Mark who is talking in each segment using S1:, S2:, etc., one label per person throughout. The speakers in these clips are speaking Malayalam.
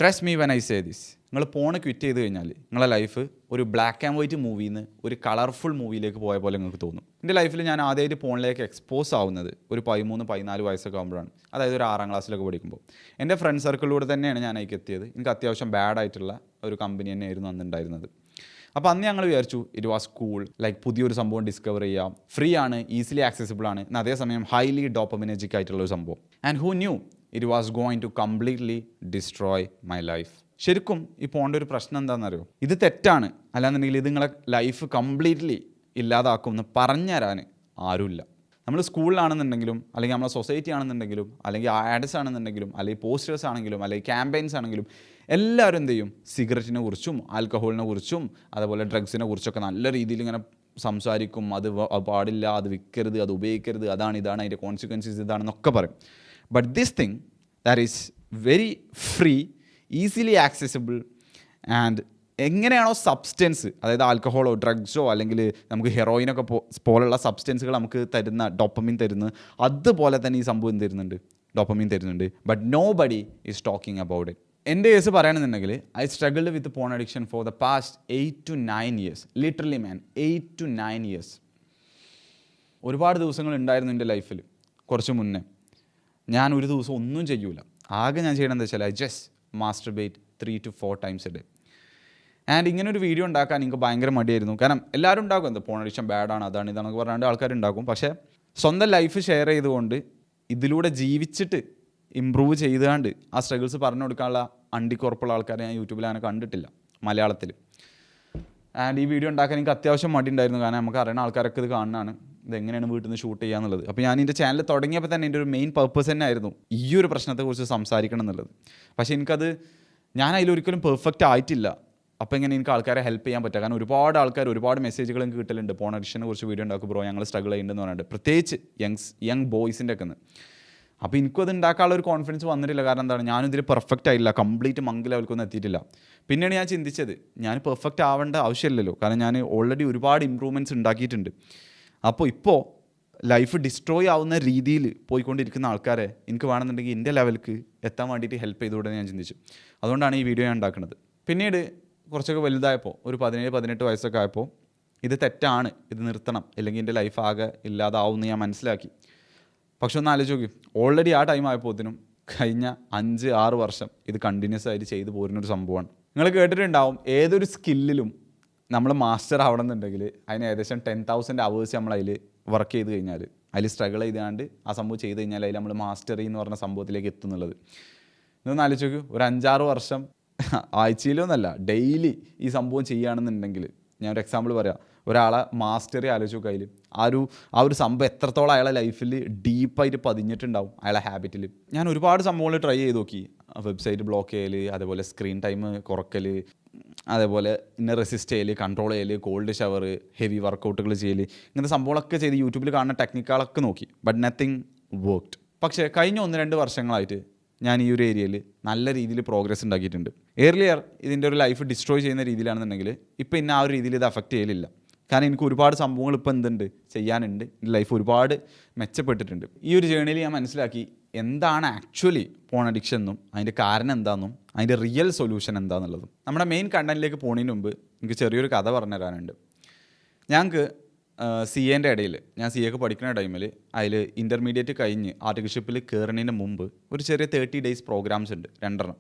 S1: Trust me when I say this. നിങ്ങൾ ഫോണ് ക്വിറ്റ് ചെയ്ത് കഴിഞ്ഞാൽ നിങ്ങളെ ലൈഫ് ഒരു ബ്ലാക്ക് ആൻഡ് വൈറ്റ് മൂവിയിൽ നിന്ന് ഒരു കളർഫുൾ മൂവിയിലേക്ക് പോയ പോലെ നിങ്ങൾക്ക് തോന്നും. എൻ്റെ ലൈഫിൽ ഞാൻ ആദ്യമായിട്ട് ഫോണിലേക്ക് എക്സ്പോസ് ആവുന്നത് ഒരു 13-14 വയസ്സൊക്കെ ആകുമ്പോഴാണ്. അതായത് ഒരു 6ാം ക്ലാസ്സിലൊക്കെ പഠിക്കുമ്പോൾ. എൻ്റെ ഫ്രണ്ട് സർക്കിളിലൂടെ തന്നെയാണ് ഞാൻ അതിലേക്ക് എത്തിയത്. എനിക്ക് അത്യാവശ്യം ബാഡായിട്ടുള്ള ഒരു കമ്പനി തന്നെയായിരുന്നു അന്നുണ്ടായിരുന്നത്. അപ്പോൾ അന്ന് ഞങ്ങൾ വിചാരിച്ചു ഇറ്റ് വാസ് കൂൾ, ലൈക്ക് പുതിയൊരു സംഭവം ഡിസ്കവർ ചെയ്യാം, ഫ്രീ ആണ്, ഈസിലി ആക്സസിബിൾ ആണ്, എന്ന അതേസമയം ഹൈലി ഡോപ്പമിനർജിക് ആയിട്ടുള്ള ഒരു സംഭവം. And who knew it was going to completely destroy my life. ശരിക്കും ഈ പോകേണ്ട ഒരു പ്രശ്നം എന്താണെന്നറിയോ? ഇത് തെറ്റാണ്, അല്ലാന്നുണ്ടെങ്കിൽ ഇത് നിങ്ങളെ ലൈഫ് കംപ്ലീറ്റ്ലി ഇല്ലാതാക്കുമെന്ന് പറഞ്ഞു തരാൻ ആരുമില്ല. നമ്മൾ സ്കൂളിലാണെന്നുണ്ടെങ്കിലും അല്ലെങ്കിൽ നമ്മളെ സൊസൈറ്റി ആണെന്നുണ്ടെങ്കിലും അല്ലെങ്കിൽ ആഡ്സ് ആണെന്നുണ്ടെങ്കിലും അല്ലെങ്കിൽ പോസ്റ്റേഴ്സ് ആണെങ്കിലും അല്ലെങ്കിൽ ക്യാമ്പയിൻസ് ആണെങ്കിലും എല്ലാവരും എന്ത് ചെയ്യും? സിഗരറ്റിനെ കുറിച്ചും ആൽക്കഹോളിനെ കുറിച്ചും അതുപോലെ ഡ്രഗ്സിനെ കുറിച്ചൊക്കെ നല്ല രീതിയിൽ ഇങ്ങനെ സംസാരിക്കും. അത് പാടില്ല, അത് വിൽക്കരുത്, അത് ഉപയോഗിക്കരുത്, അതാണ് ഇതാണ്, അതിൻ്റെ കോൺസിക്വൻസസ് ഇതാണെന്നൊക്കെ പറയും. But this thing that is very free, easily accessible and എങ്ങനെയാണോ സബ്സ്റ്റൻസ്, അതായത് ആൽക്കഹോളോ ഡ്രഗ്സോ അല്ലെങ്കിൽ നമുക്ക് ഹെറോയിനൊക്കെ പോലുള്ള സബ്സ്റ്റൻസുകൾ നമുക്ക് തരുന്ന ഡോപ്പമിൻ തരുന്നത്, അതുപോലെ തന്നെ ഈ സംഭവം തരുന്നുണ്ട്, ഡോപ്പമിൻ തരുന്നുണ്ട്. But nobody is talking about it. എൻ്റെ കേസ് പറയുകയാണെന്നുണ്ടെങ്കിൽ I struggled with porn addiction for the past 8 to 9 years. Literally man, 8 to 9 years. ഒരുപാട് ദിവസങ്ങൾ ഉണ്ടായിരുന്നു എൻ്റെ ലൈഫിൽ. കുറച്ച് മുന്നേ ഞാൻ ഒരു ദിവസം ഒന്നും ചെയ്യൂല. ആകെ ഞാൻ ചെയ്യണമെന്ന് വെച്ചാൽ I just masturbate 3 to 4 times a day. And ഇങ്ങനെ ഒരു വീഡിയോ ഉണ്ടാക്കാൻ എനിക്ക് ഭയങ്കര മടിയായിരുന്നു. കാരണം എല്ലാവരും ഉണ്ടാക്കും, എന്താ പോൺ അഡിക്ഷൻ ബാഡാണ്, അതാണ് ഇതാണെന്നൊക്കെ പറഞ്ഞാണ്ട് ആൾക്കാരുണ്ടാക്കും. പക്ഷേ സ്വന്തം ലൈഫ് ഷെയർ ചെയ്തുകൊണ്ട് ഇതിലൂടെ ജീവിച്ചിട്ട് ഇമ്പ്രൂവ് ചെയ്താണ്ട് ആ സ്ട്രഗിൾസ് പറഞ്ഞു കൊടുക്കാനുള്ള അണ്ടിക്കുറപ്പുള്ള ആൾക്കാരെ ഞാൻ യൂട്യൂബിൽ അങ്ങനെ കണ്ടിട്ടില്ല മലയാളത്തിൽ. ആൻഡ് ഈ വീഡിയോ ഉണ്ടാക്കാൻ എനിക്ക് അത്യാവശ്യം മടി ഉണ്ടായിരുന്നു. കാരണം നമുക്ക് അറിയുന്ന ആൾക്കാരൊക്കെ ഇത് കാണാനാണ്, ഇതെങ്ങനെയാണ് വീട്ടിൽ നിന്ന് ഷൂട്ട് ചെയ്യുക എന്നുള്ളത്. അപ്പോൾ ഞാൻ എൻ്റെ ചാനൽ തുടങ്ങിയപ്പോൾ തന്നെ എൻ്റെ ഒരു മെയിൻ പർപ്പസ് തന്നെ ആയിരുന്നു ഈ ഒരു പ്രശ്നത്തെക്കുറിച്ച് സംസാരിക്കണം എന്നുള്ളത്. പക്ഷേ എനിക്കത് ഞാൻ അതിലൊരിക്കലും പെർഫെക്റ്റ് ആയിട്ടില്ല. അപ്പോൾ എങ്ങനെ എനിക്ക് ആൾക്കാരെ ഹെൽപ്പ് ചെയ്യാൻ പറ്റുക? കാരണം ഒരുപാട് ആൾക്കാർ ഒരുപാട് മെസ്സേജുകൾ എനിക്ക് കിട്ടലുണ്ട്, പോൺ അഡിക്ഷനെ കുറിച്ച് വീഡിയോ ഉണ്ടാക്കും ബ്രോ, ഞങ്ങൾ സ്ട്രഗിൾ ചെയ്യുന്നുണ്ടെന്ന് പറഞ്ഞിട്ട്, പ്രത്യേകിച്ച് യങ് ബോയ്സിൻ്റെ ഒക്കെ. അപ്പോൾ എനിക്കും അത് ഉണ്ടാക്കാനുള്ള ഒരു കോൺഫിഡൻസ് വന്നിട്ടില്ല. കാരണം എന്താണ്, ഞാനും ഇതിൽ പെർഫെക്റ്റ് ആയില്ല, കംപ്ലീറ്റ് മങ്ക് ലെവൽക്കൊന്നും എത്തിയിട്ടില്ല. പിന്നെയാണ് ഞാൻ ചിന്തിച്ചത് ഞാൻ പെർഫെക്റ്റ് ആവേണ്ട ആവശ്യമില്ലല്ലോ, കാരണം ഞാൻ ഓൾറെഡി ഒരുപാട് ഇമ്പ്രൂവ്മെൻറ്റ്സ് ഉണ്ടാക്കിയിട്ടുണ്ട്. അപ്പോൾ ഇപ്പോൾ ലൈഫ് ഡിസ്ട്രോയ് ആവുന്ന രീതിയിൽ പോയിക്കൊണ്ടിരിക്കുന്ന ആൾക്കാരെ എനിക്ക് വേണമെന്നുണ്ടെങ്കിൽ എൻ്റെ ലെവലിലേക്ക് എത്താൻ വേണ്ടിയിട്ട് ഹെൽപ്പ് ചെയ്തുകൂടെ ഞാൻ ചിന്തിച്ചു. അതുകൊണ്ടാണ് ഈ വീഡിയോ ഞാൻ ഉണ്ടാക്കുന്നത്. പിന്നീട് കുറച്ചൊക്കെ വലുതായപ്പോൾ ഒരു 17-18 വയസ്സൊക്കെ ആയപ്പോൾ ഇത് തെറ്റാണ്, ഇത് നിർത്തണം, അല്ലെങ്കിൽ എൻ്റെ ലൈഫ് ആകെ ഇല്ലാതാവുമെന്ന് ഞാൻ മനസ്സിലാക്കി. പക്ഷെ ഒന്ന് ആലോചിച്ച് നോക്കി, ഓൾറെഡി ആ ടൈം ആയപ്പോഴത്തേനും കഴിഞ്ഞ 5-6 വർഷം ഇത് കണ്ടിന്യൂസ് ആയിട്ട് ചെയ്തു പോരുന്നൊരു സംഭവമാണ്. നിങ്ങൾ കേട്ടിട്ടുണ്ടാവും, ഏതൊരു സ്കില്ലിലും നമ്മൾ മാസ്റ്റർ ആവണമെന്നുണ്ടെങ്കിൽ അതിന് ഏകദേശം 10,000 hours നമ്മൾ അതിൽ വർക്ക് ചെയ്ത് കഴിഞ്ഞാൽ, അതിൽ സ്ട്രഗിൾ ചെയ്താണ്ട് ആ സംഭവം ചെയ്ത് കഴിഞ്ഞാൽ അതിൽ നമ്മൾ മാസ്റ്ററി എന്ന് പറഞ്ഞ സംഭവത്തിലേക്ക് എത്തുന്നുള്ളത്. ഇതൊന്ന് ആലോചിച്ച് നോക്കൂ, ഒരു 5-6 വർഷം ആഴ്ചയിലൊന്നല്ല ഡെയിലി ഈ സംഭവം ചെയ്യുകയാണെന്നുണ്ടെങ്കിൽ, ഞാനൊരു എക്സാമ്പിൾ പറയാം, ഒരാളെ മാസ്റ്ററി ആലോചിച്ച് നോക്കുക, അതിൽ ആ ഒരു സംഭവം എത്രത്തോളം അയാളെ ലൈഫിൽ ഡീപ്പായിട്ട് പതിഞ്ഞിട്ടുണ്ടാവും അയാളെ ഹാബിറ്റിൽ. ഞാൻ ഒരുപാട് സംഭവങ്ങൾ ട്രൈ ചെയ്ത് നോക്കി, വെബ്സൈറ്റ് ബ്ലോക്ക് ചെയ്യൽ, അതേപോലെ സ്ക്രീൻ ടൈം കുറക്കൽ, അതേപോലെ ഇന്നെ റെസിസ്റ്റ് ചെയ്യൽ, കൺട്രോൾ ചെയ്യൽ, കോൾഡ് ഷവർ, ഹെവി വർക്കൗട്ടുകൾ ചെയ്യൽ, ഇങ്ങനത്തെ സംഭവങ്ങളൊക്കെ ചെയ്ത് യൂട്യൂബിൽ കാണുന്ന ടെക്നിക്കുകളൊക്കെ നോക്കി. But nothing worked. പക്ഷേ കഴിഞ്ഞ 1-2 വർഷങ്ങളായിട്ട് ഞാൻ ഈ ഒരു ഏരിയയിൽ നല്ല രീതിയിൽ പ്രോഗ്രസ് ഉണ്ടാക്കിയിട്ടുണ്ട്. ഏർലിയർ ഇതിൻ്റെ ഒരു ലൈഫ് ഡിസ്ട്രോയ് ചെയ്യുന്ന രീതിയിലാണെന്നുണ്ടെങ്കിൽ ഇപ്പോൾ ഇന്ന ആ ഒരു രീതിയിൽ ഇത് അഫക്റ്റ് ചെയ്യലില്ല. കാരണം എനിക്ക് ഒരുപാട് സംഭവങ്ങൾ ഇപ്പോൾ എന്തുണ്ട് ചെയ്യാനുണ്ട്, എൻ്റെ ലൈഫ് ഒരുപാട് മെച്ചപ്പെട്ടിട്ടുണ്ട്. ഈ ഒരു ജേർണിയിൽ ഞാൻ മനസ്സിലാക്കി എന്താണ് ആക്ച്വലി പോൺ അഡിക്ഷൻ എന്നും അതിൻ്റെ കാരണം എന്താണെന്നും അതിൻ്റെ റിയൽ സൊല്യൂഷൻ എന്താണെന്നുള്ളതും. നമ്മുടെ മെയിൻ കണ്ടന്റിലേക്ക് പോകുന്നതിന് മുമ്പ് എനിക്ക് ചെറിയൊരു കഥ പറഞ്ഞു തരാനുണ്ട്. ഞങ്ങൾക്ക് CA-ൻ്റെ ഇടയിൽ, ഞാൻ CA-ക്ക് പഠിക്കുന്ന ടൈമിൽ അതിൽ ഇൻ്റർമീഡിയറ്റ് കഴിഞ്ഞ് ആർട്ടിക്കൽഷിപ്പിൽ കയറുന്നതിന് മുമ്പ് ഒരു ചെറിയ 30 days പ്രോഗ്രാംസ് ഉണ്ട്, 2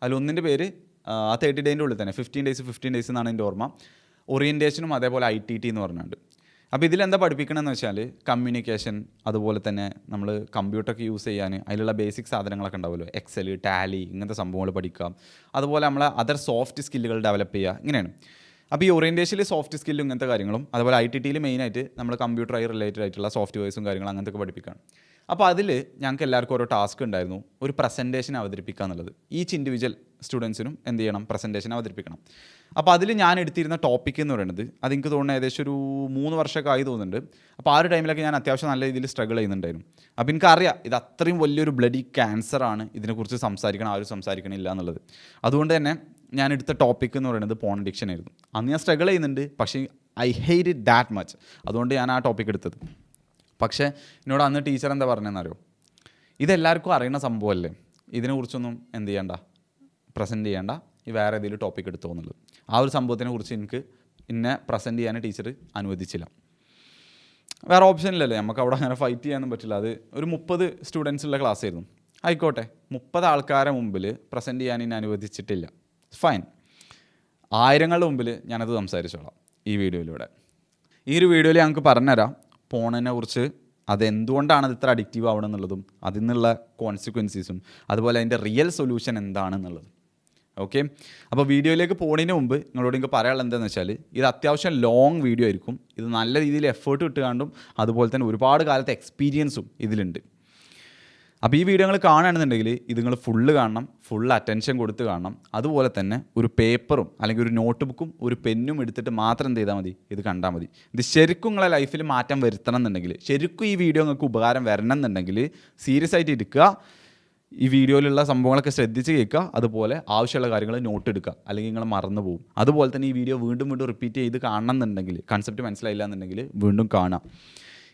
S1: അതിലൊന്നിൻ്റെ പേര് ആ 30 days ഉള്ളിൽ തന്നെ 15 days എന്നാണ് എൻ്റെ ഓർമ്മ, ഓറിയൻറ്റേഷനും അതേപോലെ ITT എന്ന് പറഞ്ഞുണ്ട്. അപ്പോൾ ഇതിലെന്താ പഠിപ്പിക്കണമെന്ന് വെച്ചാൽ കമ്മ്യൂണിക്കേഷൻ, അതുപോലെ തന്നെ നമ്മൾ കമ്പ്യൂട്ടറൊക്കെ യൂസ് ചെയ്യാൻ അതിലുള്ള ബേസിക് സാധനങ്ങളൊക്കെ ഉണ്ടാവുമല്ലോ, എക്സൽ, ടാലി, ഇങ്ങനത്തെ സംഭവങ്ങൾ പഠിക്കാം. അതുപോലെ നമ്മൾ അതർ സോഫ്റ്റ് സ്കില്ലുകൾ ഡെവലപ്പ് ചെയ്യുക, ഇങ്ങനെയാണ്. അപ്പോൾ ഈ ഓറിയൻറ്റേഷനിൽ സോഫ്റ്റ് സ്കില്ലും ഇങ്ങനത്തെ കാര്യങ്ങളും, അതുപോലെ ITTയിൽ മെയിനായിട്ട് നമ്മൾ കമ്പ്യൂട്ടറായി റിലേറ്റഡ് ആയിട്ടുള്ള സോഫ്റ്റ്വെയർസും കാര്യങ്ങളും അങ്ങനത്തെ ഒക്കെ പഠിപ്പിക്കുകയാണ്. അപ്പോൾ അതിൽ ഞങ്ങൾക്ക് എല്ലാവർക്കും ഓരോ ടാസ്ക് ഉണ്ടായിരുന്നു, ഒരു പ്രസൻറ്റേഷൻ അവതരിപ്പിക്കുക എന്നുള്ളത്. ഈച്ച് ഇൻഡിവിജ്വൽ സ്റ്റുഡൻസിനും എന്ത് ചെയ്യണം, പ്രസൻറ്റേഷൻ അവതരിപ്പിക്കണം. അപ്പോൾ അതിൽ ഞാൻ എടുത്തിരുന്ന ടോപ്പിക് എന്ന് പറയുന്നത്, അതെനിക്ക് തോന്നുന്നത് ഏകദേശം ഒരു 3 വർഷമൊക്കെ ആയി തോന്നുന്നുണ്ട്. അപ്പോൾ ആ ഒരു ടൈമിലൊക്കെ ഞാൻ അത്യാവശ്യം നല്ല രീതിയിൽ സ്ട്രഗിൾ ചെയ്യുന്നുണ്ടായിരുന്നു. അപ്പോൾ എനിക്കറിയാം ഇത് അത്രയും വലിയൊരു ബ്ലഡി ക്യാൻസറാണ്, ഇതിനെക്കുറിച്ച് സംസാരിക്കണം, ആരും സംസാരിക്കണില്ല എന്നുള്ളത്. അതുകൊണ്ട് തന്നെ ഞാൻ എടുത്ത ടോപ്പിക് എന്ന് പറയുന്നത് പോൺ അഡിക്ഷൻ ആയിരുന്നു. അന്ന് ഞാൻ സ്ട്രഗിൾ ചെയ്യുന്നുണ്ട്, പക്ഷേ I hate it that much. അതുകൊണ്ട് ഞാൻ ആ ടോപ്പിക് എടുത്തത്. പക്ഷേ എന്നോട് അന്ന് ടീച്ചർ എന്താ പറഞ്ഞതെന്നറിയോ, ഇതെല്ലാവർക്കും അറിയുന്ന സംഭവമല്ലേ, ഇതിനെക്കുറിച്ചൊന്നും എന്ത് ചെയ്യണ്ട, പ്രസൻറ്റ് ചെയ്യേണ്ട, ഈ വേറെ ഏതെങ്കിലും ടോപ്പിക് എടുത്തോ എന്നുള്ളത്. ആ ഒരു സംഭവത്തിനെ കുറിച്ച് എനിക്ക് എന്നെ പ്രസൻറ്റ് ചെയ്യാൻ ടീച്ചർ അനുവദിച്ചില്ല. വേറെ ഓപ്ഷൻ ഇല്ലല്ലേ, നമുക്ക് അവിടെ അങ്ങനെ ഫൈറ്റ് ചെയ്യാനൊന്നും പറ്റില്ല. അത് ഒരു 30 സ്റ്റുഡൻസ് ഉള്ള ക്ലാസ് ആയിരുന്നു. ആയിക്കോട്ടെ, 30 ആൾക്കാരെ മുമ്പിൽ പ്രസൻറ്റ് ചെയ്യാൻ എന്നെ അനുവദിച്ചിട്ടില്ല, ഫൈൻ. ആയിരങ്ങളുടെ മുമ്പിൽ ഞാനത് സംസാരിച്ചോളാം ഈ വീഡിയോയിലൂടെ. ഈ ഒരു വീഡിയോയിൽ ഞങ്ങൾക്ക് പറഞ്ഞുതരാം പോണിനെ കുറിച്ച്, അതെന്തുകൊണ്ടാണ് അത് ഇത്ര അഡിക്റ്റീവ് ആവണം എന്നുള്ളതും അതിൽ നിന്നുള്ള കോൺസിക്വൻസീസും അതുപോലെ അതിൻ്റെ റിയൽ സൊല്യൂഷൻ എന്താണെന്നുള്ളത്. ഓക്കെ, അപ്പോൾ വീഡിയോയിലേക്ക് പോകുന്നതിന് മുമ്പ് നിങ്ങളോട് എനിക്ക് പറയാനുള്ളത് എന്താണെന്ന് വെച്ചാൽ, ഇത് അത്യാവശ്യം ലോങ് വീഡിയോ ആയിരിക്കും. ഇത് നല്ല രീതിയിൽ എഫേർട്ട് ഇട്ടുകൊണ്ടും അതുപോലെ തന്നെ ഒരുപാട് കാലത്തെ എക്സ്പീരിയൻസും ഇതിലുണ്ട്. അപ്പോൾ ഈ വീഡിയോ നിങ്ങൾ കാണുകയാണെന്നുണ്ടെങ്കിൽ ഇത് നിങ്ങൾ ഫുള്ള് കാണണം, ഫുൾ അറ്റൻഷൻ കൊടുത്ത് കാണണം. അതുപോലെ തന്നെ ഒരു പേപ്പറും അല്ലെങ്കിൽ ഒരു നോട്ട് ബുക്കും ഒരു പെന്നും എടുത്തിട്ട് മാത്രം എന്ത് ചെയ്താൽ മതി, ഇത് കണ്ടാൽ മതി. ഇത് ശരിക്കും നിങ്ങളെ ലൈഫിൽ മാറ്റം വരുത്തണം എന്നുണ്ടെങ്കിൽ, ശരിക്കും ഈ വീഡിയോ നിങ്ങൾക്ക് ഉപകാരം വരണം എന്നുണ്ടെങ്കിൽ സീരിയസ് ആയിട്ട് എടുക്കുക, ഈ വീഡിയോയിലുള്ള സംഭവങ്ങളൊക്കെ ശ്രദ്ധിച്ച് കേൾക്കുക, അതുപോലെ ആവശ്യമുള്ള കാര്യങ്ങൾ നോട്ട് എടുക്കുക, അല്ലെങ്കിൽ നിങ്ങൾ മറന്നു പോകും. അതുപോലെ തന്നെ ഈ വീഡിയോ വീണ്ടും വീണ്ടും റിപ്പീറ്റ് ചെയ്ത് കാണണം എന്നുണ്ടെങ്കിൽ, കൺസെപ്റ്റ് മനസ്സിലായില്ല എന്നുണ്ടെങ്കിൽ വീണ്ടും കാണാം.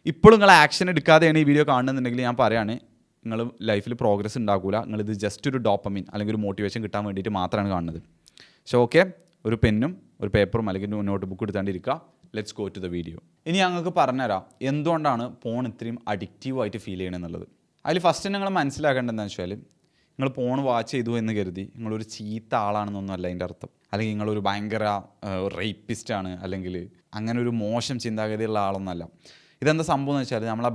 S1: ഇപ്പോഴും നിങ്ങൾ ആക്ഷൻ എടുക്കാതെയാണ് ഈ വീഡിയോ കാണുന്നുണ്ടെങ്കിൽ ഞാൻ പറയുകയാണ്, നിങ്ങൾ ലൈഫിൽ പ്രോഗ്രസ് ഉണ്ടാക്കില്ല. നിങ്ങളിത് ജസ്റ്റ് ഒരു ഡോപ്പമിൻ അല്ലെങ്കിൽ ഒരു മോട്ടിവേഷൻ കിട്ടാൻ വേണ്ടിയിട്ട് മാത്രമാണ് കാണുന്നത്. സോ ഓക്കെ, ഒരു പെന്നും ഒരു പേപ്പറും അല്ലെങ്കിൽ നോട്ട് ബുക്ക് എടുത്താണ്ടിരിക്കുക. Let's go to the video. ഇനി ഞങ്ങൾക്ക് പറഞ്ഞുതരാം എന്തുകൊണ്ടാണ് പോൺ ഇത്രയും അഡിക്റ്റീവായിട്ട് ഫീൽ ചെയ്യണമെന്നുള്ളത്. അതിൽ ഫസ്റ്റ് നിങ്ങൾ മനസ്സിലാക്കേണ്ടതെന്ന് വെച്ചാൽ, നിങ്ങൾ പോൺ വാച്ച് ചെയ്തു എന്ന് കരുതി നിങ്ങളൊരു ചീത്ത ആളാണെന്നൊന്നും അല്ല അതിൻ്റെ അർത്ഥം. അല്ലെങ്കിൽ നിങ്ങളൊരു ഭയങ്കര റേപ്പിസ്റ്റാണ് അല്ലെങ്കിൽ അങ്ങനെ ഒരു മോശം ചിന്താഗതിയുള്ള ആളൊന്നുമല്ല. ഇതെന്താ സംഭവം എന്ന് വെച്ചാൽ, നമ്മളെ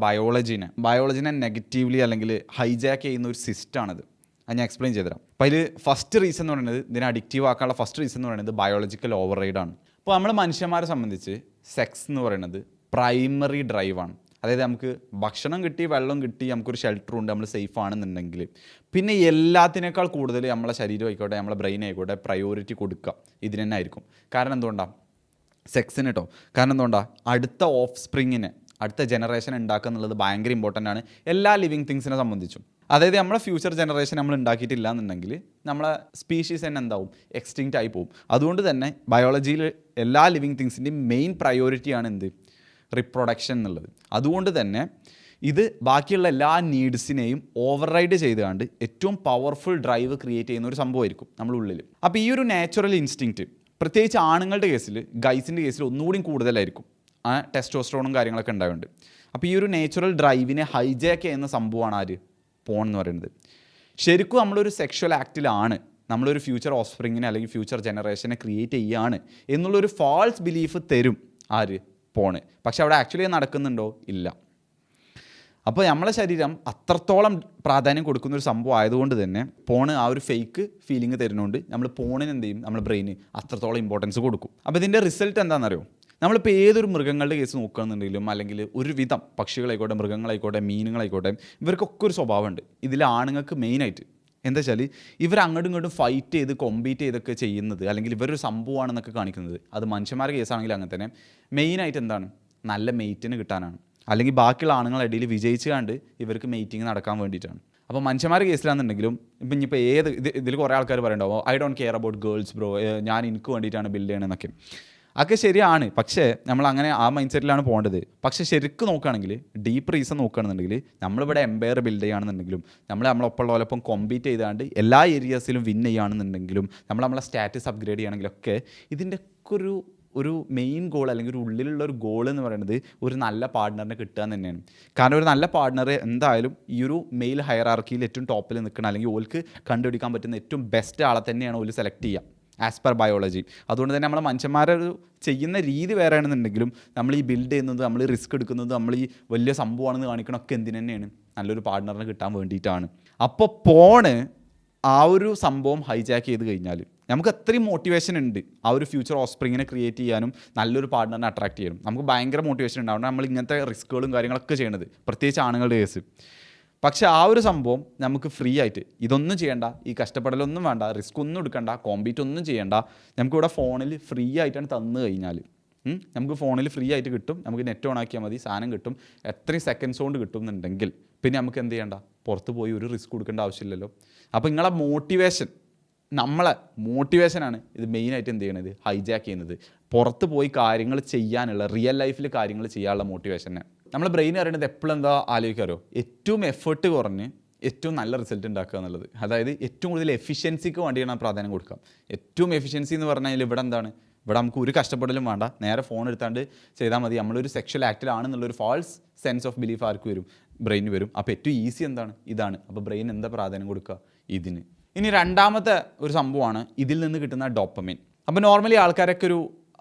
S1: ബയോളജിനെ നെഗറ്റീവ്ലി അല്ലെങ്കിൽ ഹൈജാക്ക് ചെയ്യുന്ന ഒരു സിസ്റ്റമാണിത്. അത് ഞാൻ എക്സ്പ്ലെയിൻ ചെയ്തുതരാം. അപ്പോൾ അതിൽ ഫസ്റ്റ് റീസൺ എന്ന് പറയുന്നത്, ഇതിനെ അഡിക്റ്റീവ് ആക്കാനുള്ള ഫസ്റ്റ് റീസൺ എന്ന് പറയുന്നത് ബയോളജിക്കൽ ഓവർ റൈഡാണ്. അപ്പോൾ നമ്മൾ മനുഷ്യന്മാരെ സംബന്ധിച്ച് സെക്സ് എന്ന് പറയുന്നത് പ്രൈമറി ഡ്രൈവാണ്. അതായത് നമുക്ക് ഭക്ഷണം കിട്ടി, വെള്ളം കിട്ടി, നമുക്കൊരു ഷെൽട്ടർ ഉണ്ട്, നമ്മൾ സേഫ് ആണെന്നുണ്ടെങ്കിൽ പിന്നെ എല്ലാത്തിനേക്കാൾ കൂടുതൽ നമ്മളെ ശരീരം ആയിക്കോട്ടെ നമ്മളെ ബ്രെയിൻ ആയിക്കോട്ടെ പ്രയോറിറ്റി കൊടുക്കുക ഇതിന് തന്നെ ആയിരിക്കും. കാരണം എന്തുകൊണ്ടാണ്? സെക്സിന് കേട്ടോ. കാരണം എന്തുകൊണ്ടാണ്? അടുത്ത ഓഫ് സ്പ്രിങ്ങിനെ, അടുത്ത ജനറേഷൻ ഉണ്ടാക്കുക എന്നുള്ളത് ഭയങ്കര ഇമ്പോർട്ടൻ്റ് ആണ് എല്ലാ ലിവിങ് തിങ്സിനെ സംബന്ധിച്ചും. അതായത് നമ്മളെ ഫ്യൂച്ചർ ജനറേഷൻ നമ്മൾ ഉണ്ടാക്കിയിട്ടില്ല എന്നുണ്ടെങ്കിൽ നമ്മളെ സ്പീഷീസ് തന്നെ എന്താവും, എക്സ്റ്റിങ്ക്റ്റ് ആയി പോകും. അതുകൊണ്ട് തന്നെ ബയോളജിയിൽ എല്ലാ ലിവിങ് തിങ്സിൻ്റെയും മെയിൻ പ്രയോറിറ്റിയാണ് എന്ത്, റിപ്രൊഡക്ഷൻ എന്നുള്ളത്. അതുകൊണ്ട് തന്നെ ഇത് ബാക്കിയുള്ള എല്ലാ നീഡ്സിനെയും ഓവർ റൈഡ് ചെയ്തുകൊണ്ട് ഏറ്റവും പവർഫുൾ ഡ്രൈവ് ക്രിയേറ്റ് ചെയ്യുന്ന ഒരു സംഭവമായിരിക്കും നമ്മുടെ ഉള്ളിൽ. അപ്പോൾ ഈ ഒരു നാച്ചുറൽ ഇൻസ്റ്റിങ്ക്റ്റ് പ്രത്യേകിച്ച് ആണുങ്ങളുടെ കേസിൽ, ഗൈസിൻ്റെ കേസിൽ ഒന്നുകൂടി കൂടുതലായിരിക്കും. ടെസ്റ്റോസ്റ്ററോണും കാര്യങ്ങളൊക്കെ ഉണ്ടായതുകൊണ്ട്. അപ്പോൾ ഈ ഒരു നാച്ചുറൽ ഡ്രൈവിനെ ഹൈജാക്ക് ചെയ്യുന്ന സംഭവമാണ് ആര്, പോൺ എന്ന് പറയുന്നത്. ശരിക്കും നമ്മളൊരു സെക്ഷൽ ആക്റ്റിലാണ് നമ്മളൊരു ഫ്യൂച്ചർ ഓഫ് സ്പ്രിങ്ങിനെ അല്ലെങ്കിൽ ഫ്യൂച്ചർ ജനറേഷനെ ക്രിയേറ്റ് ചെയ്യുകയാണ് എന്നുള്ളൊരു ഫാൾസ് ബിലീഫ് തരും ആര്, പോണ്. പക്ഷെ അവിടെ ആക്ച്വലി നടക്കുന്നുണ്ടോ? ഇല്ല. അപ്പോൾ നമ്മളെ ശരീരം അത്രത്തോളം പ്രാധാന്യം കൊടുക്കുന്ന ഒരു സംഭവം ആയതുകൊണ്ട് തന്നെ പോണ് ആ ഒരു ഫേക്ക് ഫീലിംഗ് തരുന്നതുകൊണ്ട് നമ്മൾ പോണിന് എന്ത് ചെയ്യും, നമ്മുടെ ബ്രെയിന് അത്രത്തോളം ഇമ്പോർട്ടൻസ് കൊടുക്കും. അപ്പോൾ ഇതിൻ്റെ റിസൾട്ട് എന്താണെന്നറിയോ? നമ്മളിപ്പോൾ ഏതൊരു മൃഗങ്ങളുടെ കേസ് നോക്കുകയാണെന്നുണ്ടെങ്കിലും അല്ലെങ്കിൽ ഒരുവിധം പക്ഷികളായിക്കോട്ടെ, മൃഗങ്ങളായിക്കോട്ടെ, മീനുകളായിക്കോട്ടെ, ഇവർക്കൊക്കെ ഒരു സ്വഭാവമുണ്ട്. ഇതിൽ ആണുങ്ങൾക്ക് മെയിനായിട്ട് എന്താ വെച്ചാൽ, ഇവർ അങ്ങോട്ടും ഇങ്ങോട്ടും ഫൈറ്റ് ചെയ്ത് കോമ്പീറ്റ് ചെയ്തൊക്കെ ചെയ്യുന്നത് അല്ലെങ്കിൽ ഇവരൊരു സംഭവമാണെന്നൊക്കെ കാണിക്കുന്നത്, അത് മനുഷ്യന്മാരുടെ കേസാണെങ്കിൽ അങ്ങനെ തന്നെ മെയിനായിട്ട് എന്താണ്, നല്ല മെയ്റ്റിന് കിട്ടാനാണ്, അല്ലെങ്കിൽ ബാക്കിയുള്ള ആണുങ്ങളുടെ ഇടയിൽ വിജയിച്ച് കണ്ട് ഇവർക്ക് മെയ്റ്റിങ് നടക്കാൻ വേണ്ടിയിട്ടാണ്. അപ്പോൾ മനുഷ്യന്മാരുടെ കേസിലാണെന്നുണ്ടെങ്കിലും ഇപ്പം ഇനിയിപ്പോൾ ഇതിൽ കുറേ ആൾക്കാർ പറയണ്ടാവും, I don't care about girls bro, ഞാൻ എനിക്ക് വേണ്ടിയിട്ടാണ് ബിൽഡ് ചെയ്യണമെന്നൊക്കെ. അതൊക്കെ ശരിയാണ്. പക്ഷേ നമ്മൾ അങ്ങനെ ആ മൈൻഡ് സെറ്റിലാണ് പോകേണ്ടത്. പക്ഷേ ശരിക്കും നോക്കുകയാണെങ്കിൽ, ഡീപ്പ് റീസൺ നോക്കുകയാണെന്നുണ്ടെങ്കിൽ, നമ്മളിവിടെ എംപയർ ബിൽഡ് ചെയ്യുകയാണെന്നുണ്ടെങ്കിലും, നമ്മളൊപ്പമുള്ളവരൊപ്പം കോമ്പീറ്റ് ചെയ്താണ്ട് എല്ലാ ഏരിയാസിലും വിൻ ചെയ്യുകയാണെന്നുണ്ടെങ്കിലും, നമ്മളെ സ്റ്റാറ്റസ് അപ്ഗ്രേഡ് ചെയ്യുകയാണെങ്കിലൊക്കെ ഇതിൻ്റെ ഒരു മെയിൻ ഗോൾ അല്ലെങ്കിൽ ഒരു ഉള്ളിലുള്ള ഒരു ഗോൾ എന്ന് പറയുന്നത് ഒരു നല്ല പാർട്ട്ണറിനെ കിട്ടുക എന്ന് തന്നെയാണ്. കാരണം ഒരു നല്ല പാർട്ട്ണർ എന്തായാലും ഈ ഒരു മെയിൽ ഹയറാർക്കിയിൽ ഏറ്റവും ടോപ്പിൽ നിൽക്കണം, അല്ലെങ്കിൽ ഓൾക്ക് കണ്ടുപിടിക്കാൻ പറ്റുന്ന ഏറ്റവും ബെസ്റ്റ് ആളെ തന്നെയാണ് ഓല് സെലക്ട് ചെയ്യുക ആസ് പെർ ബയോളജി. അതുകൊണ്ട് തന്നെ നമ്മളെ മനുഷ്യന്മാരൊരു ചെയ്യുന്ന രീതി വേറെ ആണെന്നുണ്ടെങ്കിലും നമ്മൾ ഈ ബിൽഡ് ചെയ്യുന്നത്, നമ്മൾ റിസ്ക് എടുക്കുന്നത്, നമ്മൾ ഈ വലിയ സംഭവമാണെന്ന് കാണിക്കണമൊക്കെ എന്തിനു തന്നെയാണ്, നല്ലൊരു പാർട്ട്ണറിനെ കിട്ടാൻ വേണ്ടിയിട്ടാണ്. അപ്പോൾ പോണ് ആ ഒരു സംഭവം ഹൈജാക്ക് ചെയ്ത് കഴിഞ്ഞാൽ നമുക്ക് അത്രയും മോട്ടിവേഷൻ ഉണ്ട് ആ ഒരു ഫ്യൂച്ചർ ഓഫ്സ്പ്രിങ്ങിനെ ക്രിയേറ്റ് ചെയ്യാനും നല്ലൊരു പാർട്ട്ണറിനെ അട്രാക്ട് ചെയ്യാനും. നമുക്ക് ഭയങ്കര മോട്ടിവേഷൻ ഉണ്ടാവും നമ്മൾ ഇങ്ങനത്തെ റിസ്ക്കുകളും കാര്യങ്ങളൊക്കെ ചെയ്യണത്, പ്രത്യേകിച്ച് ആണുങ്ങളുടെ കേസ്. പക്ഷേ ആ ഒരു സംഭവം നമുക്ക് ഫ്രീ ആയിട്ട് ഇതൊന്നും ചെയ്യേണ്ട, ഈ കഷ്ടപ്പെടലൊന്നും വേണ്ട, റിസ്ക് ഒന്നും എടുക്കണ്ട, കോമ്പീറ്റ് ഒന്നും ചെയ്യേണ്ട, നമുക്കിവിടെ ഫോണിൽ ഫ്രീ ആയിട്ടാണ് തന്നു കഴിഞ്ഞാൽ നമുക്ക് ഫോണിൽ ഫ്രീ ആയിട്ട് കിട്ടും. നമുക്ക് നെറ്റ് ഓൺ ആക്കിയാൽ മതി, സാധനം കിട്ടും, എത്രയും സെക്കൻഡ്സ് കൊണ്ട് കിട്ടും എന്നുണ്ടെങ്കിൽ പിന്നെ നമുക്ക് എന്ത് ചെയ്യണ്ട, പുറത്ത് പോയി ഒരു റിസ്ക് കൊടുക്കേണ്ട ആവശ്യമില്ലല്ലോ. അപ്പോൾ നിങ്ങളെ മോട്ടിവേഷൻ, നമ്മളെ മോട്ടിവേഷനാണ് ഇത് മെയിനായിട്ട് എന്ത് ചെയ്യണത്, ഹൈജാക്ക് ചെയ്യുന്നത്. പുറത്ത് പോയി കാര്യങ്ങൾ ചെയ്യാനുള്ള, റിയൽ ലൈഫിൽ കാര്യങ്ങൾ ചെയ്യാനുള്ള മോട്ടിവേഷനെ. നമ്മളെ ബ്രെയിൻ അറിയണത് എപ്പോഴും എന്താ ആലോചിക്കാറോ, ഏറ്റവും എഫേർട്ട് കുറഞ്ഞ് ഏറ്റവും നല്ല റിസൾട്ട് ഉണ്ടാക്കുക എന്നുള്ളത്. അതായത് ഏറ്റവും കൂടുതൽ എഫിഷ്യൻസിക്ക് വേണ്ടിയാണ് പ്രാധാന്യം കൊടുക്കുക. ഏറ്റവും എഫിഷ്യൻസി എന്ന് പറഞ്ഞാൽ ഇവിടെ എന്താണ്, ഇവിടെ നമുക്ക് ഒരു കഷ്ടപ്പെടലും വേണ്ട, നേരെ ഫോൺ എടുത്താണ്ട് ചെയ്താൽ മതി. നമ്മളൊരു സെക്ഷൽ ആക്റ്റിലാണെന്നുള്ളൊരു ഫാൾസ് സെൻസ് ഓഫ് ബിലീഫ് ആർക്ക് വരും, ബ്രെയിന് വരും. അപ്പോൾ ഏറ്റവും ഈസി എന്താണ്, ഇതാണ്. അപ്പോൾ ബ്രെയിൻ എന്താ പ്രാധാന്യം കൊടുക്കുക, ഇതിന്. ഇനി രണ്ടാമത്തെ ഒരു സംഭവമാണ് ഇതിൽ നിന്ന് കിട്ടുന്ന ഡോപ്പമിൻ. അപ്പോൾ നോർമലി ആൾക്കാരൊക്കെ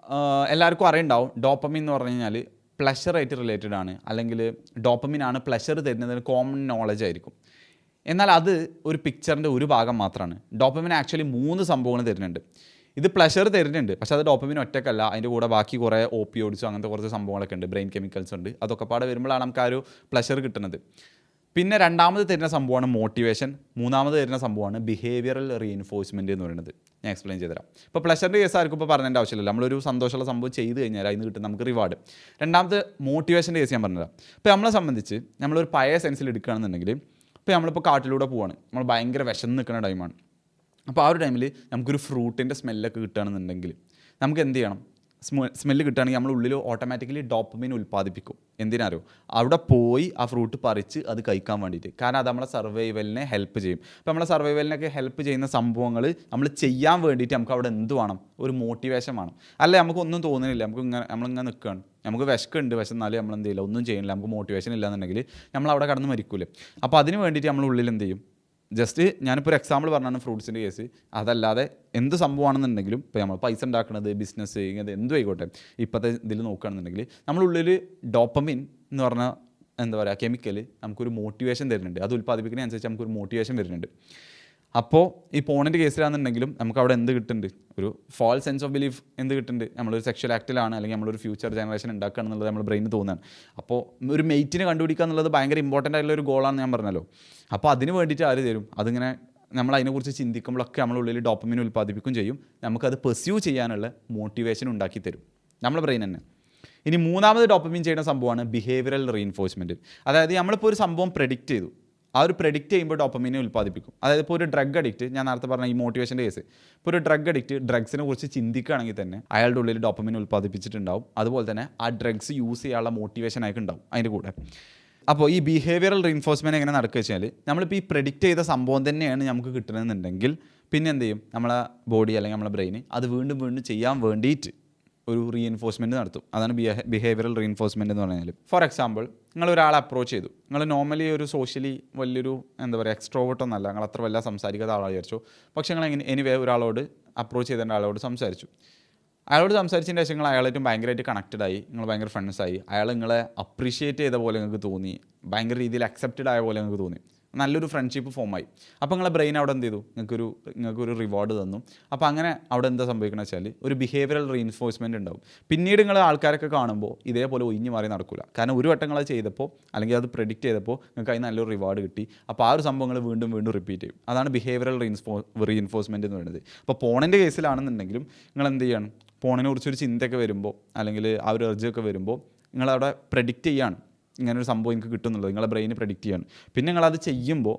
S1: എല്ലാവർക്കും അറിയുണ്ടാവും, ഡോപ്പമിൻ എന്ന് പറഞ്ഞു കഴിഞ്ഞാൽ പ്ലഷറായിട്ട് റിലേറ്റഡ് ആണ്, അല്ലെങ്കിൽ ഡോപ്പമിൻ ആണ് പ്ലഷർ തരുന്നതിന് കോമൺ നോളജ് ആയിരിക്കും. എന്നാൽ അത് ഒരു പിക്ചറിൻ്റെ ഒരു ഭാഗം മാത്രമാണ്. ഡോപ്പമിൻ ആക്ച്വലി 3 സംഭവങ്ങൾ തരുന്നുണ്ട്. ഇത് പ്ലഷർ തരുന്നുണ്ട്, പക്ഷേ അത് ഡോപ്പമിൻ ഒറ്റക്കല്ല, അതിൻ്റെ കൂടെ ബാക്കി കുറേ ഓപ്പിയോയിഡ്സും അങ്ങനത്തെ കുറച്ച് സംഭവങ്ങളൊക്കെ ഉണ്ട്, ബ്രെയിൻ കെമിക്കൽസ് ഉണ്ട്. അതൊക്കെ പാടെ വരുമ്പോഴാണ് നമുക്ക് ആ ഒരു പ്ലഷർ കിട്ടുന്നത്. പിന്നെ രണ്ടാമത് തരുന്ന സംഭവമാണ് മോട്ടിവേഷൻ. മൂന്നാമത് തരുന്ന സംഭവമാണ് ബിഹേവിയറൽ റീഇൻഫോഴ്സ്മെൻറ്റ് എന്ന് പറയുന്നത്. ഞാൻ എക്സ്പ്ലെയിൻ ചെയ്തുതരാം. ഇപ്പോൾ പ്ലഷറിൻ്റെ കേസ് ആർക്കും ഇപ്പോൾ പറഞ്ഞതിൻ്റെ ആവശ്യമില്ല. നമ്മളൊരു സന്തോഷമുള്ള സംഭവം ചെയ്ത് കഴിഞ്ഞാൽ അതിന് കിട്ടും നമുക്ക് റിവാർഡ്. രണ്ടാമത് മോട്ടിവേഷൻ്റെ കേസ് ഞാൻ പറഞ്ഞുതരാം. ഇപ്പോൾ നമ്മളെ സംബന്ധിച്ച് നമ്മളൊരു പഴയ സെൻസിൽ എടുക്കുകയാണെന്നുണ്ടെങ്കിൽ, ഇപ്പോൾ നമ്മളിപ്പോൾ കാട്ടിലൂടെ പോവാണ്, നമ്മൾ ഭയങ്കര വിശന്ന് നിൽക്കുന്ന ടൈമാണ്. അപ്പോൾ ആ ഒരു ടൈമിൽ നമുക്കൊരു ഫ്രൂട്ടിൻ്റെ സ്മെല്ലൊക്കെ കിട്ടുകയാണെന്നുണ്ടെങ്കിൽ നമുക്ക് എന്ത് ചെയ്യണം, സ്മെല്ല് കിട്ടുകയാണെങ്കിൽ നമ്മൾ ഉള്ളിൽ ഓട്ടോമാറ്റിക്കലി ഡോപ്പമിൻ ഉൽപ്പാദിപ്പിക്കും. എന്തിനാരോ അവിടെ പോയി ആ ഫ്രൂട്ട് പറിച്ച് അത് കഴിക്കാൻ വേണ്ടിയിട്ട്. കാരണം അത് നമ്മളെ സർവൈവലിനെ ഹെൽപ്പ് ചെയ്യും. അപ്പോൾ നമ്മളെ സർവൈവലിനൊക്കെ ഹെൽപ്പ് ചെയ്യുന്ന സംഭവങ്ങൾ നമ്മൾ ചെയ്യാൻ വേണ്ടിയിട്ട് നമുക്ക് അവിടെ എന്ത് വേണം, ഒരു മോട്ടിവേഷൻ വേണം. അല്ലെ നമുക്കൊന്നും തോന്നുന്നില്ല, നമ്മളിങ്ങനെ നിൽക്കുകയാണ്, നമുക്ക് വിശക്കുണ്ട്, വിശന്നാലും നമ്മൾ എന്ത് ചെയ്യില്ല, ഒന്നും ചെയ്യില്ല, നമുക്ക് മോട്ടിവേഷൻ ഇല്ല എന്നുണ്ടെങ്കിൽ നമ്മൾ അവിടെ കടന്ന് മരിക്കൂലേ. അപ്പോൾ അതിന് വേണ്ടിയിട്ട് നമ്മൾ ഉള്ളിൽ എന്ത് ചെയ്യും, ജസ്റ്റ് ഞാനിപ്പോൾ ഒരു എക്സാമ്പിൾ പറഞ്ഞാണ് ഫ്രൂട്ട്സിൻ്റെ കേസ്. അതല്ലാതെ എന്ത് സംഭവമാണെന്നുണ്ടെങ്കിലും, ഇപ്പോൾ നമ്മൾ പൈസ ഉണ്ടാക്കുന്നത്, ബിസിനസ്, ഇങ്ങനത്തെ എന്തും ആയിക്കോട്ടെ, ഇപ്പോഴത്തെ ഇതിൽ നോക്കുകയാണെന്നുണ്ടെങ്കിൽ നമ്മളുള്ളിൽ ഡോപ്പമിൻ എന്ന് പറഞ്ഞ എന്താ പറയുക കെമിക്കൽ നമുക്കൊരു മോട്ടിവേഷൻ തരുന്നുണ്ട്. അത് ഉൽപ്പാദിപ്പിക്കുന്നതിനനുസരിച്ച് നമുക്കൊരു മോട്ടിവേഷൻ വരുന്നുണ്ട്. അപ്പോൾ ഈ പോണിൻ്റെ കേസിലാണെന്നുണ്ടെങ്കിലും നമുക്ക് അവിടെ എന്ത് കിട്ടുന്നുണ്ട്, ഒരു ഫാൾ സെൻസ് ഓഫ് ബിലീഫ് എന്ത് കിട്ടുന്നുണ്ട്, നമ്മളൊരു സെക്ഷൽ ആക്റ്റിലാണ്, അല്ലെങ്കിൽ നമ്മളൊരു ഫ്യൂച്ചർ ജനറേഷൻ ഉണ്ടാക്കുക എന്നുള്ളത് നമ്മൾ ബ്രെയിനിന് തോന്നുകയാണ്. അപ്പോൾ ഒരു മെയ്റ്റിനെ കണ്ടുപിടിക്കുക എന്നുള്ളത് ഭയങ്കര ഇമ്പോർട്ടൻ്റ് ആയിട്ടുള്ള ഒരു ഗോളാണെന്ന് ഞാൻ പറഞ്ഞല്ലോ. അപ്പോൾ അതിന് വേണ്ടിയിട്ട് ആര് തരും, അതിങ്ങനെ നമ്മൾ അതിനെക്കുറിച്ച് ചിന്തിക്കുമ്പോഴൊക്കെ നമ്മളുള്ളിൽ ഡോപ്പമിൻ ഉൽപ്പാദിപ്പിക്കുകയും ചെയ്യും, നമുക്കത് പെർസ്യൂ ചെയ്യാനുള്ള മോട്ടിവേഷൻ ഉണ്ടാക്കി തരും നമ്മളെ ബ്രെയിൻ തന്നെ. ഇനി മൂന്നാമത് ഡോപ്പമിൻ ചെയ്യുന്ന സംഭവമാണ് ബിഹേവിയറൽ റീഇൻഫോഴ്സ്മെൻറ്റ്. അതായത് നമ്മളിപ്പോൾ ഒരു സംഭവം പ്രെഡിക്റ്റ് ചെയ്തു, ആ ഒരു പ്രെഡിക്റ്റ് ചെയ്യുമ്പോൾ ഡോപ്പമിനെ ഉൽപ്പാദിപ്പിക്കും. അതായത് ഇപ്പോൾ ഒരു ഡ്രഗ് അഡിക്റ്റ്, ഞാൻ നേരത്തെ പറഞ്ഞ ഈ മോട്ടിവേഷൻ്റെ കേസ്, ഇപ്പോൾ ഒരു ഡ്രഗ് അഡിക്റ്റ് ഡ്രഗ്സിനെ കുറിച്ച് ചിന്തിക്കുകയാണെങ്കിൽ തന്നെ അയാളുടെ ഉള്ളിൽ ഡോപ്പമിൻ ഉൽപ്പാദിപ്പിച്ചിട്ടുണ്ടാവും. അതുപോലെ തന്നെ ആ ഡ്രഗ്സ് യൂസ് ചെയ്യാനുള്ള മോട്ടിവേഷൻ ആയിട്ട് ഉണ്ടാവും അതിൻ്റെ കൂടെ. അപ്പോൾ ഈ ബിഹേവിയറൽ റീഇൻഫോഴ്സ്മെൻറ്റ് എങ്ങനെ നടക്കുക വെച്ചാൽ, നമ്മളിപ്പോൾ ഈ പ്രെഡിക്റ്റ് ചെയ്ത സംഭവം തന്നെയാണ് നമുക്ക് കിട്ടണമെന്നുണ്ടെങ്കിൽ പിന്നെ എന്ത് ചെയ്യും, നമ്മളെ ബോഡി അല്ലെങ്കിൽ നമ്മളെ ബ്രെയിൻ അത് വീണ്ടും വീണ്ടും ചെയ്യാൻ വേണ്ടിയിട്ട് ഒരു റീഇൻഫോഴ്സ്മെൻറ്റ് നടത്തും. അതാണ് ബിഹേവിയറൽ റീഇൻഫോഴ്സ്മെൻറ്റ് എന്ന് പറഞ്ഞാൽ. ഫോർ എക്സാമ്പിൾ, നിങ്ങൾ ഒരാളെ അപ്രോച്ച് ചെയ്തു, നിങ്ങൾ നോർമലി ഒരു സോഷ്യലി വലിയൊരു എന്താ പറയുക എക്സ്ട്രോവേർട്ടൊന്നല്ല, നിങ്ങൾ അത്ര വല്ല സംസാരിക്കാത്ത ആളാണ് വിചാരിച്ചു. പക്ഷേ നിങ്ങൾ എനിവേ ഒരാളോട് അപ്രോച്ച് ചെയ്തേണ്ട ആളോട് സംസാരിച്ചു. അയാളോട് സംസാരിച്ചതിൻ്റെ ശേഷം നിങ്ങൾ അയാളായിട്ടും ഭയങ്കരമായിട്ട് കണക്റ്റഡ് ആയി, നിങ്ങൾ ഭയങ്കര ഫ്രണ്ട്സായി, അയാൾ നിങ്ങളെ അപ്രീഷിയേറ്റ് ചെയ്ത പോലെ നിങ്ങൾക്ക് തോന്നി, ഭയങ്കര രീതിയിൽ അക്സെപ്റ്റഡ് ആയ പോലെ നിങ്ങൾക്ക് തോന്നി, നല്ലൊരു ഫ്രണ്ട്ഷിപ്പ് ഫോമായി. അപ്പോൾ നിങ്ങളെ ബ്രെയിൻ അവിടെ എന്ത് ചെയ്തു, നിങ്ങൾക്കൊരു റിവാർഡ് തന്നു. അപ്പോൾ അങ്ങനെ അവിടെ എന്താ സംഭവിക്കുന്നത് വെച്ചാൽ ഒരു ബിഹേവിയറൽ റീഇൻഫോഴ്സ്മെൻറ്റ് ഉണ്ടാവും. പിന്നീട് നിങ്ങൾ ആൾക്കാരൊക്കെ കാണുമ്പോൾ ഇതേപോലെ ഒഴിഞ്ഞു മാറി നടക്കില്ല. കാരണം ഒരു വട്ടം നിങ്ങൾ ചെയ്തപ്പോൾ അല്ലെങ്കിൽ അത് പ്രെഡിക്റ്റ് ചെയ്തപ്പോൾ നിങ്ങൾക്ക് അതിന് നല്ലൊരു റിവാർഡ് കിട്ടി. അപ്പോൾ ആ ഒരു സംഭവങ്ങൾ വീണ്ടും വീണ്ടും റിപ്പീറ്റ് ചെയ്യും. അതാണ് ബിഹേവിയറൽ റീഇൻഫോഴ്സ്മെൻറ്റ് എന്ന് പറയുന്നത്. അപ്പോൾ പോണിൻ്റെ കേസിലാണെന്നുണ്ടെങ്കിലും നിങ്ങൾ എന്ത് ചെയ്യണം, പോണിനെ കുറിച്ചൊരു ചിന്തയൊക്കെ വരുമ്പോൾ അല്ലെങ്കിൽ ആ ഒരു എർജൊക്കെ വരുമ്പോൾ നിങ്ങളവിടെ പ്രെഡിക്റ്റ് ചെയ്യാണ്, ഇങ്ങനൊരു സംഭവം എനിക്ക് കിട്ടുന്നുള്ളത്, നിങ്ങളെ ബ്രെയിൻ പ്രെഡിക്റ്റ് ചെയ്യാണ്. പിന്നെ നിങ്ങളത് ചെയ്യുമ്പോൾ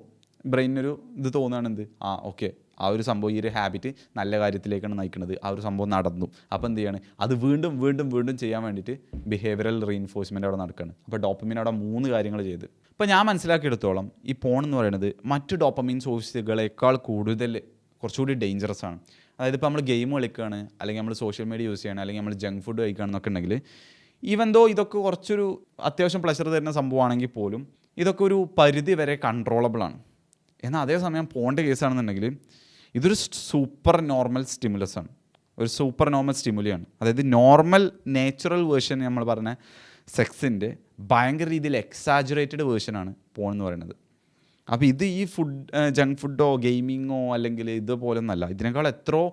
S1: ബ്രെയിനൊരു ഇത് തോന്നുകയാണ്, എന്ത് ഓക്കെ ആ ഒരു സംഭവം, ഈ ഒരു ഹാബിറ്റ് നല്ല കാര്യത്തിലേക്കാണ് നയിക്കുന്നത്, ആ ഒരു സംഭവം നടന്നു. അപ്പോൾ എന്ത് ചെയ്യാണ്, അത് വീണ്ടും വീണ്ടും വീണ്ടും ചെയ്യാൻ വേണ്ടിയിട്ട് ബിഹേവിയറൽ റീഇൻഫോഴ്സ്മെൻറ്റ് അവിടെ നടക്കുകയാണ്. അപ്പോൾ ഡോപ്പമിൻ അവിടെ 3 കാര്യങ്ങൾ ചെയ്ത്. ഇപ്പോൾ ഞാൻ മനസ്സിലാക്കിയെടുത്തോളം ഈ പോൺ എന്ന് പറയുന്നത് മറ്റു ഡോപ്പമിൻ സോഴ്സുകളേക്കാൾ കൂടുതൽ കുറച്ചുകൂടി ഡേഞ്ചറസ് ആണ്. അതായത് ഇപ്പോൾ നമ്മൾ ഗെയിം കളിക്കുകയാണ്, അല്ലെങ്കിൽ നമ്മൾ സോഷ്യൽ മീഡിയ യൂസ് ചെയ്യണം, അല്ലെങ്കിൽ നമ്മൾ ജങ്ക് ഫുഡ് കഴിക്കുകയാണെന്നൊക്കെ ഉണ്ടെങ്കിൽ, ഈവൻ ദോ ഇതൊക്കെ കുറച്ചൊരു അത്യാവശ്യം പ്ലഷർ തരുന്ന സംഭവമാണെങ്കിൽ പോലും ഇതൊക്കെ ഒരു പരിധി വരെ കൺട്രോളബിളാണ്. എന്നാൽ അതേസമയം പോണ്ട കേസാണെന്നുണ്ടെങ്കിൽ ഇതൊരു സൂപ്പർ നോർമൽ സ്റ്റിമുലസ് ആണ്, ഒരു സൂപ്പർ നോർമൽ സ്റ്റിമുലിയാണ്. അതായത് നോർമൽ നാച്ചുറൽ വേർഷൻ നമ്മൾ പറഞ്ഞ സെക്സിൻ്റെ ഭയങ്കര രീതിയിൽ എക്സാജുറേറ്റഡ് വേർഷനാണ് പോൺ എന്ന് പറയുന്നത്. അപ്പോൾ ഇത് ഈ ജങ്ക് ഫുഡോ ഗെയിമിങ്ങോ അല്ലെങ്കിൽ ഇതുപോലെ ഒന്നല്ല, ഇതിനേക്കാൾ എത്രയോ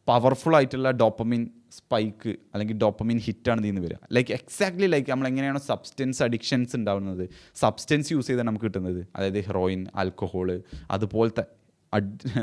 S1: പവർഫുൾ ആയിട്ടുള്ള ഡോപ്പമിൻ സ്പൈക്ക് അല്ലെങ്കിൽ ഡോപ്പമിൻ ഹിറ്റാണ് ഇതിൽ നിന്ന് വരിക. ലൈക്ക് എക്സാക്ട്ലി ലൈക്ക് നമ്മൾ എങ്ങനെയാണോ സബ്സ്റ്റൻസ് അഡിക്ഷൻസ് ഉണ്ടാവുന്നത്, സബ്സ്റ്റൻസ് യൂസ് ചെയ്താൽ നമുക്ക് കിട്ടുന്നത്, അതായത് ഹെറോയിൻ, ആൽക്കഹോള്, അതുപോലത്തെ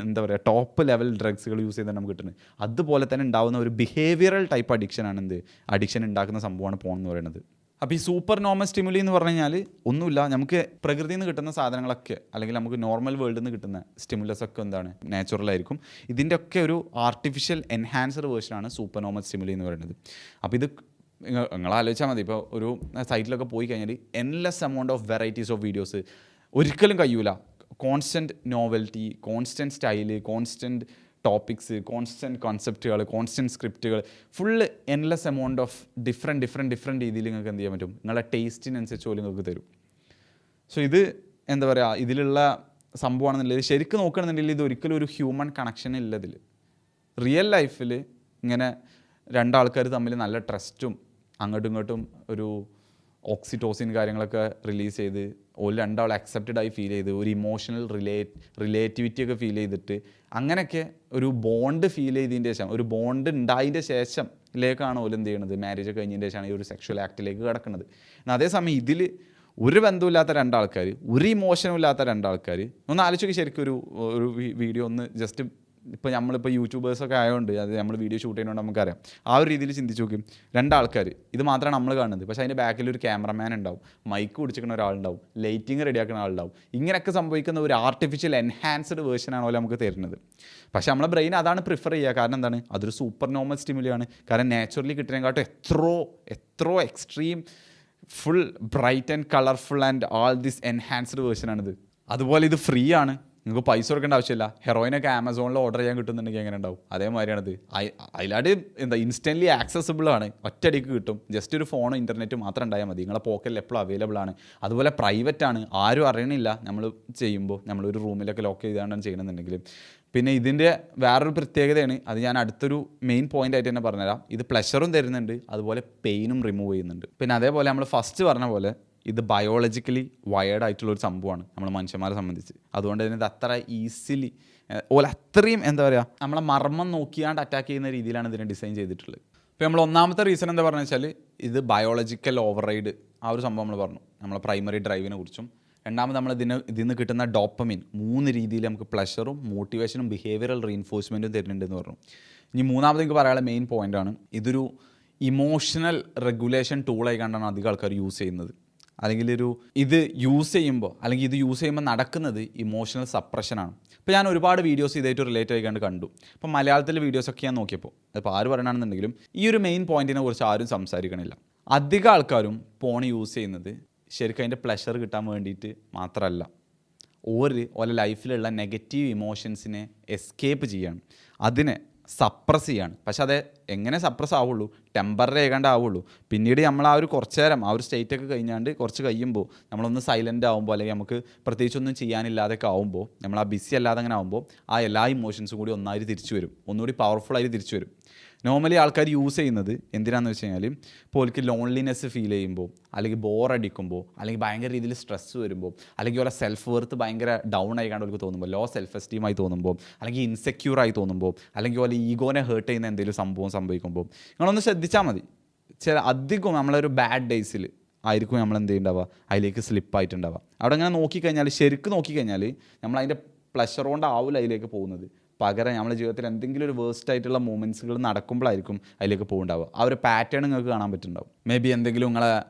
S1: എന്താ പറയുക ടോപ്പ് ലെവൽ ഡ്രഗ്സുകൾ യൂസ് ചെയ്താൽ നമുക്ക് കിട്ടുന്നത്, അതുപോലെ തന്നെ ഉണ്ടാകുന്ന ഒരു ബിഹേവിയറൽ ടൈപ്പ് അഡിക്ഷനാണ് അഡിക്ഷൻ ഉണ്ടാക്കുന്ന സംഭവമാണ് പോൺ എന്ന് പറയുന്നത്. അപ്പോൾ ഈ സൂപ്പർ നോർമൽ സ്റ്റിമുലി എന്ന് പറഞ്ഞു കഴിഞ്ഞാൽ ഒന്നുമില്ല, നമുക്ക് പ്രകൃതിയിൽ നിന്ന് കിട്ടുന്ന സാധനങ്ങളൊക്കെ അല്ലെങ്കിൽ നമുക്ക് നോർമൽ വേൾഡിൽ നിന്ന് കിട്ടുന്ന സ്റ്റിമുലസ് ഒക്കെ എന്താണ് നാച്ചുറൽ ആയിരിക്കും. ഇതിൻ്റെ ഒക്കെ ഒരു ആർട്ടിഫിഷ്യൽ എൻഹാൻസർ വേർഷനാണ് സൂപ്പർ നോർമൽ സ്റ്റിമുലി എന്ന് പറയുന്നത്. അപ്പോൾ ഇത് നിങ്ങൾ ആലോചിച്ചാൽ മതി, ഇപ്പോൾ ഒരു സൈറ്റിലൊക്കെ പോയി കഴിഞ്ഞാൽ endless amount of varieties of videos, ഒരിക്കലും കഴിയൂല constant novelty, constant style, constant topics, constant കോൺസെപ്റ്റുകൾ, കോൺസ്റ്റൻറ്റ് സ്ക്രിപ്റ്റുകൾ, full endless amount of different രീതിയിൽ നിങ്ങൾക്ക് എന്ത് ചെയ്യാൻ പറ്റും, നിങ്ങളുടെ ടേസ്റ്റിനനുസരിച്ച് പോലും നിങ്ങൾക്ക് തരും. സോ ഇത് എന്താ പറയുക, ഇതിലുള്ള സംഭവമാണെന്നുണ്ടെങ്കിൽ ശരിക്കും നോക്കുകയാണെന്നുണ്ടെങ്കിൽ ഇത് ഒരിക്കലും ഒരു ഹ്യൂമൻ കണക്ഷൻ ഇല്ല ഇതിൽ. റിയൽ ലൈഫിൽ ഇങ്ങനെ രണ്ടാൾക്കാർ തമ്മിൽ നല്ല ട്രസ്റ്റും അങ്ങോട്ടും ഇങ്ങോട്ടും ഒരു ഓക്സിറ്റോസിൻ കാര്യങ്ങളൊക്കെ റിലീസ് ചെയ്ത് രണ്ടാൾ അക്സെപ്റ്റഡ് ആയി ഫീൽ ചെയ്ത് ഒരു ഇമോഷണൽ റിലേറ്റിവിറ്റി ഒക്കെ ഫീൽ ചെയ്തിട്ട് അങ്ങനെയൊക്കെ ഒരു ബോണ്ട് ഫീൽ ചെയ്തതിൻ്റെ ശേഷം, ഒരു ബോണ്ട് ഉണ്ടായതിൻ്റെ ശേഷം ലേക്കാണ് ഓല് എന്ത് ചെയ്യണത്, മാരേജ് കഴിഞ്ഞതിൻ്റെ ശേഷമാണ് ഈ ഒരു സെക്ഷൽ ആക്റ്റിലേക്ക് കിടക്കുന്നത്. എന്നാൽ അതേസമയം ഇതിൽ ഒരു ബന്ധമില്ലാത്ത രണ്ടാൾക്കാർ, ഒരു ഇമോഷനും ഇല്ലാത്ത രണ്ടാൾക്കാർ, ഒന്ന് ആലോചിച്ച് ശരിക്കും ഒരു വീഡിയോ ഒന്ന് ജസ്റ്റ് ഇപ്പോൾ നമ്മളിപ്പോൾ യൂട്യൂബേഴ്സൊക്കെ ആയതുകൊണ്ട് അത് നമ്മൾ വീഡിയോ ഷൂട്ട് ചെയ്യുന്നതുകൊണ്ട് നമുക്കറിയാം. ആ ഒരു രീതിയിൽ ചിന്തിച്ച് നോക്കും, രണ്ടാൾക്കാർ, ഇത് മാത്രമാണ് നമ്മൾ കാണുന്നത്, പക്ഷേ അതിൻ്റെ ബാക്കിൽ ഒരു ക്യാമറമാൻ ഉണ്ടാവും, മൈക്ക് പിടിച്ചിരിക്കുന്ന ഒരാളുണ്ടാവും, ലൈറ്റിങ് റെഡിയാക്കുന്ന ആളുണ്ടാവും. ഇങ്ങനെയൊക്കെ സംഭവിക്കുന്ന ഒരു ആർട്ടിഫിഷ്യൽ എൻഹാൻസ്ഡ് വേർഷനാണോ നമുക്ക് തരുന്നത്. പക്ഷേ നമ്മളെ ബ്രെയിൻ അതാണ് പ്രിഫർ ചെയ്യുക. കാരണം എന്താണ്, അതൊരു സൂപ്പർ നോർമൽ സ്റ്റിമുലിയാണ്. കാരണം നാച്ചുറലി കിട്ടുന്നതിനെക്കാട്ടും എത്രയോ extreme full bright and colourful and all this enhanced വേർഷനാണിത്. അതുപോലെ ഇത് ഫ്രീ ആണ്, നിങ്ങൾക്ക് പൈസ കൊടുക്കേണ്ട ആവശ്യമില്ല. ഹെറോയിനൊക്കെ ആമസോണിൽ ഓർഡർ ചെയ്യാൻ കിട്ടുന്നുണ്ടെങ്കിൽ എങ്ങനെ ഉണ്ടാവും, അതേമാതിരിയാണിത്. അതിലാട് ഇൻസ്റ്റൻ്റ്ലി ആക്സസിബിൾ ആണ്, ഒറ്റയടിക്ക് കിട്ടും. ജസ്റ്റ് ഒരു ഫോണോ ഇൻ്റർനെറ്റ് മാത്രം ഉണ്ടായാൽ മതി, നിങ്ങളെ പോക്കറ്റിൽ എപ്പോഴും അവൈലബിൾ ആണ്. അതുപോലെ പ്രൈവറ്റ് ആണ്, ആരും അറിയണില്ല നമ്മൾ ചെയ്യുമ്പോൾ. നമ്മളൊരു റൂമിലൊക്കെ ലോക്ക് ചെയ്താണ്ടാണ് ചെയ്യണമെന്നുണ്ടെങ്കിൽ. പിന്നെ ഇതിൻ്റെ വേറൊരു പ്രത്യേകതയാണ്, അത് ഞാൻ അടുത്തൊരു മെയിൻ പോയിൻ്റ് ആയിട്ട് തന്നെ പറഞ്ഞുതരാം. ഇത് പ്ലഷറും തരുന്നുണ്ട്, അതുപോലെ പെയിനും റിമൂവ് ചെയ്യുന്നുണ്ട്. പിന്നെ അതേപോലെ നമ്മൾ ഫസ്റ്റ് പറഞ്ഞ പോലെ ഇത് ബയോളജിക്കലി വയേർഡ് ആയിട്ടുള്ളൊരു സംഭവമാണ് നമ്മൾ മനുഷ്യന്മാരെ സംബന്ധിച്ച്. അതുകൊണ്ട് തന്നെ ഇത് അത്ര ഈസിലി അത്രയും എന്താ പറയുക, നമ്മളെ മർമ്മം നോക്കിയാണ്ട് അറ്റാക്ക് ചെയ്യുന്ന രീതിയിലാണ് ഇതിനെ ഡിസൈൻ ചെയ്തിട്ടുള്ളത്. ഇപ്പോൾ നമ്മൾ ഒന്നാമത്തെ റീസൺ എന്താ പറഞ്ഞു വെച്ചാൽ, ഇത് ബയോളജിക്കൽ ഓവർറൈഡ്, ആ ഒരു സംഭവം നമ്മൾ പറഞ്ഞു, നമ്മളെ പ്രൈമറി ഡ്രൈവിനെ കുറിച്ചും. രണ്ടാമത് നമ്മൾ ഇതിന് കിട്ടുന്ന ഡോപ്പമിൻ 3 രീതിയിൽ നമുക്ക് പ്ലഷറും മോട്ടിവേഷനും ബിഹേവിയറൽ റീഇൻഫോഴ്സ്മെൻറ്റും തരുന്നുണ്ടെന്ന് പറഞ്ഞു. ഇനി മൂന്നാമത് എനിക്ക് പറയാനുള്ള മെയിൻ പോയിൻ്റാണ്, ഇതൊരു ഇമോഷണൽ റെഗുലേഷൻ ടൂളായി കണ്ടാണ് അധികം ആൾക്കാർ യൂസ് ചെയ്യുന്നത്. അല്ലെങ്കിൽ ഇത് യൂസ് ചെയ്യുമ്പോൾ നടക്കുന്നത് ഇമോഷണൽ സപ്രഷനാണ്. ഇപ്പോൾ ഞാൻ ഒരുപാട് വീഡിയോസ് ഇതായിട്ട് റിലേറ്റ് ആയിക്കൊണ്ട് കണ്ടു. ഇപ്പോൾ മലയാളത്തിലെ വീഡിയോസൊക്കെ ഞാൻ നോക്കിയപ്പോൾ, ഇപ്പോൾ ആര് പറയണമെന്നുണ്ടെങ്കിലും ഈ ഒരു മെയിൻ പോയിന്റിനെ കുറിച്ച് ആരും സംസാരിക്കണില്ല. അധികം ആൾക്കാരും ഫോൺ യൂസ് ചെയ്യുന്നത് ശരിക്കും അതിൻ്റെ പ്ലഷർ കിട്ടാൻ വേണ്ടിയിട്ട് മാത്രമല്ല, ഓരോ ലൈഫിലുള്ള നെഗറ്റീവ് ഇമോഷൻസിനെ എസ്കേപ്പ് ചെയ്യാണ്, അതിനെ സപ്രസ് ചെയ്യാണ്. പക്ഷെ അത് എങ്ങനെ സപ്രസ് ആവുള്ളൂ, ടെമ്പററി ആയിക്കാണ്ട് ആവുള്ളൂ. പിന്നീട് നമ്മൾ ആ ഒരു കുറച്ച് നേരം ആ ഒരു സ്റ്റേറ്റൊക്കെ കഴിഞ്ഞാണ്ട് കുറച്ച് കഴിയുമ്പോൾ നമ്മളൊന്ന് സൈലൻ്റ് ആകുമ്പോൾ, അല്ലെങ്കിൽ നമുക്ക് പ്രത്യേകിച്ചൊന്നും ചെയ്യാനില്ലാതൊക്കെ ആകുമ്പോൾ, നമ്മൾ ആ ബിസി അല്ലാതെ അങ്ങനെ ആകുമ്പോൾ ആ എല്ലാ ഇമോഷൻസും കൂടി ഒന്നായിട്ട് തിരിച്ചു വരും, ഒന്നുകൂടി പവർഫുള്ളായിട്ട് തിരിച്ചു വരും. നോർമലി ആൾക്കാർ യൂസ് ചെയ്യുന്നത് എന്തിനാണെന്ന് വെച്ച് കഴിഞ്ഞാൽ, ഇപ്പോൾ എനിക്ക് ലോൺലിനെസ് ഫീൽ ചെയ്യുമ്പോൾ, അല്ലെങ്കിൽ ബോറടിക്കുമ്പോൾ, അല്ലെങ്കിൽ ഭയങ്കര രീതിയിൽ സ്ട്രെസ് വരുമ്പോൾ, അല്ലെങ്കിൽ ഓരോ സെൽഫ് വർത്ത് ഭയങ്കര ഡൗൺ ആയിക്കാണ്ട് അവർക്ക് തോന്നുമ്പോൾ, ലോ സെൽഫ് എസ്റ്റീമായി തോന്നുമ്പോൾ, അല്ലെങ്കിൽ ഇൻസെക്യൂറായി തോന്നുമ്പോൾ, അല്ലെങ്കിൽ ഓരോ ഈഗോനെ ഹേർട്ട് ചെയ്യുന്ന എന്തെങ്കിലും സംഭവിക്കുമ്പോൾ, നിങ്ങളൊന്ന് ശ്രദ്ധിച്ചാൽ മതി. അധികം നമ്മളൊരു ബാഡ് ഡേയ്സിൽ ആയിരിക്കും നമ്മൾ എന്ത് ചെയ്യുന്നുണ്ടാവുക, അതിലേക്ക് സ്ലിപ്പായിട്ടുണ്ടാവുക. അവിടെ അങ്ങനെ നോക്കിക്കഴിഞ്ഞാൽ, ശരിക്കും നോക്കിക്കഴിഞ്ഞാൽ നമ്മൾ അതിൻ്റെ പ്ലഷർ കൊണ്ടാവില്ല അതിലേക്ക് പോകുന്നത്. പകരം നമ്മുടെ ജീവിതത്തിൽ എന്തെങ്കിലും ഒരു വേസ്റ്റ് ആയിട്ടുള്ള മൂമെൻറ്റ്സുകൾ നടക്കുമ്പോഴായിരിക്കും അതിലേക്ക് പോകുന്നുണ്ടാവുക. ആ ഒരു പാറ്റേൺ നിങ്ങൾക്ക് കാണാൻ പറ്റുന്നുണ്ടാവും. മേ ബി എന്തെങ്കിലും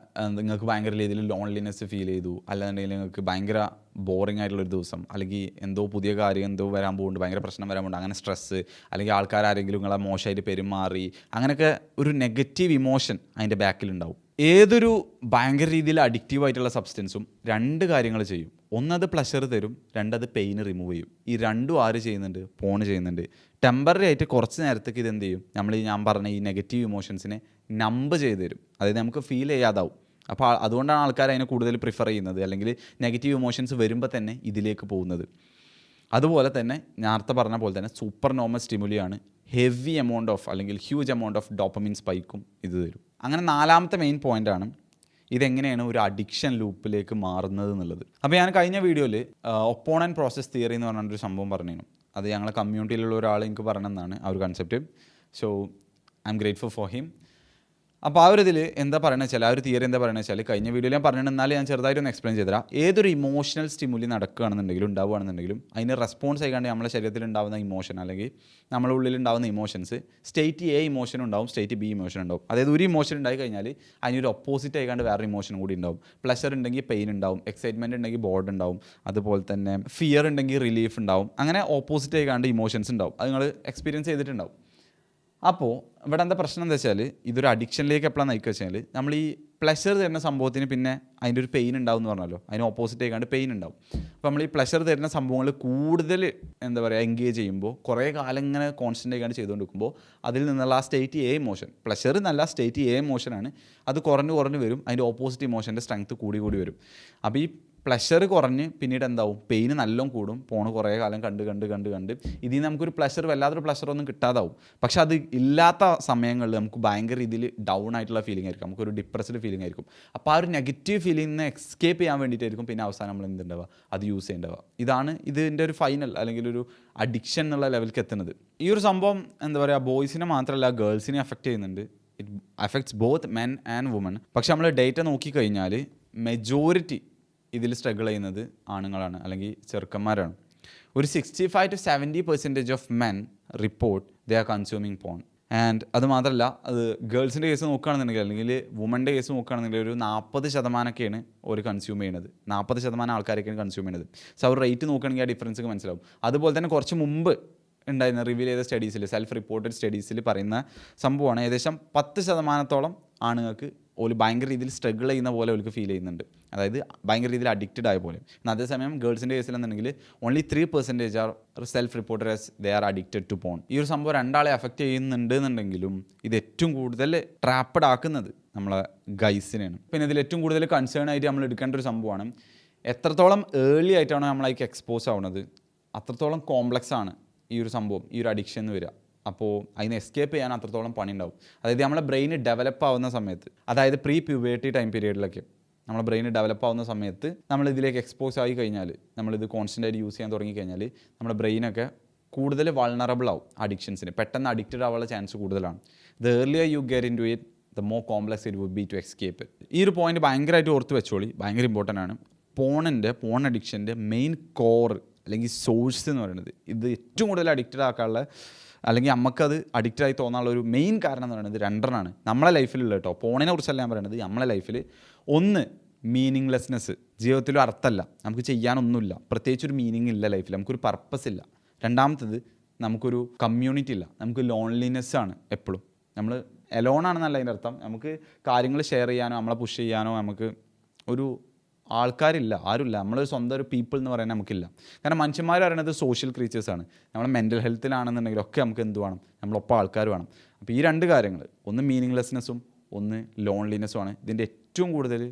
S1: നിങ്ങൾക്ക് ഭയങ്കര രീതിയിൽ ലോൺലിനെസ് ഫീൽ ചെയ്തു, അല്ലാന്നുണ്ടെങ്കിൽ നിങ്ങൾക്ക് ഭയങ്കര ബോറിംഗ് ആയിട്ടുള്ളൊരു ദിവസം, അല്ലെങ്കിൽ എന്തോ പുതിയ കാര്യം എന്തോ വരാൻ പോകുന്നുണ്ട്, ഭയങ്കര പ്രശ്നം വരാൻ പോകുന്നുണ്ട്, അങ്ങനെ സ്ട്രെസ്സ്, അല്ലെങ്കിൽ ആൾക്കാരെങ്കിലും നിങ്ങളെ മോശമായിട്ട് പെരുമാറി, അങ്ങനെയൊക്കെ ഒരു നെഗറ്റീവ് ഇമോഷൻ അതിൻ്റെ ബാക്കിലുണ്ടാവും. ഏതൊരു ഭയങ്കര രീതിയിൽ അഡിക്റ്റീവായിട്ടുള്ള സബ്സ്റ്റൻസും 2 കാര്യങ്ങൾ ചെയ്യും. ഒന്നത് പ്ലഷർ തരും, 2 അത് പെയിൻ റിമൂവ് ചെയ്യും. ഈ രണ്ടും ആര് ചെയ്യുന്നുണ്ട്, ഫോൺ ചെയ്യുന്നുണ്ട്. ടെമ്പററി ആയിട്ട് കുറച്ച് നേരത്തേക്ക് ഇതെന്ത് ചെയ്യും, ഞാൻ പറഞ്ഞ ഈ നെഗറ്റീവ് ഇമോഷൻസിനെ നമ്പ് ചെയ്ത് തരും, അതായത് നമുക്ക് ഫീൽ ചെയ്യാതാവും. അപ്പോൾ അതുകൊണ്ടാണ് ആൾക്കാർ അതിനെ കൂടുതൽ പ്രിഫർ ചെയ്യുന്നത്, അല്ലെങ്കിൽ നെഗറ്റീവ് ഇമോഷൻസ് വരുമ്പോൾ തന്നെ ഇതിലേക്ക് പോകുന്നത്. അതുപോലെ തന്നെ നേരത്തെ പറഞ്ഞ പോലെ തന്നെ സൂപ്പർ നോർമൽ സ്റ്റിമുലിയാണ്, ഹെവി എമൗണ്ട് ഓഫ് അല്ലെങ്കിൽ ഹ്യൂജ് എമൗണ്ട് ഓഫ് ഡോപ്പമിൻ സ്പൈക്കും ഇത് തരും. അങ്ങനെ 4ാമത്തെ മെയിൻ പോയിൻ്റാണ് ഇതെങ്ങനെയാണ് ഒരു അഡിക്ഷൻ ലൂപ്പിലേക്ക് മാറുന്നത് എന്നുള്ളത്. അപ്പോൾ ഞാൻ കഴിഞ്ഞ വീഡിയോയിൽ ഒപ്പോണൻറ്റ് പ്രോസസ് തിയറി എന്ന് പറഞ്ഞൊരു സംഭവം പറഞ്ഞിരുന്നു. അത് ഞങ്ങളുടെ കമ്മ്യൂണിറ്റിയിലുള്ള ഒരാൾ എനിക്ക് പറഞ്ഞതെന്നാണ് ആ ഒരു concept. So I M grateful for him. അപ്പോൾ ആ ഒരു ഇതിൽ എന്താ പറയുന്നത് വെച്ചാൽ, ആ ഒരു തിയറി എന്താ പറയുന്നത് വെച്ചാൽ, കഴിഞ്ഞ വീഡിയോയിൽ ഞാൻ പറഞ്ഞിട്ടുണ്ടെന്നാലും ഞാൻ ചെറുതായിട്ടൊന്ന് എക്സ്പ്ലെയിൻ ചെയ്തുതരാം. ഏതൊരു ഇമോഷണൽ സ്റ്റിമുലി നടക്കുകയാണെന്നുണ്ടെങ്കിലും ഉണ്ടാവുകയാണെന്നുണ്ടെങ്കിലും അതിന് റെസ്പോൺസ് ആയിക്കാണ്ട് നമ്മുടെ ശരീരത്തിൽ ഉണ്ടാകുന്ന ഇമോഷൻ, അല്ലെങ്കിൽ നമ്മുടെ ഉള്ളിൽ ഉണ്ടാകുന്ന ഇമോഷൻസ്, സ്റ്റേറ്റ് എ ഇമോഷൻ ഉണ്ടാവും, സ്റ്റേറ്റ് ബി ഇമോഷൻ ഉണ്ടാവും. അതായത് ഒരു ഇമോഷൻ ഉണ്ടായി കഴിഞ്ഞാൽ അതിനൊരു ഓപ്പോസിറ്റ് ആയിക്കാണ്ട് വേറെ ഇമോഷൻ കൂടി ഉണ്ടാവും. പ്ലഷർ ഉണ്ടെങ്കിൽ പെയിൻ ഉണ്ടാവും, എക്സൈറ്റ്മെൻറ്റ് ഉണ്ടെങ്കിൽ ബോർഡ് ഉണ്ടാവും, അതുപോലെ തന്നെ ഫിയർ ഉണ്ടെങ്കിൽ റിലീഫ് ഉണ്ടാവും. അങ്ങനെ ഓപ്പോസിറ്റ് ആയിക്കാണ്ട് ഇമോഷൻസ് ഉണ്ടാവും. അത് നിങ്ങൾ എക്സ്പീരിയൻസ് ചെയ്തിട്ടുണ്ടാവും. അപ്പോൾ ഇവിടെ എന്താ പ്രശ്നം എന്താ വെച്ചാൽ, ഇതൊരു അഡിക്ഷനിലേക്ക് എപ്പോഴാണ് നയിക്കുക വെച്ചാൽ, നമ്മൾ ഈ പ്ലഷർ തരുന്ന സംഭവത്തിന് പിന്നെ അതിൻ്റെ ഒരു പെയിൻ ഉണ്ടാവും എന്ന് പറഞ്ഞല്ലോ, അതിന് ഓപ്പോസിറ്റ് ആയിക്കാണ്ട് പെയിൻ ഉണ്ടാവും. അപ്പോൾ നമ്മൾ ഈ പ്ലഷർ തരുന്ന സംഭവങ്ങൾ കൂടുതൽ എന്താ പറയുക എൻഗേജ് ചെയ്യുമ്പോൾ കുറേ കാലം ഇങ്ങനെ കോൺസ്റ്റൻ്റ് ആയിക്കാണ്ട് ചെയ്തുകൊണ്ടിരിക്കുമ്പോൾ അതിൽ നിന്നുള്ള ആ സ്റ്റേറ്റ് എ ഇമോഷൻ, പ്ലഷർ നല്ല സ്റ്റേറ്റ് എ ഇമോഷനാണ്, അത് കുറഞ്ഞ് വരും, അതിൻ്റെ ഓപ്പോസിറ്റ് ഇമോഷൻ്റെ സ്ട്രെങ്ത് കൂടി വരും. അപ്പോൾ ഈ പ്ലഷർ കുറഞ്ഞ് പിന്നീട് എന്താവും, പെയിന് നല്ലോണം കൂടും. പോണ് കുറേ കാലം കണ്ട് ഇതിൽ നിന്ന് നമുക്കൊരു പ്ലഷർ, വല്ലാത്തൊരു പ്ലഷറൊന്നും കിട്ടാതാവും. പക്ഷെ അത് ഇല്ലാത്ത സമയങ്ങളിൽ നമുക്ക് ഭയങ്കര രീതിയിൽ ഡൗൺ ആയിട്ടുള്ള ഫീലിംഗ് ആയിരിക്കും, നമുക്കൊരു ഡിപ്രസ്ഡ് ഫീലിംഗ് ആയിരിക്കും. അപ്പോൾ ആ ഒരു നെഗറ്റീവ് ഫീലിംഗിനെ എസ്കേപ്പ് ചെയ്യാൻ വേണ്ടിയിട്ടായിരിക്കും പിന്നെ അവസാനം നമ്മൾ എന്തുണ്ടാവുക, അത് യൂസ് ചെയ്യേണ്ടവ. ഇതാണ് ഇതിൻ്റെ ഒരു ഫൈനൽ അല്ലെങ്കിൽ ഒരു അഡിക്ഷൻ എന്നുള്ള ലെവലിലേക്ക് എത്തുന്നത്. ഈ ഒരു സംഭവം എന്താ പറയുക, ബോയ്സിനെ മാത്രമല്ല ഗേൾസിനെ അഫക്റ്റ് ചെയ്യുന്നുണ്ട്. It affects both men and woman. പക്ഷെ നമ്മൾ ഡേറ്റ നോക്കിക്കഴിഞ്ഞാൽ മെജോറിറ്റി ഇതിൽ സ്ട്രഗിൾ ചെയ്യുന്നത് ആണുങ്ങളാണ് അല്ലെങ്കിൽ ചെറുക്കന്മാരാണ്. ഒരു 65-70% of men report they are consuming porn. And അത് മാത്രമല്ല, അത് ഗേൾസിൻ്റെ കേസ് നോക്കുകയാണെന്നുണ്ടെങ്കിൽ അല്ലെങ്കിൽ വുമൻ്റെ കേസ് നോക്കുകയാണെന്നുണ്ടെങ്കിൽ ഒരു 40%ഒക്കെയാണ് ഒരു കൺസ്യൂം ചെയ്യുന്നത്. 40% ആൾക്കാരൊക്കെയാണ് കൺസ്യൂം ചെയ്യുന്നത്. സോ അവർ റേറ്റ് നോക്കുകയാണെങ്കിൽ ആ ഡിഫറൻസ് മനസ്സിലാവും. അതുപോലെ തന്നെ കുറച്ച് മുമ്പ് ഉണ്ടായിരുന്ന റിവീൽ ചെയ്ത സ്റ്റഡീസിൽ, സെൽഫ് റിപ്പോർട്ടഡ് സ്റ്റഡീസിൽ പറയുന്ന സംഭവമാണ്, ഏകദേശം 10% ആണുങ്ങൾക്ക് ഒരു ഭയങ്കര രീതിയിൽ സ്ട്രഗിൾ ചെയ്യുന്ന പോലെ അവർക്ക് ഫീൽ ചെയ്യുന്നുണ്ട്, അതായത് ഭയങ്കര രീതിയിൽ അഡിക്റ്റഡ് ആയ പോലെ. അതേസമയം ഗേൾസിൻ്റെ കേസിലെന്നുണ്ടെങ്കിൽ only 3% are self reported as they are addicted to porn. ഈ ഒരു സംഭവം രണ്ടാളെ അഫക്റ്റ് ചെയ്യുന്നുണ്ട് എന്നുണ്ടെങ്കിലും ഇത് ഏറ്റവും കൂടുതൽ ട്രാപ്പഡ് ആക്കുന്നത് നമ്മളെ ഗൈസിനെയാണ്. പിന്നെ ഇതിൽ ഏറ്റവും കൂടുതൽ കൺസേൺ ആയിട്ട് നമ്മൾ എടുക്കേണ്ട ഒരു സംഭവമാണ്, എത്രത്തോളം ഏർലി ആയിട്ടാണോ നമ്മളതിലേക്ക് എക്സ്പോസ് ആവുന്നത് അത്രത്തോളം കോംപ്ലക്സ് ആണ് ഈ ഒരു സംഭവം, ഈ ഒരു അഡിക്ഷൻ എന്ന് വരിക. അപ്പോൾ അതിനെ എസ്കേപ്പ് ചെയ്യാൻ അത്രത്തോളം പണി ഉണ്ടാവും. അതായത് നമ്മളെ ബ്രെയിൻ ഡെവലപ്പ് ആവുന്ന സമയത്ത്, അതായത് പ്രീ പ്യൂബേർട്ടി ടൈം പീരീഡിലൊക്കെ നമ്മളെ ബ്രെയിൻ ഡെവലപ്പ് ആവുന്ന സമയത്ത് നമ്മൾ ഇതിലേക്ക് എക്സ്പോസ് ആയി കഴിഞ്ഞാൽ, നമ്മളിത് കോൺസ്റ്റൻ്റ് ആയിട്ട് യൂസ് ചെയ്യാൻ തുടങ്ങി കഴിഞ്ഞാൽ നമ്മുടെ ബ്രെയിനൊക്കെ കൂടുതൽ വൾണറബിൾ ആവും അഡിക്ഷൻസിന്, പെട്ടെന്ന് അഡിക്റ്റഡ് ആവാനുള്ള ചാൻസ് കൂടുതലാണ്. The earlier you get in to it the more complex it would be to escape it. ഈ ഒരു പോയിന്റ് ഭയങ്കരമായിട്ട് ഓർത്ത് വെച്ചോളി, ഭയങ്കര ഇമ്പോർട്ടൻ്റ് ആണ്. പോൺ അഡിക്ഷൻ്റെ മെയിൻ കോർ അല്ലെങ്കിൽ സോഴ്സ് എന്ന് പറയുന്നത്, ഇത് ഏറ്റവും കൂടുതൽ അഡിക്റ്റഡ് ആക്കാനുള്ള അല്ലെങ്കിൽ നമുക്കത് അഡിക്റ്റായി തോന്നാനുള്ള ഒരു മെയിൻ കാരണം എന്ന് പറയുന്നത് രണ്ടെണ്ണമാണ് നമ്മളെ ലൈഫിലുള്ള കേട്ടോ. പോണിനെ കുറിച്ചല്ല ഞാൻ പറയുന്നത്, നമ്മളെ ലൈഫിൽ ഒന്ന് മീനിങ്ലെസ്നെസ്, ജീവിതത്തിലും അർത്ഥമല്ല, നമുക്ക് ചെയ്യാനൊന്നുമില്ല, പ്രത്യേകിച്ചൊരു മീനിങ് ഇല്ല ലൈഫിൽ, നമുക്കൊരു പർപ്പസ് ഇല്ല. രണ്ടാമത്തത് നമുക്കൊരു കമ്മ്യൂണിറ്റി ഇല്ല, നമുക്ക് ലോൺലിനെസ് ആണ് എപ്പോഴും, നമ്മൾ എലോണാണെന്നല്ല അതിൻ്റെ അർത്ഥം, നമുക്ക് കാര്യങ്ങൾ ഷെയർ ചെയ്യാനോ നമ്മളെ പുഷ് ചെയ്യാനോ നമുക്ക് ഒരു ആൾക്കാരില്ല, ആരുമില്ല, നമ്മൾ സ്വന്തം ഒരു പീപ്പിൾ എന്ന് പറയാൻ നമുക്കില്ല. കാരണം മനുഷ്യന്മാർ പറയുന്നത് സോഷ്യൽ ക്രീച്ചേഴ്സാണ്. നമ്മളെ മെൻ്റൽ ഹെൽത്തിലാണെന്നുണ്ടെങ്കിലൊക്കെ നമുക്ക് എന്ത് വേണം, നമ്മളൊപ്പം ആൾക്കാർ വേണം. അപ്പോൾ ഈ രണ്ട് കാര്യങ്ങൾ, ഒന്ന് മീനിങ്ലെസ്നെസ്സും ഒന്ന് ലോൺലിനെസ്സുമാണ് ഇതിൻ്റെ ഏറ്റവും കൂടുതൽ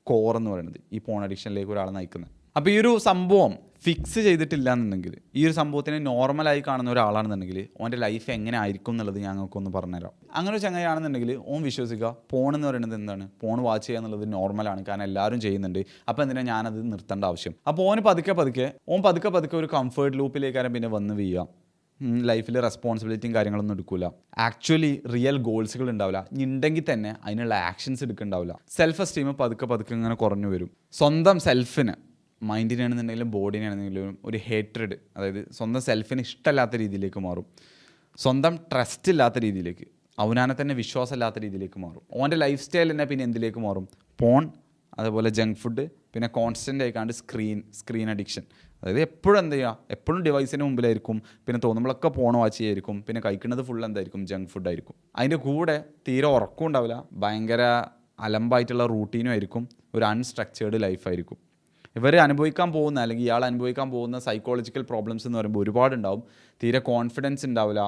S1: കോർ എന്ന് പറയുന്നത്, ഈ പോൺ അഡിക്ഷനിലേക്ക് ഒരാൾ നയിക്കുന്നത്. അപ്പോൾ ഈ ഒരു സംഭവം ഫിക്സ് ചെയ്തിട്ടില്ല എന്നുണ്ടെങ്കിൽ, ഈ ഒരു സംഭവത്തിനെ നോർമലായി കാണുന്ന ഒരാളാണെന്നുണ്ടെങ്കിൽ ഓൻ്റെ ലൈഫ് എങ്ങനെ ആയിരിക്കും എന്നുള്ളത് ഞങ്ങൾക്കൊന്ന് പറഞ്ഞുതരാം. അങ്ങനെ ഒരു ചങ്ങയാണെന്നുണ്ടെങ്കിൽ ഓൻ വിശ്വസിക്കുക പോൺ എന്ന് പറയുന്നത് എന്താണ്, പോൺ വാച്ച് ചെയ്യുക എന്നുള്ളത് നോർമലാണ്, കാരണം എല്ലാവരും ചെയ്യുന്നുണ്ട്, അപ്പോൾ എന്തിനാണ് ഞാനത് നിർത്തേണ്ട ആവശ്യം. അപ്പോൾ ഓൻ പതുക്കെ ഒരു കംഫേർട്ട് ലൂപ്പിലേക്കാരും പിന്നെ വന്ന് വീഴുക. ലൈഫിൽ റെസ്പോൺസിബിലിറ്റിയും കാര്യങ്ങളൊന്നും എടുക്കില്ല, ആക്ച്വലി റിയൽ ഗോൾസുകൾ ഉണ്ടാവില്ല, ഉണ്ടെങ്കിൽ തന്നെ അതിനുള്ള ആക്ഷൻസ് എടുക്കുന്നുണ്ടാവില്ല. സെൽഫ് എസ്റ്റീം പതുക്കെ ഇങ്ങനെ കുറഞ്ഞു വരും. സ്വന്തം സെൽഫിന്, മൈൻഡിനാണെന്നുണ്ടെങ്കിലും ബോഡിനാണെന്നുണ്ടെങ്കിലും ഒരു ഹേറ്റ്രഡ്, അതായത് സ്വന്തം സെൽഫിന് ഇഷ്ടമല്ലാത്ത രീതിയിലേക്ക് മാറും, സ്വന്തം ട്രസ്റ്റ് ഇല്ലാത്ത രീതിയിലേക്ക്, അവനാനെ തന്നെ വിശ്വാസമില്ലാത്ത രീതിയിലേക്ക് മാറും. ഓൻ്റെ ലൈഫ് സ്റ്റൈൽ തന്നെ പിന്നെ എന്തിലേക്ക് മാറും, പോൺ, അതുപോലെ ജങ്ക് ഫുഡ്, പിന്നെ കോൺസ്റ്റൻ്റ് ആയിക്കാണ്ട് സ്ക്രീൻ അഡിക്ഷൻ. അതായത് എപ്പോഴും എന്ത് ചെയ്യുക, എപ്പോഴും ഡിവൈസിന് മുമ്പിലായിരിക്കും, പിന്നെ തോന്നുമ്പോഴൊക്കെ പോൺ വാച്ച് ചെയ്യായിരിക്കും, പിന്നെ കഴിക്കുന്നത് ഫുൾ എന്തായിരിക്കും, ജങ്ക് ഫുഡായിരിക്കും. അതിൻ്റെ കൂടെ തീരെ ഉറക്കം ഉണ്ടാവില്ല, ഭയങ്കര അലമ്പായിട്ടുള്ള റൂട്ടീനും ആയിരിക്കും, ഒരു അൺസ്ട്രക്ചേർഡ് ലൈഫായിരിക്കും. ഇവർ അനുഭവിക്കാൻ പോകുന്ന അല്ലെങ്കിൽ ഇയാൾ അനുഭവിക്കാൻ പോകുന്ന സൈക്കോളജിക്കൽ പ്രോബ്ലംസ് എന്ന് പറയുമ്പോൾ ഒരുപാടുണ്ടാവും. തീരെ കോൺഫിഡൻസ് ഉണ്ടാവില്ല,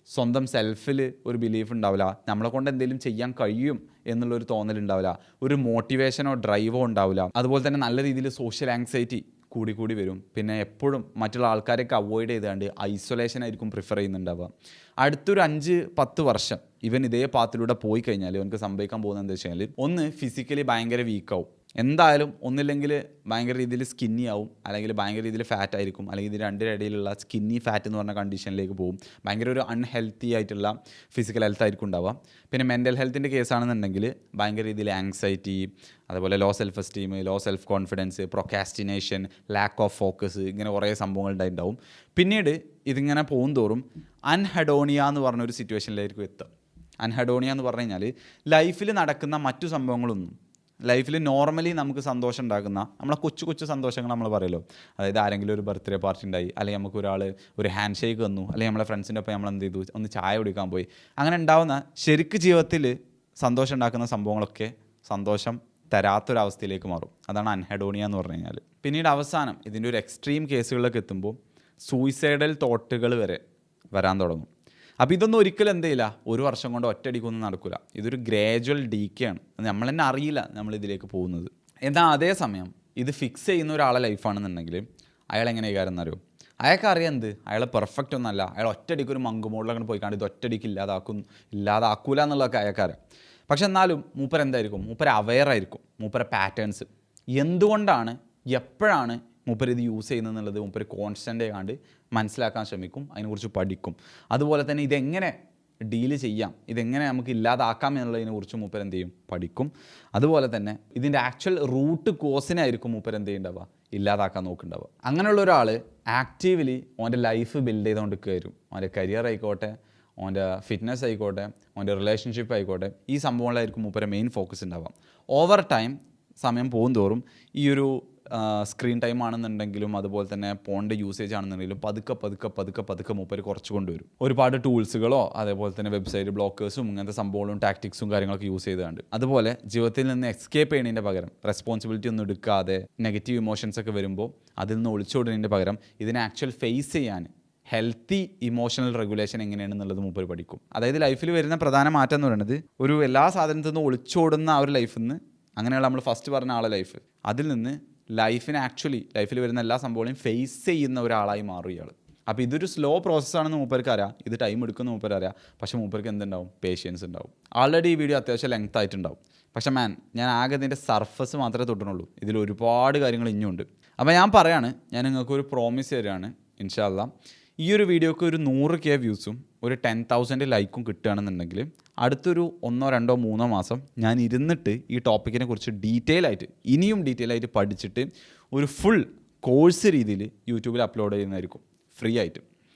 S1: സ്വന്തം സെൽഫിൽ ഒരു ബിലീഫ് ഉണ്ടാവില്ല, നമ്മളെ കൊണ്ട് എന്തെങ്കിലും ചെയ്യാൻ കഴിയും എന്നുള്ളൊരു തോന്നലുണ്ടാവില്ല, ഒരു മോട്ടിവേഷനോ ഡ്രൈവോ ഉണ്ടാവില്ല. അതുപോലെ തന്നെ നല്ല രീതിയിൽ സോഷ്യൽ ആങ്സൈറ്റി കൂടി വരും. പിന്നെ എപ്പോഴും മറ്റുള്ള ആൾക്കാരെയൊക്കെ അവോയ്ഡ് ചെയ്തുകൊണ്ട് ഐസൊലേഷൻ ആയിരിക്കും പ്രിഫർ ചെയ്യുന്നുണ്ടാവുക. അടുത്തൊരു 5-10 വർഷം ഇവൻ ഇതേ പാത്തിലൂടെ പോയി കഴിഞ്ഞാൽ ഇവർക്ക് സംഭവിക്കാൻ പോകുന്നത് എന്താ വെച്ച് കഴിഞ്ഞാൽ, ഒന്ന് ഫിസിക്കലി ഭയങ്കര വീക്കാവും, എന്തായാലും ഒന്നില്ലെങ്കിൽ ഭയങ്കര രീതിയിൽ സ്കിന്നി ആവും, അല്ലെങ്കിൽ ഭയങ്കര രീതിയിൽ ഫാറ്റ് ആയിരിക്കും, അല്ലെങ്കിൽ ഇത് രണ്ടിൻ്റെ ഇടയിലുള്ള സ്കിന്നി ഫാറ്റ് എന്ന് പറഞ്ഞ കണ്ടീഷനിലേക്ക് പോകും. ഭയങ്കര ഒരു അൺഹെൽത്തി ആയിട്ടുള്ള ഫിസിക്കൽ ഹെൽത്ത് ആയിരിക്കും ഉണ്ടാവുക. പിന്നെ മെൻ്റൽ ഹെൽത്തിൻ്റെ കേസാണെന്നുണ്ടെങ്കിൽ ഭയങ്കര രീതിയിൽ ആങ്സൈറ്റി, അതുപോലെ low self esteem, low self confidence, procrastination, lack of focus, ഇങ്ങനെ കുറേ സംഭവങ്ങൾ ഉണ്ടായിട്ടുണ്ടാവും. പിന്നീട് ഇതിങ്ങനെ പോകും തോറും അൺഹെഡോണിയ എന്ന് പറഞ്ഞൊരു സിറ്റുവേഷനിലായിരിക്കും എത്തുക. അൺഹെഡോണിയ എന്ന് പറഞ്ഞു കഴിഞ്ഞാൽ ലൈഫിൽ നടക്കുന്ന മറ്റു സംഭവങ്ങളൊന്നും, ലൈഫിൽ നോർമലി നമുക്ക് സന്തോഷം ഉണ്ടാക്കുന്ന നമ്മളെ കൊച്ചു സന്തോഷങ്ങൾ നമ്മൾ പറയുമല്ലോ, അതായത് ആരെങ്കിലും ഒരു ബർത്ത്ഡേ പാർട്ടി ഉണ്ടായി, അല്ലെങ്കിൽ നമുക്ക് ഒരാൾ ഒരു ഹാൻഡ് ഷേക്ക് തന്നു, അല്ലെങ്കിൽ നമ്മളെ ഫ്രണ്ട്സിൻ്റെ ഒപ്പം നമ്മൾ എന്ത് ചെയ്തു, ഒന്ന് ചായ കുടിക്കാൻ പോയി, അങ്ങനെ ഉണ്ടാവുന്ന ശരിക്ക് ജീവിതത്തിൽ സന്തോഷം ഉണ്ടാക്കുന്ന സംഭവങ്ങളൊക്കെ സന്തോഷം തരാത്തൊരവസ്ഥയിലേക്ക് മാറും. അതാണ് അൻഹെഡോണിയ എന്ന് പറഞ്ഞു കഴിഞ്ഞാൽ. പിന്നീട് അവസാനം ഇതിൻ്റെ ഒരു എക്സ്ട്രീം കേസുകളിലൊക്കെ എത്തുമ്പോൾ സൂയിസൈഡൽ തോട്ടുകൾ വരെ വരാൻ തുടങ്ങും. അപ്പോൾ ഇതൊന്നും ഒരിക്കലും എന്തെയില്ല, ഒരു വർഷം കൊണ്ട് ഒറ്റയടിക്കൊന്നും നടക്കില്ല. ഇതൊരു ഗ്രാജുവൽ ഡീക്കെയാണ്. നമ്മൾ തന്നെ അറിയില്ല നമ്മളിതിലേക്ക് പോകുന്നത്. എന്നാൽ അതേസമയം ഇത് ഫിക്സ് ചെയ്യുന്ന ഒരാളെ ലൈഫാണെന്നുണ്ടെങ്കിൽ അയാൾ എങ്ങനെ കൈകാര്യം എന്നറിയോ? അയാൾക്ക് അറിയാം എന്ത്, അയാൾ പെർഫെക്റ്റ് ഒന്നല്ല, അയാൾ ഒറ്റയടിക്ക് ഒരു മങ്കുമോളിലങ്ങനെ പോയി കണ്ട് ഇത് ഒറ്റയടിക്ക് ഇല്ലാതാക്കൂല എന്നുള്ളതൊക്കെ അയാൾക്കറിയാം. പക്ഷെ എന്നാലും മൂപ്പർ എന്തായിരിക്കും, മൂപ്പർ അവെയറായിരിക്കും, മൂപ്പര പാറ്റേൺസ് എന്തുകൊണ്ടാണ് എപ്പോഴാണ് മൂപ്പർ ഇത് യൂസ് ചെയ്യുന്നത് എന്നുള്ളത് മൂപ്പർ കോൺസ്റ്റൻ്റ് ആയിട്ട് മനസ്സിലാക്കാൻ ശ്രമിക്കും, അതിനെക്കുറിച്ച് പഠിക്കും. അതുപോലെ തന്നെ ഇതെങ്ങനെ ഡീല് ചെയ്യാം, ഇതെങ്ങനെ നമുക്ക് ഇല്ലാതാക്കാം എന്നുള്ളതിനെ കുറിച്ച് മൂപ്പർ എന്ത് ചെയ്യും, പഠിക്കും. അതുപോലെ തന്നെ ഇതിൻ്റെ ആക്ച്വൽ റൂട്ട് കോസിനായിരിക്കും മൂപ്പർ എന്ത് ചെയ്യുന്നുണ്ടാവുക, ഇല്ലാതാക്കാൻ നോക്കുന്നുണ്ടാവുക. അങ്ങനെയുള്ള ഒരാൾ ആക്റ്റീവ്ലി ഓൻ്റെ ലൈഫ് ബിൽഡ് ചെയ്തുകൊണ്ടിരിക്കുക വരും. ഓൻ്റെ കരിയർ ആയിക്കോട്ടെ, ഓൻ്റെ ഫിറ്റ്നസ് ആയിക്കോട്ടെ, ഓൻ്റെ റിലേഷൻഷിപ്പ് ആയിക്കോട്ടെ, ഈ സംഭവങ്ങളായിരിക്കും മൂപ്പരെ മെയിൻ ഫോക്കസ് ഉണ്ടാവാം. ഓവർ ടൈം സമയം പോകും തോറും ഈ ഒരു സ്ക്രീൻ ടൈം ആണെന്നുണ്ടെങ്കിലും അതുപോലെ തന്നെ ഫോണിൻ്റെ യൂസേജ് ആണെന്നുണ്ടെങ്കിലും പതുക്കെ മൂപ്പർ കുറച്ച് കൊണ്ടുവരും. ഒരുപാട് ടൂൾസുകളോ അതേപോലെ തന്നെ വെബ്സൈറ്റ് ബ്ലോക്കേഴ്സും ഇങ്ങനത്തെ സംഭവങ്ങളും ടാക്ടിക്സും കാര്യങ്ങളൊക്കെ യൂസ് ചെയ്തുകൊണ്ട് അതുപോലെ ജീവിതത്തിൽ നിന്ന് എസ്കേപ്പ് ചെയ്യുന്നതിൻ്റെ പകരം റെസ്പോൺസിബിലിറ്റി ഒന്നും എടുക്കാതെ നെഗറ്റീവ് ഇമോഷൻസ് ഒക്കെ വരുമ്പോൾ അതിൽ നിന്ന് ഒളിച്ചോടുന്നതിൻ്റെ പകരം ഇതിനെ ആക്ച്വൽ ഫേസ് ചെയ്യാൻ ഹെൽത്തി ഇമോഷണൽ റെഗുലേഷൻ എങ്ങനെയാണെന്നുള്ളത് മൂപ്പർ പഠിക്കും. അതായത് ലൈഫിൽ വരുന്ന പ്രധാന മാറ്റം എന്ന് പറയുന്നത് ഒരു എല്ലാ സാധനത്തിൽ നിന്നും ഒളിച്ചോടുന്ന ആ ഒരു ലൈഫിൽ നിന്ന്, അങ്ങനെയുള്ള നമ്മൾ ഫസ്റ്റ് പറഞ്ഞ ആളെ ലൈഫ്, അതിൽ നിന്ന് ലൈഫിൽ വരുന്ന എല്ലാ സംഭവങ്ങളെയും ഫേസ് ചെയ്യുന്ന ഒരാളായി മാറും ഇയാൾ. അപ്പോൾ ഇതൊരു സ്ലോ പ്രോസസ്സാണെന്ന് മൂപ്പർക്ക് അറിയാം, ഇത് ടൈം എടുക്കുമെന്ന് മൂപ്പർ അറിയാം. പക്ഷേ മൂപ്പർക്ക് എന്തുണ്ടാവും, പേഷ്യൻസ് ഉണ്ടാവും. ആൾറെഡി ഈ വീഡിയോ അത്യാവശ്യം ലെങ്ത് ആയിട്ടുണ്ടാവും. പക്ഷേ ഞാൻ ആകെ ഇതിൻ്റെ സർഫസ് മാത്രമേ തൊട്ടുന്നുള്ളൂ. ഇതിൽ ഒരുപാട് കാര്യങ്ങൾ ഇനിയുണ്ട്. അപ്പോൾ ഞാൻ പറയാണ്, ഞാൻ നിങ്ങൾക്കൊരു പ്രോമിസ് തരികയാണ്, ഇൻഷാ അല്ലാഹ് ഈ ഒരു വീഡിയോക്ക് ഒരു 100K വ്യൂസും ഒരു 10,000 ലൈക്കും കിട്ടുകയാണെന്നുണ്ടെങ്കിൽ അടുത്തൊരു 1, 2, 3 മാസം ഞാൻ ഇരുന്നിട്ട് ഈ ടോപ്പിക്കിനെ കുറിച്ച് ഡീറ്റെയിൽ ആയിട്ട് പഠിച്ചിട്ട് ഒരു ഫുൾ കോഴ്സ് രീതിയിൽ യൂട്യൂബിൽ അപ്ലോഡ് ചെയ്യുന്നതായിരിക്കും, ഫ്രീ ആയിട്ട്.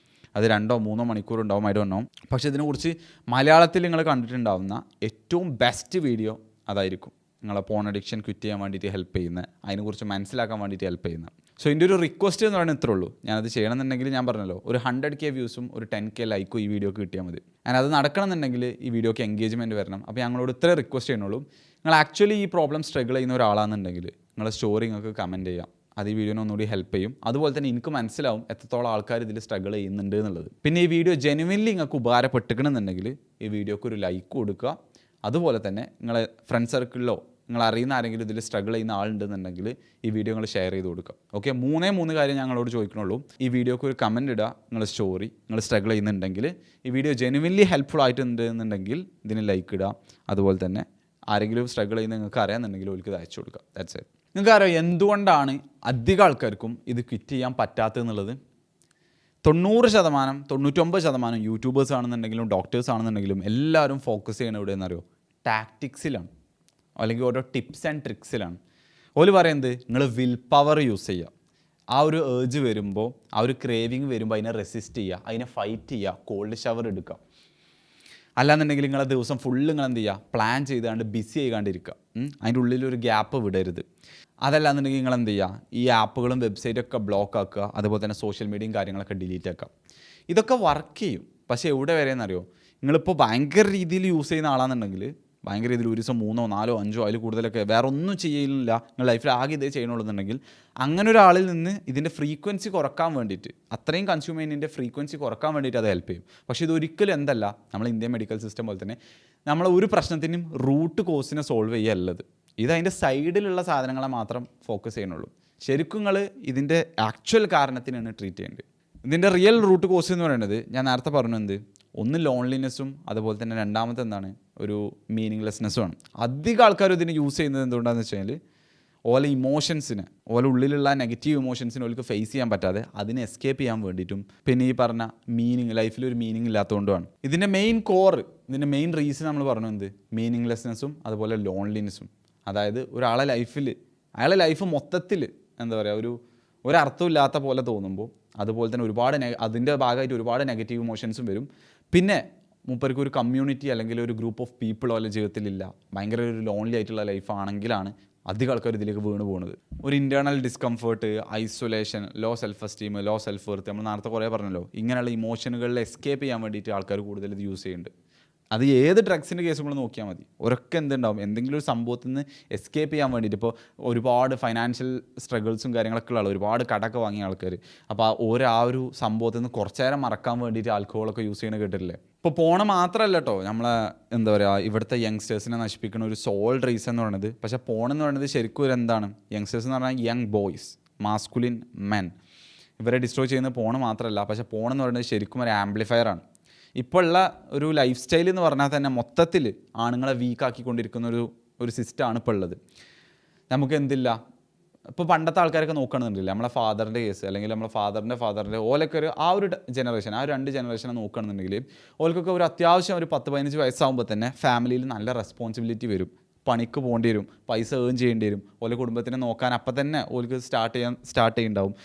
S1: അത് 2 or 3 മണിക്കൂർ ഉണ്ടാവും, ഐ ഡോണ്ട് നോ. പക്ഷേ ഇതിനെക്കുറിച്ച് മലയാളത്തിൽ നിങ്ങൾ കണ്ടിട്ടുണ്ടാവുന്ന ഏറ്റവും ബെസ്റ്റ് വീഡിയോ അതായിരിക്കും. നിങ്ങളെ ഫോൺ അഡിക്ഷൻ ക്വിറ്റ് ചെയ്യാൻ വേണ്ടിയിട്ട് ഹെൽപ്പ് ചെയ്യുന്ന, അതിനെക്കുറിച്ച് മനസ്സിലാക്കാൻ വേണ്ടിയിട്ട് ഹെൽപ്പ് ചെയ്യുന്ന. സോ ഇതിൻ്റെ ഒരു റിക്വസ്റ്റ് എന്ന് പറയുന്നത് ഇത്രേ ഉള്ളൂ. ഞാനത് ചെയ്യണമെന്നുണ്ടെങ്കിൽ ഞാൻ പറഞ്ഞല്ലോ, ഒരു 100K വ്യൂസും ഒരു 10K ലൈക്കും ഈ വീഡിയോക്ക് കിട്ടിയാൽ മതി. ഞാൻ അത് നടക്കണമെന്നുണ്ടെങ്കിൽ ഈ വീഡിയോക്ക് എൻഗേജ്മെൻറ്റ് വരണം. അപ്പോൾ ഞങ്ങളോട് ഇത്ര റിക്വസ്റ്റ് ചെയ്യണുള്ളൂ. നിങ്ങൾ ആക്ച്വലി ഈ പ്രോബ്ലം സ്ട്രഗിൾ ചെയ്യുന്ന ഒരാളാണെന്നുണ്ടെങ്കിൽ നിങ്ങളുടെ സ്റ്റോറി നിങ്ങൾക്ക് കമൻറ്റ് ചെയ്യാം, അത് ഈ വീഡിയോനെ ഒന്നുകൂടി ഹെൽപ്പ് ചെയ്യും. അതുപോലെ തന്നെ എനിക്ക് മനസ്സിലാവും എത്രത്തോളം ആൾക്കാർ ഇതിൽ സ്ട്രഗിൾ ചെയ്യുന്നുണ്ട് എന്നുള്ളത്. പിന്നെ ഈ വീഡിയോ ജെനുവിൻലി നിങ്ങൾക്ക് ഉപകാരപ്പെട്ടിക്കണമെന്നുണ്ടെങ്കിൽ ഈ വീഡിയോക്ക് ഒരു ലൈക്ക് കൊടുക്കുക. അതുപോലെ തന്നെ നിങ്ങളെ ഫ്രണ്ട് സർക്കിളിലോ നിങ്ങൾ അറിയുന്ന ആരെങ്കിലും ഇതിൽ സ്ട്രഗിൾ ചെയ്യുന്ന ആളുണ്ടെന്നുണ്ടെങ്കിൽ ഈ വീഡിയോ നിങ്ങൾ ഷെയർ ചെയ്ത് കൊടുക്കുക. ഓക്കെ, 3 കാര്യം ഞങ്ങളോട് ചോദിക്കണുള്ളൂ. ഈ വീഡിയോക്ക് ഒരു കമൻറ്റ് ഇടുക, നിങ്ങൾ സ്റ്റോറി നിങ്ങൾ സ്ട്രഗിൾ ചെയ്യുന്നുണ്ടെങ്കിൽ, ഈ വീഡിയോ ജെനുവിൻലി ഹെൽപ്ഫുൾ ആയിട്ടുണ്ടെന്നുണ്ടെങ്കിൽ ഇതിന് ലൈക്ക് ഇടുക. അതുപോലെ തന്നെ ആരെങ്കിലും സ്ട്രഗിൾ ചെയ്യുന്ന നിങ്ങൾക്ക് അറിയാമെന്നുണ്ടെങ്കിൽ അവർക്ക് ഇത് അയച്ചു കൊടുക്കുക. That's it. നിങ്ങൾക്ക് അറിയാം എന്തുകൊണ്ടാണ് അധികം ആൾക്കാർക്കും ഇത് ക്വിറ്റ് ചെയ്യാൻ പറ്റാത്തതെന്നുള്ളത്? 90%, 99% യൂട്യൂബേഴ്സ് ആണെന്നുണ്ടെങ്കിലും ഡോക്ടേഴ്സ് ആണെന്നുണ്ടെങ്കിലും എല്ലാവരും ഫോക്കസ് ചെയ്യണത് എവിടെയെന്നറിയോ? ടാക്ടിക്സിലാണ്, അല്ലെങ്കിൽ ഓരോ ടിപ്സ് ആൻഡ് ട്രിക്സിലാണ്. ഓല് പറയുന്നത് നിങ്ങൾ വിൽ പവർ യൂസ് ചെയ്യുക. ആ ഒരു ഏർജ് വരുമ്പോൾ, ആ ഒരു ക്രേവിങ് വരുമ്പോൾ അതിനെ റെസിസ്റ്റ് ചെയ്യുക, അതിനെ ഫൈറ്റ് ചെയ്യുക, കോൾഡ് ഷവർ എടുക്കുക. അല്ലാന്നുണ്ടെങ്കിൽ നിങ്ങളെ ദിവസം ഫുള്ള് നിങ്ങൾ എന്ത് ചെയ്യുക, പ്ലാൻ ചെയ്താണ്ട് ബിസി ആയിക്കാണ്ടിരിക്കുക. അതിൻ്റെ ഉള്ളിലൊരു ഗ്യാപ്പ് വിടരുത്. അതല്ലാന്നുണ്ടെങ്കിൽ നിങ്ങൾ എന്ത് ചെയ്യുക, ഈ ആപ്പുകളും വെബ്സൈറ്റൊക്കെ ബ്ലോക്ക് ആക്കുക. അതുപോലെ തന്നെ സോഷ്യൽ മീഡിയയും കാര്യങ്ങളൊക്കെ ഡിലീറ്റ് ആക്കുക. ഇതൊക്കെ വർക്ക് ചെയ്യും. പക്ഷേ എവിടെ വരെയെന്നറിയോ? നിങ്ങളിപ്പോൾ ഭയങ്കര രീതിയിൽ യൂസ് ചെയ്യുന്ന ആളാണെന്നുണ്ടെങ്കിൽ, ഭയങ്കര രീതിയിൽ ഒരു ദിവസം 3, 4, 5 അതിൽ കൂടുതലൊക്കെ വേറെ ഒന്നും ചെയ്യില്ല, നിങ്ങൾ ലൈഫിൽ ആകെ ഇതേ ചെയ്യണുള്ളതെന്നുണ്ടെങ്കിൽ അങ്ങനെ ഒരാളിൽ നിന്ന് ഇതിൻ്റെ ഫ്രീക്വൻസി കുറക്കാൻ വേണ്ടിയിട്ട്, അത്രയും കൺസ്യൂം ചെയ്യുന്നതിൻ്റെ ഫ്രീക്വൻസി കുറക്കാൻ വേണ്ടിയിട്ട് അത് ഹെൽപ്പ് ചെയ്യും. പക്ഷേ ഇതൊരിക്കലും എന്തല്ല, നമ്മൾ ഇന്ത്യൻ മെഡിക്കൽ സിസ്റ്റം പോലെ തന്നെ നമ്മൾ ഒരു പ്രശ്നത്തിനും റൂട്ട് കോസിനെ സോൾവ് ചെയ്യുകയല്ലത്. ഇത് അതിൻ്റെ സൈഡിലുള്ള സാധനങ്ങളെ മാത്രം ഫോക്കസ് ചെയ്യണുള്ളൂ. ശരിക്കും നിങ്ങൾ ഇതിൻ്റെ ആക്ച്വൽ കാരണത്തിനാണ് ട്രീറ്റ് ചെയ്യേണ്ടത്. ഇതിൻ്റെ റിയൽ റൂട്ട് കോസ് എന്ന് പറയുന്നത് ഞാൻ നേരത്തെ പറഞ്ഞു, എന്ത് ഒന്ന് ലോൺലിനെസ്സും അതുപോലെ തന്നെ രണ്ടാമത്തെ എന്താണ്, ഒരു മീനിങ്ലെസ്നെസ്സുമാണ്. അധികം ആൾക്കാരും ഇതിന് യൂസ് ചെയ്യുന്നത് എന്തുകൊണ്ടാണെന്ന് വെച്ചാൽ ഓല ഇമോഷൻസിന്, ഓല ഉള്ളിലുള്ള നെഗറ്റീവ് ഇമോഷൻസിന് ഓൾക്ക് ഫേസ് ചെയ്യാൻ പറ്റാതെ അതിനെ എസ്കേപ്പ് ചെയ്യാൻ വേണ്ടിയിട്ടും പിന്നെ ഈ പറഞ്ഞ ലൈഫിലൊരു മീനിങ് ഇല്ലാത്തതുകൊണ്ടുമാണ്. ഇതിൻ്റെ മെയിൻ കോർ, ഇതിൻ്റെ മെയിൻ റീസൺ നമ്മൾ പറഞ്ഞു എന്ത്, മീനിങ്ലെസ്നെസ്സും അതുപോലെ ലോൺലിനെസ്സും. അതായത് ഒരാളെ അയാളെ ലൈഫ് മൊത്തത്തിൽ എന്താ പറയുക, ഒരർത്ഥമില്ലാത്ത പോലെ തോന്നുമ്പോൾ അതുപോലെ തന്നെ അതിൻ്റെ ഭാഗമായിട്ട് ഒരുപാട് നെഗറ്റീവ് ഇമോഷൻസും വരും. പിന്നെ മൂപ്പർക്ക് ഒരു കമ്മ്യൂണിറ്റി അല്ലെങ്കിൽ ഒരു ഗ്രൂപ്പ് ഓഫ് പീപ്പിളോ അല്ലെ ജീവിതത്തിലില്ല, ഭയങ്കര ഒരു ലോൺലി ആയിട്ടുള്ള ലൈഫാണെങ്കിലാണ് അധികം ആൾക്കാർ ഇതിലേക്ക് വീണ് പോകുന്നത്. ഒരു internal discomfort, isolation, low self esteem, low self worth, നമ്മൾ നേരത്തെ കുറേ പറഞ്ഞല്ലോ, ഇങ്ങനെയുള്ള ഇമോഷനുകളിൽ എസ്കേപ്പ് ചെയ്യാൻ വേണ്ടിയിട്ട് ആൾക്കാർ കൂടുതൽ ഇത് യൂസ് ചെയ്യുന്നുണ്ട്. അത് ഏത് ഡ്രഗ്സിൻ്റെ കേസ് നമ്മൾ നോക്കിയാൽ മതി. ഒരൊക്കെ എന്തുണ്ടാവും, എന്തെങ്കിലും ഒരു സംഭവത്തിൽ നിന്ന് എസ്കേപ്പ് ചെയ്യാൻ വേണ്ടിയിട്ട്. ഇപ്പോൾ ഒരുപാട് ഫൈനാൻഷ്യൽ സ്ട്രഗിൾസും കാര്യങ്ങളൊക്കെ ഉള്ള ഒരുപാട് കടമൊക്കെ വാങ്ങിയ ആൾക്കാർ, അപ്പോൾ ആ ഒരു സംഭവത്തിൽ നിന്ന് കുറച്ച് നേരം മറക്കാൻ വേണ്ടിയിട്ട് ആൽക്കഹോളൊക്കെ യൂസ് ചെയ്യണ കേട്ടിട്ടില്ലേ. ഇപ്പോൾ പോണ മാത്രമല്ല കേട്ടോ നമ്മളെ എന്താ പറയുക ഇവിടുത്തെ യങ്സ്റ്റേഴ്സിനെ നശിപ്പിക്കുന്ന ഒരു സോൾ റീസൺ എന്ന് പറയുന്നത്. പക്ഷേ പോണെന്ന് പറയുന്നത് ശരിക്കും ഒരു എന്താണ്, യങ്സ്റ്റേഴ്സ് എന്ന് പറഞ്ഞാൽ യങ് ബോയ്സ്, മാസ്കുലിൻ മെൻ, ഇവരെ ഡിസ്ട്രോയ് ചെയ്യുന്ന പോണ് മാത്രമല്ല. പക്ഷേ പോണെന്ന് പറയുന്നത് ശരിക്കും ഒരു ആംപ്ലിഫയർ ആണ്. ഇപ്പോൾ ഉള്ള ഒരു ലൈഫ് സ്റ്റൈൽ എന്ന് പറഞ്ഞാൽ തന്നെ മൊത്തത്തിൽ ആണുങ്ങളെ വീക്കാക്കിക്കൊണ്ടിരിക്കുന്ന ഒരു സിസ്റ്റമാണ് ഇപ്പോൾ ഉള്ളത്. നമുക്ക് എന്തില്ല, ഇപ്പോൾ പണ്ടത്തെ ആൾക്കാരൊക്കെ നോക്കുകയാണെന്നുണ്ടെങ്കിൽ നമ്മളെ ഫാദറിൻ്റെ കേസ്, അല്ലെങ്കിൽ നമ്മളെ ഫാദറിൻ്റെ ഓലൊക്കെ ആ ഒരു ജനറേഷൻ, ആ 2 ജനറേഷനെ നോക്കുകയാണെന്നുണ്ടെങ്കിൽ ഓൽക്കൊക്കെ ഒരു അത്യാവശ്യം ഒരു 10-15 വയസ്സാകുമ്പോൾ തന്നെ ഫാമിലിയിൽ നല്ല റെസ്പോൺസിബിലിറ്റി വരും. പണിക്ക് പോകേണ്ടി വരും, പൈസ ഏൺ ചെയ്യേണ്ടി വരും, ഓലെ കുടുംബത്തിനെ നോക്കാൻ അപ്പം തന്നെ ഓൽക്ക് സ്റ്റാർട്ട് ചെയ്യുന്നുണ്ടാവും.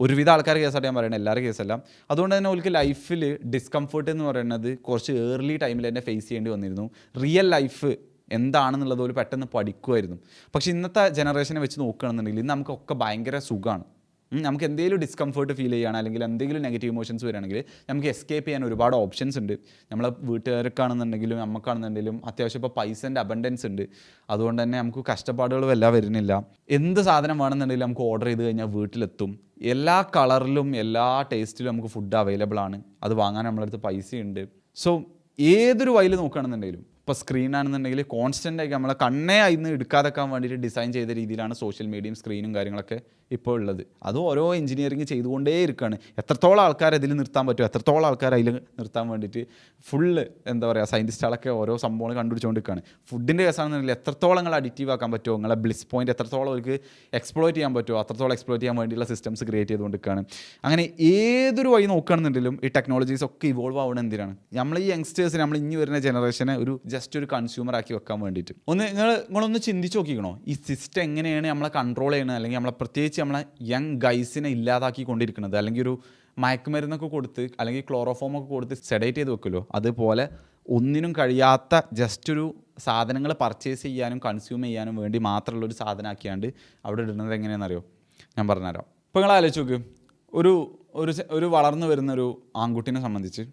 S1: ഒരുവിധ ആൾക്കാർ കേസായിട്ട് ഞാൻ പറയുന്നത്, എല്ലാവരും കേസല്ല. അതുകൊണ്ട് തന്നെ ഓൽക്ക് ലൈഫിൽ ഡിസ്കംഫർട്ട് എന്ന് പറയുന്നത് കുറച്ച് ഏർലി ടൈമിൽ തന്നെ ഫേസ് ചെയ്യേണ്ടി വന്നിരുന്നു. റിയൽ ലൈഫ് എന്താണെന്നുള്ളത് ഒരു പെട്ടെന്ന് പഠിക്കുമായിരുന്നു. പക്ഷേ ഇന്നത്തെ ജനറേഷനെ വെച്ച് നോക്കുകയാണെന്നുണ്ടെങ്കിൽ ഇന്ന് നമുക്കൊക്കെ ഭയങ്കര സുഖമാണ്. നമുക്ക് എന്തെങ്കിലും ഡിസ്കംഫർട്ട് ഫീൽ ചെയ്യുകയാണ്, അല്ലെങ്കിൽ എന്തെങ്കിലും നെഗറ്റീവ് ഇമോഷൻസ് വരികയാണെങ്കിൽ നമുക്ക് എസ്കേപ്പ് ചെയ്യാൻ ഒരുപാട് ഓപ്ഷൻസ് ഉണ്ട്. നമ്മളെ വീട്ടുകാർക്കാണെന്നുണ്ടെങ്കിലും നമുക്കാണെന്നുണ്ടെങ്കിലും അത്യാവശ്യം ഇപ്പോൾ പൈസൻ്റെ അബണ്ടൻസ് ഉണ്ട്. അതുകൊണ്ട് തന്നെ നമുക്ക് കഷ്ടപ്പാടുകളും എല്ലാം വരുന്നില്ല. എന്ത് സാധനം വേണമെന്നുണ്ടെങ്കിലും നമുക്ക് ഓർഡർ ചെയ്ത് കഴിഞ്ഞാൽ വീട്ടിലെത്തും. എല്ലാ കളറിലും എല്ലാ ടേസ്റ്റിലും നമുക്ക് ഫുഡ് അവൈലബിൾ ആണ്. അത് വാങ്ങാൻ നമ്മളടുത്ത് പൈസയുണ്ട്. സോ ഏതൊരു വഴിയിൽ നോക്കുകയാണെന്നുണ്ടെങ്കിലും, ഇപ്പോൾ സ്ക്രീനാണെന്നുണ്ടെങ്കിൽ കോൺസ്റ്റൻ്റ് ആയി നമ്മളെ കണ്ണേ അതിന്ന് എടുക്കാതെക്കാൻ വേണ്ടിയിട്ട് ഡിസൈൻ ചെയ്ത രീതിയിലാണ് സോഷ്യൽ മീഡിയയും സ്ക്രീനും കാര്യങ്ങളൊക്കെ ഇപ്പോൾ ഉള്ളത്. അത് ഓരോ എഞ്ചിനീയറിങ് ചെയ്തുകൊണ്ടേ ഇരിക്കുകയാണ്. എത്രത്തോളം ആൾക്കാർ ഇതിൽ നിർത്താൻ പറ്റുമോ എത്രത്തോളം ആൾക്കാർ അതിൽ നിർത്താൻ വേണ്ടിയിട്ട് ഫുള്ള് എന്താ പറയുക സയൻറ്റിസ്റ്റുകളൊക്കെ ഓരോ സംഭവങ്ങൾ കണ്ടുപിടിച്ചുകൊണ്ടിരിക്കുകയാണ്. ഫുഡിൻ്റെ കേസാണെന്നുണ്ടെങ്കിൽ എത്രത്തോളം നിങ്ങൾ അഡിക്റ്റീവ് ആക്കാൻ പറ്റുമോ, നിങ്ങളെ ബ്ലിസ് പോയിൻറ്റ് എത്രത്തോളം അവർക്ക് എക്സ്പ്ലോയിറ്റ് ചെയ്യാൻ പറ്റുമോ അത്രത്തോളം എക്സ്പ്ലോയിറ്റ് ചെയ്യാൻ വേണ്ടിയുള്ള സിസ്റ്റംസ് ക്രിയേറ്റ് ചെയ്തുകൊണ്ടിരിക്കുകയാണ്. അങ്ങനെ ഏതൊരു വഴി നോക്കുകയാണെന്നുണ്ടെങ്കിലും ഈ ടെക്നോളജീസ് ഒക്കെ ഇവോൾവ് ആവുന്നത് എന്തിനാണ്, നമ്മൾ ഈ യങ്സ്റ്റേഴ്സിന്, നമ്മൾ ഇനി വരുന്ന ജനറേഷനെ ജസ്റ്റ് ഒരു കൺസ്യൂമർ ആക്കി വെക്കാൻ വേണ്ടിയിട്ട്. നിങ്ങളൊന്ന് ചിന്തിച്ച് നോക്കിക്കണോ, ഈ സിസ്റ്റം എങ്ങനെയാണ് നമ്മളെ കൺട്രോൾ ചെയ്യണത്, അല്ലെങ്കിൽ നമ്മളെ പ്രത്യേകിച്ച് നമ്മളെ യങ് ഗൈസിനെ ഇല്ലാതാക്കി കൊണ്ടിരിക്കുന്നത്. അല്ലെങ്കിൽ ഒരു മയക്കുമരുന്നൊക്കെ കൊടുത്ത് അല്ലെങ്കിൽ ക്ലോറോഫോമൊക്കെ കൊടുത്ത് സെഡേറ്റ് ചെയ്ത് വെക്കുമല്ലോ, അതുപോലെ ഒന്നിനും കഴിയാത്ത ജസ്റ്റ് ഒരു സാധനങ്ങൾ പർച്ചേസ് ചെയ്യാനും കൺസ്യൂം ചെയ്യാനും വേണ്ടി മാത്രമുള്ളൊരു സാധനമാക്കിയാണ്ട് അവിടെ ഇടുന്നത് എങ്ങനെയാണെന്നറിയോ, ഞാൻ പറഞ്ഞുതരാം. ഇപ്പോൾ നിങ്ങൾ ആലോചിച്ച് നോക്ക്, ഒരു വളർന്നു വരുന്നൊരു ആൺകുട്ടീനെ സംബന്ധിച്ച്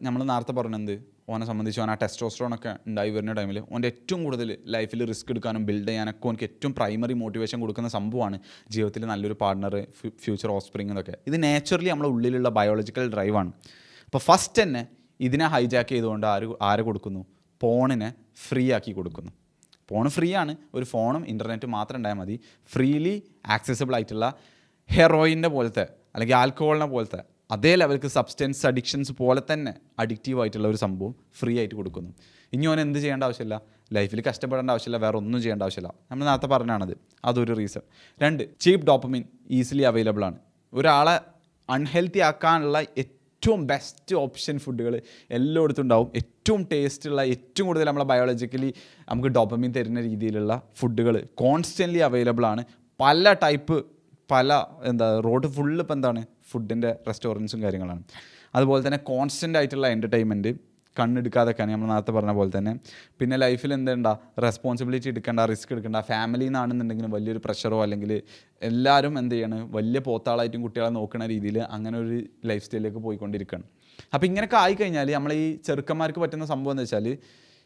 S1: നമ്മൾ നേരത്തെ പറഞ്ഞത് ഓനെ സംബന്ധിച്ച് ഓൻ ആ ടെസ്റ്റോസ്റ്ററോണൊക്കെ ഉണ്ടായി വരുന്ന ടൈമിൽ ഓൻ്റെ ഏറ്റവും കൂടുതൽ ലൈഫിൽ റിസ്ക് എടുക്കാനും ബിൽഡ് ചെയ്യാനൊക്കെ ഓനക്ക് ഏറ്റവും പ്രൈമറി മോട്ടിവേഷൻ കൊടുക്കുന്ന സംഭവമാണ് ജീവിതത്തിൽ നല്ലൊരു പാർട്ണർ, ഫ്യൂച്ചർ ഓഫ്സ്പ്രിങ് എന്നൊക്കെ. ഇത് നാച്ചുറലി നമ്മുടെ ഉള്ളിലുള്ള ബയോളജിക്കൽ ഡ്രൈവാണ്. അപ്പോൾ ഫസ്റ്റ് തന്നെ ഇതിനെ ഹൈജാക്ക് ചെയ്തുകൊണ്ട് ആര് കൊടുക്കുന്നു, ഫോണിനെ ഫ്രീ ആക്കി കൊടുക്കുന്നു. ഫോൺ ഫ്രീ ആണ്, ഒരു ഫോണും ഇൻ്റർനെറ്റും മാത്രം ഉണ്ടായാൽ മതി. ഫ്രീലി ആക്സസിബിൾ ആയിട്ടുള്ള ഹെറോയിൻ്റെ പോലത്തെ അല്ലെങ്കിൽ ആൽക്കഹോളിനെ പോലത്തെ അതേ ലെവൽക്ക് സബ്സ്റ്റൻസ് അഡിക്ഷൻസ് പോലെ തന്നെ അഡിക്റ്റീവ് ആയിട്ടുള്ള ഒരു സംഭവം ഫ്രീ ആയിട്ട് കൊടുക്കുന്നു. ഇനി ഓൻ എന്ത് ചെയ്യേണ്ട ആവശ്യമില്ല, ലൈഫിൽ കഷ്ടപ്പെടേണ്ട ആവശ്യമില്ല, വേറെ ഒന്നും ചെയ്യേണ്ട ആവശ്യമില്ല. നമ്മൾ നേരത്തെ പറഞ്ഞാണത്, അതൊരു റീസൺ. 2, ചീപ്പ് ഡോപ്പമിൻ ഈസിലി അവൈലബിൾ ആണ്. ഒരാളെ അൺഹെൽത്തി ആക്കാനുള്ള ഏറ്റവും ബെസ്റ്റ് ഓപ്ഷൻ ഫുഡുകൾ എല്ലായിടത്തും ഉണ്ടാവും. ഏറ്റവും ടേസ്റ്റുള്ള, ഏറ്റവും കൂടുതൽ നമ്മളെ ബയോളജിക്കലി നമുക്ക് ഡോപ്പമിൻ തരുന്ന രീതിയിലുള്ള ഫുഡുകൾ കോൺസ്റ്റൻ്റ്ലി അവൈലബിൾ ആണ്. പല റോഡ് ഫുള്ള് ഇപ്പം എന്താണ് ഫുഡിൻ്റെ റെസ്റ്റോറൻറ്റ്സും കാര്യങ്ങളാണ്. അതുപോലെ തന്നെ കോൺസ്റ്റൻ്റ് ആയിട്ടുള്ള എൻ്റർടൈൻമെൻറ്റ്, കണ്ണെടുക്കാതെയൊക്കെയാണ് നമ്മൾ നേരത്തെ പറഞ്ഞ പോലെ തന്നെ. പിന്നെ ലൈഫിൽ റെസ്പോൺസിബിലിറ്റി എടുക്കേണ്ട, റിസ്ക് എടുക്കേണ്ട, ഫാമിലിയിൽ നിന്നാണെന്നുണ്ടെങ്കിലും വലിയൊരു പ്രഷറോ അല്ലെങ്കിൽ എല്ലാവരും വലിയ പോത്താളായിട്ടും കുട്ടികളെ നോക്കുന്ന രീതിയിൽ അങ്ങനെ ഒരു ലൈഫ് സ്റ്റൈലിലേക്ക് പോയിക്കൊണ്ടിരിക്കുകയാണ്. അപ്പോൾ ഇങ്ങനെയൊക്കെ ആയിക്കഴിഞ്ഞാൽ നമ്മൾ ഈ ചെറുക്കന്മാർക്ക് പറ്റുന്ന സംഭവം എന്ന് വെച്ചാൽ,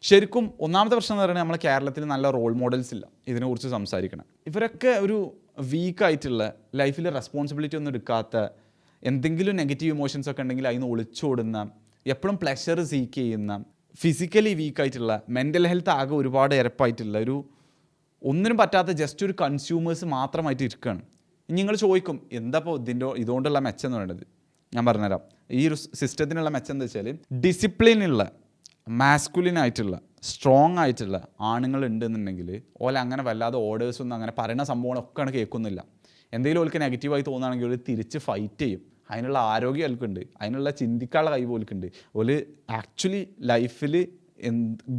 S1: ശരിക്കും ഒന്നാമത്തെ പ്രശ്നം എന്ന് പറയുന്നത് നമ്മൾ കേരളത്തിൽ നല്ല റോൾ മോഡൽസ് ഇല്ല ഇതിനെക്കുറിച്ച് സംസാരിക്കണം. ഇവരൊക്കെ ഒരു വീക്കായിട്ടുള്ള, ലൈഫിൽ റെസ്പോൺസിബിലിറ്റി ഒന്നും എടുക്കാത്ത, എന്തെങ്കിലും നെഗറ്റീവ് ഇമോഷൻസ് ഒക്കെ ഉണ്ടെങ്കിൽ അതിന് ഒളിച്ചോടുന്ന, എപ്പോഴും പ്ലഷർ സീക്ക് ചെയ്യുന്ന, ഫിസിക്കലി വീക്കായിട്ടുള്ള, മെൻ്റൽ ഹെൽത്ത് ആകെ ഒരുപാട് ഇരപ്പായിട്ടുള്ള, ഒന്നിനും പറ്റാത്ത ജസ്റ്റ് ഒരു കൺസ്യൂമേഴ്സ് മാത്രമായിട്ട് ഇരിക്കുകയാണ്. നിങ്ങൾ ചോദിക്കും എന്താ ഇപ്പോൾ ഇതുകൊണ്ടുള്ള മെച്ചം എന്ന് പറയുന്നത്. ഞാൻ പറഞ്ഞുതരാം. ഈ ഒരു സിസ്റ്റത്തിനുള്ള മെച്ചം എന്താ വെച്ചാൽ, ഡിസിപ്ലിനുള്ള, മാസ്കുലിനായിട്ടുള്ള, സ്ട്രോങ് ആയിട്ടുള്ള ആണുങ്ങൾ ഉണ്ടെന്നുണ്ടെങ്കിൽ അങ്ങനെ വല്ലാതെ ഓർഡേഴ്സൊന്നും അങ്ങനെ പറയുന്ന സംഭവങ്ങളൊക്കെ കേൾക്കുന്നില്ല. എന്തെങ്കിലും ഓൾക്ക് നെഗറ്റീവായി തോന്നുകയാണെങ്കിൽ ഒരു തിരിച്ച് ഫൈറ്റ് ചെയ്യും. അതിനുള്ള ആരോഗ്യം ഓൽക്കുണ്ട്, അതിനുള്ള ചിന്തിക്കാനുള്ള കഴിവ് ഓൽക്കുണ്ട്. ഓല് ആക്ച്വലി ലൈഫിൽ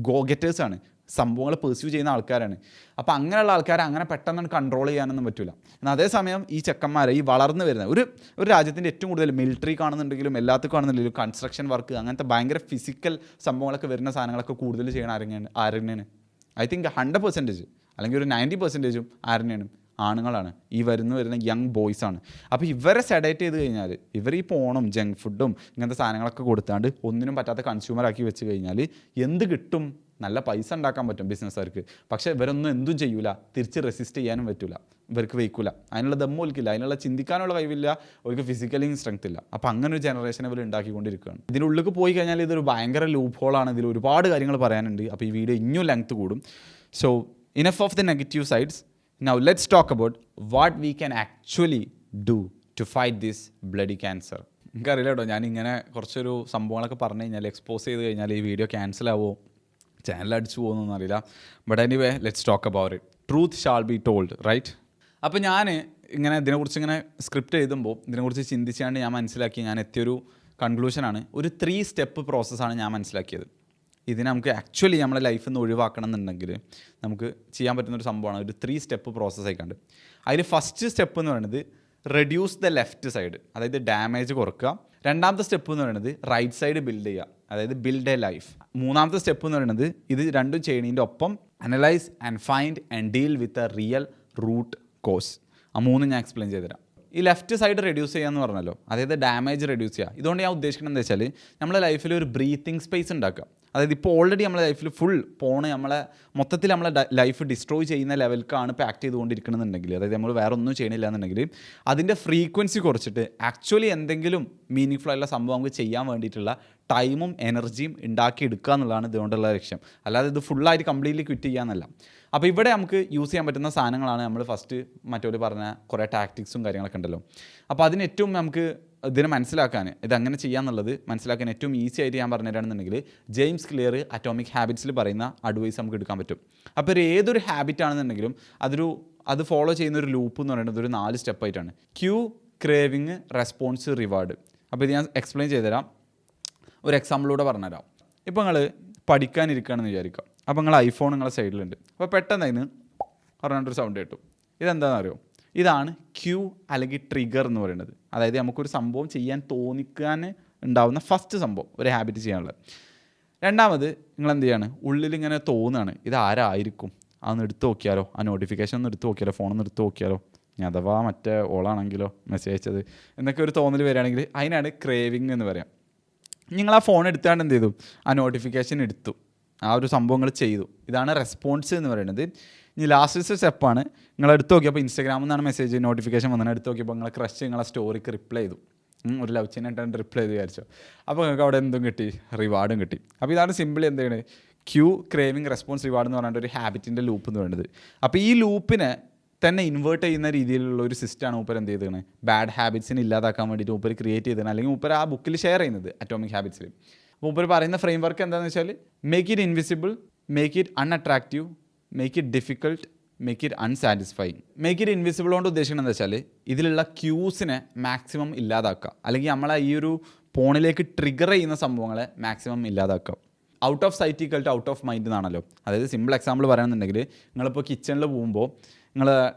S1: ഗോ ഗെറ്റേഴ്സാണ്, സംഭവങ്ങൾ പെർസ്യൂ ചെയ്യുന്ന ആൾക്കാരാണ്. അപ്പോൾ അങ്ങനെയുള്ള ആൾക്കാരെ അങ്ങനെ പെട്ടെന്ന് കൺട്രോൾ ചെയ്യാനൊന്നും പറ്റില്ല. എന്നാൽ അതേസമയം ഈ ചെക്കന്മാരെ, ഈ വളർന്നു വരുന്ന ഒരു രാജ്യത്തിൻ്റെ ഏറ്റവും കൂടുതൽ മിലിറ്ററി കാണുന്നുണ്ടെങ്കിലും എല്ലാത്തും കാണുന്നുണ്ടെങ്കിലും കൺസ്ട്രക്ഷൻ വർക്ക്, അങ്ങനത്തെ ഭയങ്കര ഫിസിക്കൽ സംഭവങ്ങളൊക്കെ വരുന്ന സാധനങ്ങളൊക്കെ കൂടുതൽ ചെയ്യണം ആരെന്നെയാണ്? ഐ തിങ്ക് 100% അല്ലെങ്കിൽ ഒരു 90% ആരെന്നെയാണ്? ആണുങ്ങളാണ്, ഈ വരുന്ന യങ് ബോയ്സ് ആണ്. അപ്പോൾ ഇവരെ സെഡേറ്റ് ചെയ്ത് കഴിഞ്ഞാൽ, ഇവർ ഈ പോണും ജങ്ക് ഫുഡും ഇങ്ങനത്തെ സാധനങ്ങളൊക്കെ കൊടുത്താണ്ട് ഒന്നിനും പറ്റാത്ത കൺസ്യൂമറാക്കി വെച്ച് കഴിഞ്ഞാൽ എന്ത് കിട്ടും? നല്ല പൈസ ഉണ്ടാക്കാൻ പറ്റും ബിസിനസ്സുകാർക്ക്. പക്ഷേ ഇവരൊന്നും എന്തും ചെയ്യൂല, തിരിച്ച് റെസിസ്റ്റ് ചെയ്യാനും പറ്റില്ല, ഇവർക്ക് വെയ്ക്കില്ല, അതിനുള്ള ദമ്മ് ഒലിക്കില്ല, അതിനുള്ള ചിന്തിക്കാനുള്ള കഴിവില്ല, അവർക്ക് ഫിസിക്കലി സ്ട്രെങ്ത് ഇല്ല. അപ്പോൾ അങ്ങനെ ഒരു ജനറേഷൻ ഇവർ ഉണ്ടാക്കിക്കൊണ്ടിരിക്കുകയാണ്. ഇതിനുള്ളിൽ പോയി കഴിഞ്ഞാൽ ഇതൊരു ഭയങ്കര ലൂപ്പ് ഹോളാണ്, ഇതിൽ ഒരുപാട് കാര്യങ്ങൾ പറയാനുണ്ട്. അപ്പോൾ ഈ വീഡിയോ ഇനിയും ലെങ്ത് കൂടും. So enough of the negative sides. Now let's talk about what we can actually do to fight this bloody cancer. എനിക്കറിയില്ല കേട്ടോ, ഞാനിങ്ങനെ കുറച്ചൊരു സംഭവങ്ങളൊക്കെ പറഞ്ഞു കഴിഞ്ഞാൽ, എക്സ്പോസ് ചെയ്ത് കഴിഞ്ഞാൽ ഈ വീഡിയോ ക്യാൻസൽ ആവുമോ, ചാനൽ അടിച്ചു പോകുന്നൊന്നും അറിയില്ല. But anyway let's talk about it. Truth shall be told, right? അപ്പോൾ ഞാൻ ഇങ്ങനെ ഇതിനെക്കുറിച്ച് ഇങ്ങനെ സ്ക്രിപ്റ്റ് എഴുതുമ്പോൾ ഇതിനെക്കുറിച്ച് ചിന്തിച്ചാണ്ട് ഞാൻ മനസ്സിലാക്കി, ഞാൻ എത്തിയൊരു കൺക്ലൂഷനാണ്, ഒരു 3 സ്റ്റെപ്പ് പ്രോസസ്സാണ് ഞാൻ മനസ്സിലാക്കിയത്. ഇതിനെ നമുക്ക് ആക്ച്വലി നമ്മുടെ ലൈഫിൽ നിന്ന് ഒഴിവാക്കണം എന്നുണ്ടെങ്കിൽ നമുക്ക് ചെയ്യാൻ പറ്റുന്നൊരു സംഭവമാണ്, ഒരു 3 സ്റ്റെപ്പ് പ്രോസസ്സ് ആയിക്കാണ്ട്. അതിൽ ഫസ്റ്റ് സ്റ്റെപ്പ് എന്ന് പറയുന്നത് റെഡ്യൂസ് ദ ലെഫ്റ്റ് സൈഡ്, അതായത് ഡാമേജ് കുറക്കുക. രണ്ടാമത്തെ സ്റ്റെപ്പ് എന്ന് പറയുന്നത് റൈറ്റ് സൈഡ് ബിൽഡ് ചെയ്യുക, അതായത് ബിൽഡ് എ ലൈഫ്. മൂന്നാമത്തെ സ്റ്റെപ്പ് എന്ന് പറയുന്നത് ഇത് രണ്ടും ചെയ്യുന്നതിൻ്റെ ഒപ്പം analyse and find and deal with a real root cause. ആ മൂന്നും ഞാൻ എക്സ്പ്ലെയിൻ ചെയ്തുതരാം. ഈ ലെഫ്റ്റ് സൈഡ് റെഡ്യൂസ് ചെയ്യുക എന്ന് പറഞ്ഞല്ലോ, അതായത് ഡാമേജ് റെഡ്യൂസ് ചെയ്യുക. ഇതുകൊണ്ട് ഞാൻ ഉദ്ദേശിക്കുന്നത് എന്താ വെച്ചാൽ, നമ്മുടെ ലൈഫിൽ ഒരു ബ്രീത്തിങ് സ്പേസ് ഉണ്ടാക്കുക. അതായത് ഇപ്പോൾ ഓൾറെഡി നമ്മളെ ലൈഫിൽ ഫുൾ പോണ് നമ്മളെ മൊത്തത്തിൽ നമ്മളെ ലൈഫ് ഡിസ്ട്രോയ് ചെയ്യുന്ന ലെവൽക്കാണ് ഇപ്പോൾ ആക്ട് ചെയ്തുകൊണ്ടിരിക്കണമെന്നുണ്ടെങ്കിൽ, അതായത് നമ്മൾ വേറെ ഒന്നും ചെയ്യണില്ല എന്നുണ്ടെങ്കിൽ അതിൻ്റെ ഫ്രീക്വൻസി കുറച്ചിട്ട് ആക്ച്വലി എന്തെങ്കിലും മീനിങ് ഫുൾ ആയിട്ടുള്ള സംഭവം നമുക്ക് ചെയ്യാൻ വേണ്ടിയിട്ടുള്ള ടൈമും എനർജിയും ഉണ്ടാക്കി എടുക്കുക എന്നുള്ളതാണ് ഇതുകൊണ്ടുള്ള ലക്ഷ്യം. അല്ലാതെ ഇത് ഫുള്ളായിട്ട് കംപ്ലീറ്റ്ലി ക്വിറ്റ് ചെയ്യാന്നല്ല. അപ്പോൾ ഇവിടെ നമുക്ക് യൂസ് ചെയ്യാൻ പറ്റുന്ന സാധനങ്ങളാണ് നമ്മൾ ഫസ്റ്റ് മറ്റൊരു പറഞ്ഞ കുറേ ടാക്ടിക്സും കാര്യങ്ങളൊക്കെ ഉണ്ടല്ലോ. അപ്പോൾ അതിന് ഏറ്റവും നമുക്ക് ഇതിനെ മനസ്സിലാക്കാൻ, ഇതങ്ങനെ ചെയ്യാന്നുള്ളത് മനസ്സിലാക്കാൻ ഏറ്റവും ഈസി ആയിട്ട് ഞാൻ പറഞ്ഞുതരാണെന്നുണ്ടെങ്കിൽ ജെയിംസ് ക്ലിയർ അറ്റോമിക് ഹാബിറ്റ്സിൽ പറയുന്ന അഡ്വൈസ് നമുക്ക് എടുക്കാൻ പറ്റും. അപ്പോൾ ഏതൊരു ഹാബിറ്റ് ആണെന്നുണ്ടെങ്കിലും അത് ഫോളോ ചെയ്യുന്ന ഒരു ലൂപ്പ് എന്ന് പറയുന്നത് ഒരു 4 സ്റ്റെപ്പായിട്ടാണ്. Cue, craving, response, reward. അപ്പോൾ ഇത് ഞാൻ എക്സ്പ്ലെയിൻ ചെയ്തുതരാം, ഒരു എക്സാമ്പിളൂടെ പറഞ്ഞുതരാം. ഇപ്പോൾ നിങ്ങൾ പഠിക്കാനിരിക്കുകയാണെന്ന് വിചാരിക്കുക. അപ്പോൾ നിങ്ങൾ ഐഫോൺ നിങ്ങളുടെ സൈഡിലുണ്ട്. അപ്പോൾ പെട്ടെന്ന് അതിന് പറഞ്ഞിട്ടൊരു സൗണ്ട് കേട്ടു. ഇതെന്താണെന്ന് അറിയോ? ഇതാണ് ക്യൂ അല്ലെങ്കിൽ ട്രിഗർ എന്ന് പറയുന്നത്. അതായത് നമുക്കൊരു സംഭവം ചെയ്യാൻ തോന്നിക്കാൻ ഉണ്ടാവുന്ന ഫസ്റ്റ് സംഭവം, ഒരു ഹാബിറ്റ് ചെയ്യാനുള്ളത്. രണ്ടാമത് നിങ്ങൾ എന്ത് ചെയ്യാണ്, ഉള്ളിലിങ്ങനെ തോന്നുകയാണ് ഇത് ആരായിരിക്കും, അതൊന്ന് എടുത്ത് നോക്കിയാലോ, ആ നോട്ടിഫിക്കേഷൻ ഒന്ന് എടുത്ത് നോക്കിയാലോ, ഫോണൊന്ന് എടുത്ത് നോക്കിയാലോ, ഞാൻ അഥവാ മറ്റേ ഓളാണെങ്കിലോ മെസ്സേജ് അയച്ചത് എന്നൊക്കെ ഒരു തോന്നൽ വരികയാണെങ്കിൽ അതിനാണ് ക്രേവിങ് എന്ന് പറയാം. നിങ്ങൾ ആ ഫോൺ എടുത്താണ്ട് എന്ത് ചെയ്തു, ആ നോട്ടിഫിക്കേഷൻ എടുത്തു, ആ ഒരു സംഭവങ്ങൾ ചെയ്തു. ഇതാണ് റെസ്പോൺസ് എന്ന് പറയുന്നത്. ഇനി ലാസ്റ്റ് സ്റ്റെപ്പാണ്, നിങ്ങൾ എടുത്ത് നോക്കിയപ്പോൾ ഇൻസ്റ്റാഗ്രാമിൽ നിന്നാണ് മെസ്സേജ് നോട്ടിഫിക്കേഷൻ വന്നത്, എടുത്ത് നോക്കിയപ്പോൾ നിങ്ങളെ ക്രഷ് നിങ്ങളെ സ്റ്റോറിക്ക് റിപ്ലൈ ചെയ്തു, ഒരു ലവ് ചിഹ്നമായിട്ടാണ് റിപ്ലൈ ചെയ്ത് വിചാരിച്ചോ. അപ്പോൾ നിങ്ങൾക്ക് അവിടെ എന്തും കിട്ടി, റിവാർഡും കിട്ടി. അപ്പോൾ ഇതാണ് സിമ്പിൾ എന്താണ് ക്യൂ, ക്രേവിങ്, റെസ്പോൺസ്, റിവാർഡ് എന്ന് പറഞ്ഞിട്ട് ഒരു ഹാബിറ്റിൻ്റെ ലൂപ്പ് എന്ന് പറയുന്നത്. അപ്പോൾ ഈ ലൂപ്പിനെ തന്നെ ഇൻവേർട്ട് ചെയ്യുന്ന രീതിയിലുള്ള ഒരു സിസ്റ്റമാണ് മൂപ്പർ എന്ത് ചെയ്തത്, ബാഡ് ഹാബിറ്റ്സിനെ ഇല്ലാതാക്കാൻ വേണ്ടിയിട്ട് മൂപ്പർ ക്രിയേറ്റ് ചെയ്തതാണ്, അല്ലെങ്കിൽ മൂപ്പർ ആ ബുക്കിൽ ഷെയർ ചെയ്യുന്നത് അറ്റോമിക് ഹാബിറ്റ്സിൽ. മൂപ്പർ പറയുന്ന ഫ്രെയിം വർക്ക് എന്താണെന്ന് വെച്ചാൽ make it invisible, make it unattractive, make it difficult, make it unsatisfying. Make it invisible കൊണ്ട് ഉദ്ദേശിക്കുന്നത് എന്താ വെച്ചാൽ ഇതിലുള്ള ക്യൂസിനെ മാക്സിമം ഇല്ലാതാക്കുക, അല്ലെങ്കിൽ നമ്മളെ ഈ ഒരു ഫോണിലേക്ക് ട്രിഗർ ചെയ്യുന്ന സംഭവങ്ങളെ മാക്സിമം ഇല്ലാതാക്കുക. Out of sight equal to out of mind എന്നാണല്ലോ. അതായത് സിമ്പിൾ എക്സാമ്പിൾ പറയുകയാണെന്നുണ്ടെങ്കിൽ നിങ്ങളിപ്പോൾ കിച്ചണിൽ പോകുമ്പോൾ നിങ്ങൾ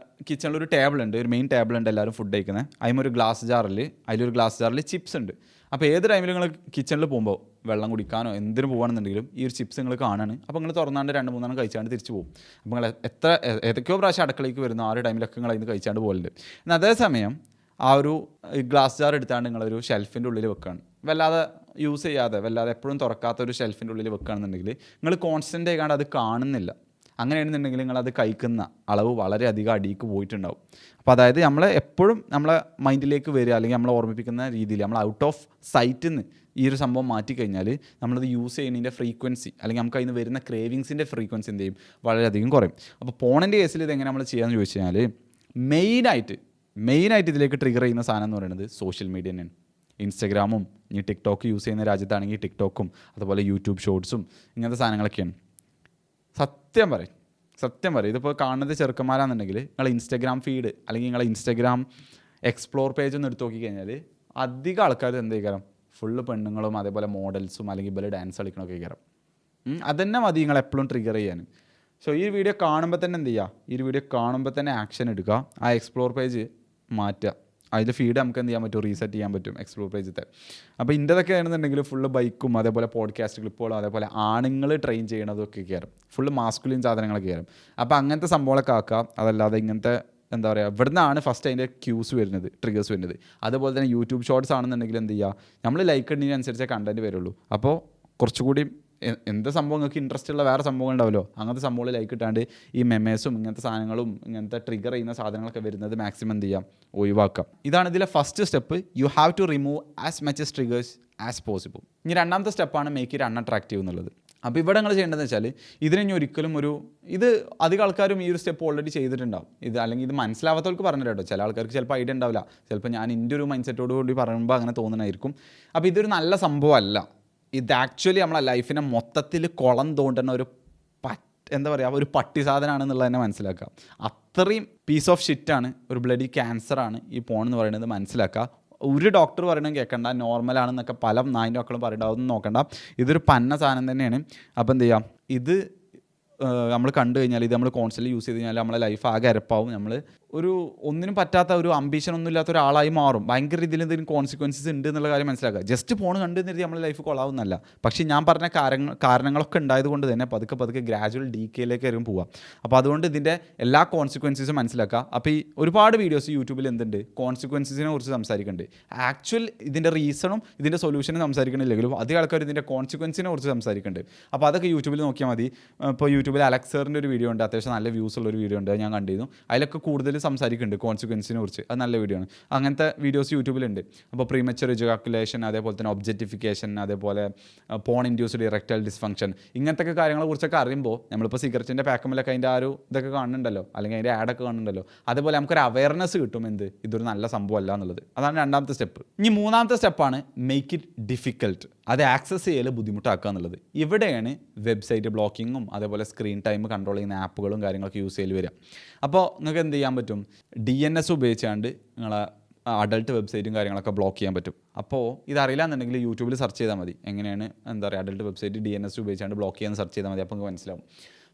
S1: കിച്ചണിലൊരു ടേബിൾ ഉണ്ട്, ഒരു മെയിൻ ടേബിൾ ഉണ്ട്, എല്ലാവരും ഫുഡ് കഴിക്കുന്നത്. അതിലൊരു ഗ്ലാസ് ജാറിൽ ചിപ്സ് ഉണ്ട്. അപ്പോൾ ഏത് ടൈമിൽ നിങ്ങൾ കിച്ചണിൽ പോകുമ്പോൾ വെള്ളം കുടിക്കാനോ എന്തിനു പോകുകയാണെന്നുണ്ടെങ്കിലും ഈ ഒരു ചിപ്സ് നിങ്ങൾ കാണാണ്. അപ്പോൾ നിങ്ങൾ തുറന്നാണ്ട് 2-3 കഴിച്ചാണ്ട് തിരിച്ച് പോകും. അപ്പോൾ നിങ്ങൾ ഏതൊക്കെയോ പ്രാവശ്യം അടുക്കളയ്ക്ക് വരുന്നു, ആ ഒരു ടൈമിലൊക്കെ നിങ്ങൾ അതിന് കഴിച്ചാണ്ട് പോകലുണ്ട്. എന്നാൽ അതേസമയം ആ ഒരു ഗ്ലാസ് ജാർ എടുത്താണ്ട് നിങ്ങളൊരു ഷെൽഫിൻ്റെ ഉള്ളിൽ വെക്കുകയാണ്, വല്ലാതെ യൂസ് ചെയ്യാതെ, വല്ലാതെ എപ്പോഴും തുറക്കാത്ത ഒരു ഷെൽഫിൻ്റെ ഉള്ളിൽ വെക്കുകയാണെന്നുണ്ടെങ്കിൽ നിങ്ങൾ കോൺസ്റ്റൻ്റ് ആയിക്കാണ്ട് അത് കാണുന്നില്ല. അങ്ങനെയാണെന്നുണ്ടെങ്കിൽ നിങ്ങളത് കഴിക്കുന്ന അളവ് വളരെയധികം അടിക്ക് പോയിട്ടുണ്ടാവും. അപ്പോൾ അതായത് നമ്മളെ എപ്പോഴും നമ്മളെ മൈൻഡിലേക്ക് വരിക, അല്ലെങ്കിൽ നമ്മളെ ഓർമ്മിപ്പിക്കുന്ന രീതിയിൽ നമ്മൾ ഔട്ട് ഓഫ് സൈറ്റിൽ നിന്ന് ഈ ഒരു സംഭവം മാറ്റിക്കഴിഞ്ഞാൽ നമ്മളത് യൂസ് ചെയ്യുന്നതിൻ്റെ ഫ്രീക്വൻസി, അല്ലെങ്കിൽ നമുക്ക് അതിന് വരുന്ന ക്രേവിങ്സിൻ്റെ ഫ്രീക്വൻസി എന്ത് ചെയ്യും, വളരെയധികം കുറയും. അപ്പോൾ ഫോണിൻ്റെ കേസിൽ ഇതെങ്ങനെ നമ്മൾ ചെയ്യാമെന്ന് ചോദിച്ചു കഴിഞ്ഞാൽ മെയിനായിട്ട് ഇതിലേക്ക് ട്രിഗർ ചെയ്യുന്ന സാധനം എന്ന് പറയുന്നത് സോഷ്യൽ മീഡിയ തന്നെയാണ്. ഇൻസ്റ്റഗ്രാമും ഈ ടിക്ടോക്ക് യൂസ് ചെയ്യുന്ന രാജ്യത്താണെങ്കിൽ ടിക്ടോക്കും അതുപോലെ യൂട്യൂബ് ഷോർട്സും ഇങ്ങനത്തെ സാധനങ്ങളൊക്കെയാണ്. സത്യം പറയും ഇതിപ്പോൾ കാണുന്നത് ചെറുക്കന്മാരാണെന്നുണ്ടെങ്കിൽ നിങ്ങൾ ഇൻസ്റ്റഗ്രാം ഫീഡ് അല്ലെങ്കിൽ നിങ്ങളെ ഇൻസ്റ്റഗ്രാം എക്സ്പ്ലോർ പേജ് ഒന്ന് എടുത്ത് നോക്കിക്കഴിഞ്ഞാൽ അധികം ആൾക്കാർ എന്ത് ചെയ്യാം, ഫുള്ള് പെണ്ണുങ്ങളും അതേപോലെ മോഡൽസും അല്ലെങ്കിൽ ഇവർ ഡാൻസ് കളിക്കണമൊക്കെ കയറാം. അതന്നെ മതി നിങ്ങളെപ്പോഴും ട്രിഗർ ചെയ്യാൻ. സോ ഈ വീഡിയോ കാണുമ്പോൾ തന്നെ എന്ത് ചെയ്യുക, ഈ വീഡിയോ കാണുമ്പോൾ തന്നെ ആക്ഷൻ എടുക്കുക, ആ എക്സ്പ്ലോർ പേജ് മാറ്റുക. അതിൽ ഫീഡ് നമുക്ക് എന്ത് ചെയ്യാൻ പറ്റും, റീസെറ്റ് ചെയ്യാൻ പറ്റും എക്സ്പ്ലോർ പേജത്തെ. അപ്പോൾ ഇൻ്റെതൊക്കെ ആണെന്നുണ്ടെങ്കിൽ ഫുള്ള് ബൈക്കും അതേപോലെ പോഡ്കാസ്റ്റ് ക്ലിപ്പുകളും അതേപോലെ ആണുങ്ങൾ ട്രെയിൻ ചെയ്യണതൊക്കെ കയറും, ഫുള്ള് മാസ്കുലിൻ സാധനങ്ങളൊക്കെ കയറും. അപ്പോൾ അങ്ങനത്തെ സംഭവങ്ങളൊക്കെ ആക്കുക. അതല്ലാതെ ഇങ്ങനത്തെ എന്താ പറയുക, ഇവിടുന്നാണ് ഫസ്റ്റ് അതിൻ്റെ ക്യൂസ് വരുന്നത്, ട്രിഗേഴ്സ് വരുന്നത്. അതുപോലെ തന്നെ യൂട്യൂബ് ഷോർട്സ് ആണെന്നുണ്ടെങ്കിൽ എന്ത് ചെയ്യുക, നമ്മൾ ലൈക്ക് ഇടുന്നതിനനുസരിച്ചേ കണ്ടൻറ്റ് വരുള്ളൂ. അപ്പോൾ കുറച്ചുകൂടി എന്ത് സംഭവം നിങ്ങൾക്ക് ഇൻട്രസ്റ്റ് ഉള്ള വേറെ സംഭവങ്ങൾ ഉണ്ടാവുമല്ലോ, അങ്ങനത്തെ സംഭവങ്ങൾ ലൈക്ക് ഇട്ടാണ്ട് ഈ മെമേഴ്സും ഇങ്ങനത്തെ സാധനങ്ങളും ഇങ്ങനത്തെ ട്രിഗർ ചെയ്യുന്ന സാധനങ്ങളൊക്കെ വരുന്നത് മാക്സിമം എന്ത് ചെയ്യാം, ഒഴിവാക്കാം. ഇതാണ് ഇതിലെ first step. You have to remove as much as triggers as possible. ഇനി രണ്ടാമത്തെ സ്റ്റെപ്പാണ് മേക്ക് ഇറ്റ് അൺഅട്രാക്റ്റീവ് എന്നുള്ളത്. അപ്പോൾ ഇവിടെ നിങ്ങൾ ചെയ്യേണ്ടതെന്ന് വെച്ചാൽ ഇതിനെ ഒരിക്കലും ഇത് അധികം ആൾക്കാരും ഈ ഒരു സ്റ്റെപ്പ് ഓൾറെഡി ചെയ്തിട്ടുണ്ടാവും. ഇത് അല്ലെങ്കിൽ ഇത് മനസ്സിലാവാത്തവർക്ക് പറഞ്ഞിട്ട് കേട്ടോ, ചില ആൾക്കാർക്ക് ചിലപ്പോൾ ഐഡിയ ഉണ്ടാവില്ല, ചിലപ്പോൾ ഞാൻ എൻ്റെ ഒരു മൈൻഡ് സെറ്റോട് കൂടി പറയുമ്പോൾ അങ്ങനെ തോന്നണമായിരിക്കും. അപ്പോൾ ഇതൊരു നല്ല സംഭവമല്ല. ഇത് ആക്ച്വലി നമ്മളെ ലൈഫിനെ മൊത്തത്തിൽ കുളം തോണ്ടുന്ന എന്താ പറയുക, ഒരു പട്ടി സാധനമാണെന്നുള്ളത് തന്നെ മനസ്സിലാക്കുക. അത്രയും പീസ് ഓഫ് ഷിറ്റാണ്, ഒരു ബ്ലഡി ക്യാൻസറാണ് ഈ പോൺ എന്ന് പറയുന്നത് മനസ്സിലാക്കുക. ഒരു ഡോക്ടർ പറയണത് കേൾക്കണ്ട, നോർമലാണെന്നൊക്കെ പല നായിൻ്റെ മക്കളും പറയണ്ട, അതൊന്നും നോക്കണ്ട. ഇതൊരു പന്ന സാധനം തന്നെയാണ്. അപ്പോൾ എന്ത് ചെയ്യാം, ഇത് നമ്മൾ കണ്ടു കഴിഞ്ഞാൽ, ഇത് നമ്മൾ കോൺസ്റ്റൻ്റ് യൂസ് ചെയ്ത് കഴിഞ്ഞാൽ നമ്മളെ ലൈഫ് ആകെ അരപ്പാവും. നമ്മൾ ഒന്നിനും പറ്റാത്ത ഒരു അംബീഷൻ ഒന്നും ഇല്ലാത്ത ഒരാളായി മാറും. ഭയങ്കര രീതിയിൽ എന്തെങ്കിലും കോൺസിക്വൻസസ് ഉണ്ട് എന്നുള്ള കാര്യം മനസ്സിലാക്കുക. ജസ്റ്റ് ഫോൺ കണ്ടു നിർത്തി നമ്മളെ ലൈഫ് കൊള്ളാവുന്നല്ല. പക്ഷേ ഞാൻ പറഞ്ഞ കാരണങ്ങളൊക്കെ ഉണ്ടായതുകൊണ്ട് തന്നെ പതുക്കെ ഗ്രാജുവൽ ഡീക്കേയിലേക്ക് ആയിരിക്കും പോവുക. അപ്പോൾ അതുകൊണ്ട് ഇതിൻ്റെ എല്ലാ കോൺസിക്വൻസസും മനസ്സിലാക്കുക. അപ്പോൾ ഈ ഒരുപാട് വീഡിയോസ് യൂട്യൂബിൽ എന്തുണ്ട്, കോൺസിക്വൻസസിനെ കുറിച്ച് സംസാരിക്കുന്നുണ്ട്. ആക്ച്വൽ ഇതിൻ്റെ റീസണും ഇതിൻ്റെ സൊല്യൂഷനും സംസാരിക്കണില്ലെങ്കിലും അധികം ആൾക്കാർ ഇതിൻ്റെ കോൺസിക്വൻസിനെ കുറിച്ച് സംസാരിക്കുന്നുണ്ട്. അപ്പോൾ അതൊക്കെ യൂട്യൂബിൽ നോക്കിയാൽ മതി. ഇപ്പോൾ യൂട്യൂബിൽ അലക്സറിൻ്റെ ഒരു വീഡിയോ ഉണ്ട്, അത്യാവശ്യം നല്ല വ്യൂസ് ഉള്ള ഒരു വീഡിയോ ഉണ്ട്, ഞാൻ കണ്ടിരുന്നു. അതിലൊക്കെ കൂടുതൽ സംസാരിക്കുന്നുണ്ട് കോൺസിക്വൻസിനെ കുറിച്ച്. അത് നല്ല വീഡിയോ ആണ്. അങ്ങനത്തെ വീഡിയോസ് യൂട്യൂബിലുണ്ട്. അപ്പോൾ പ്രീമച്ചുർ ഇജാക്കുലേഷൻ, അതേപോലെ തന്നെ ഒബ്ജക്റ്റിഫിക്കേഷൻ, അതേപോലെ പോൺ ഇൻഡ്യൂസ്ഡ് ഇറക്ടൈൽ ഡിസ്ഫങ്ഷൻ, ഇങ്ങനത്തെ കാര്യങ്ങളെ കുറിച്ചൊക്കെ അറിയുമ്പോൾ നമ്മളിപ്പോൾ സിഗരറ്റിൻ്റെ പാക്കമിലൊക്കെ അതിൻ്റെ ഇതൊക്കെ കാണുന്നുണ്ടല്ലോ, അല്ലെങ്കിൽ അതിൻ്റെ ആഡൊക്കെ കാണുന്നുണ്ടല്ലോ, അതേപോലെ നമുക്കൊരു അവയർനെസ് കിട്ടും ഇതൊരു നല്ല സംഭവമല്ല എന്നുള്ളത്. അതാണ് രണ്ടാമത്തെ സ്റ്റെപ്പ്. ഇനി മൂന്നാമത്തെ സ്റ്റെപ്പാണ് മേക്ക് ഇറ്റ് ഡിഫിക്കൽട്ട്. അത് ആക്സസ് ചെയ്യൽ ബുദ്ധിമുട്ടാക്കുക എന്നുള്ളത്. ഇവിടെയാണ് വെബ്സൈറ്റ് ബ്ലോക്കിങ്ങും അതേപോലെ സ്ക്രീൻ ടൈം കൺട്രോൾ ചെയ്യുന്ന ആപ്പുകളും കാര്യങ്ങളൊക്കെ യൂസ് ചെയ്യൽ വരിക. അപ്പോൾ നിങ്ങൾക്ക് എന്ത് ചെയ്യാൻ പറ്റും, DNS ഉപയോഗിച്ചാണ്ട് നിങ്ങളെ അഡൾട്ട് വെബ്സൈറ്റും കാര്യങ്ങളൊക്കെ ബ്ലോക്ക് ചെയ്യാൻ പറ്റും. അപ്പോൾ ഇതറിയില്ല എന്നുണ്ടെങ്കിൽ യൂട്യൂബിൽ സെർച്ച് ചെയ്താൽ മതി, എങ്ങനെയാണ് എന്താ പറയുക അഡൾട്ട് വെബ്സൈറ്റ് DNS ഉപയോഗിച്ചാണ്ട് ബ്ലോക്ക് ചെയ്യാൻ സെർച്ച് ചെയ്താൽ മതി. അപ്പോൾ നിങ്ങൾക്ക് മനസ്സിലാവും.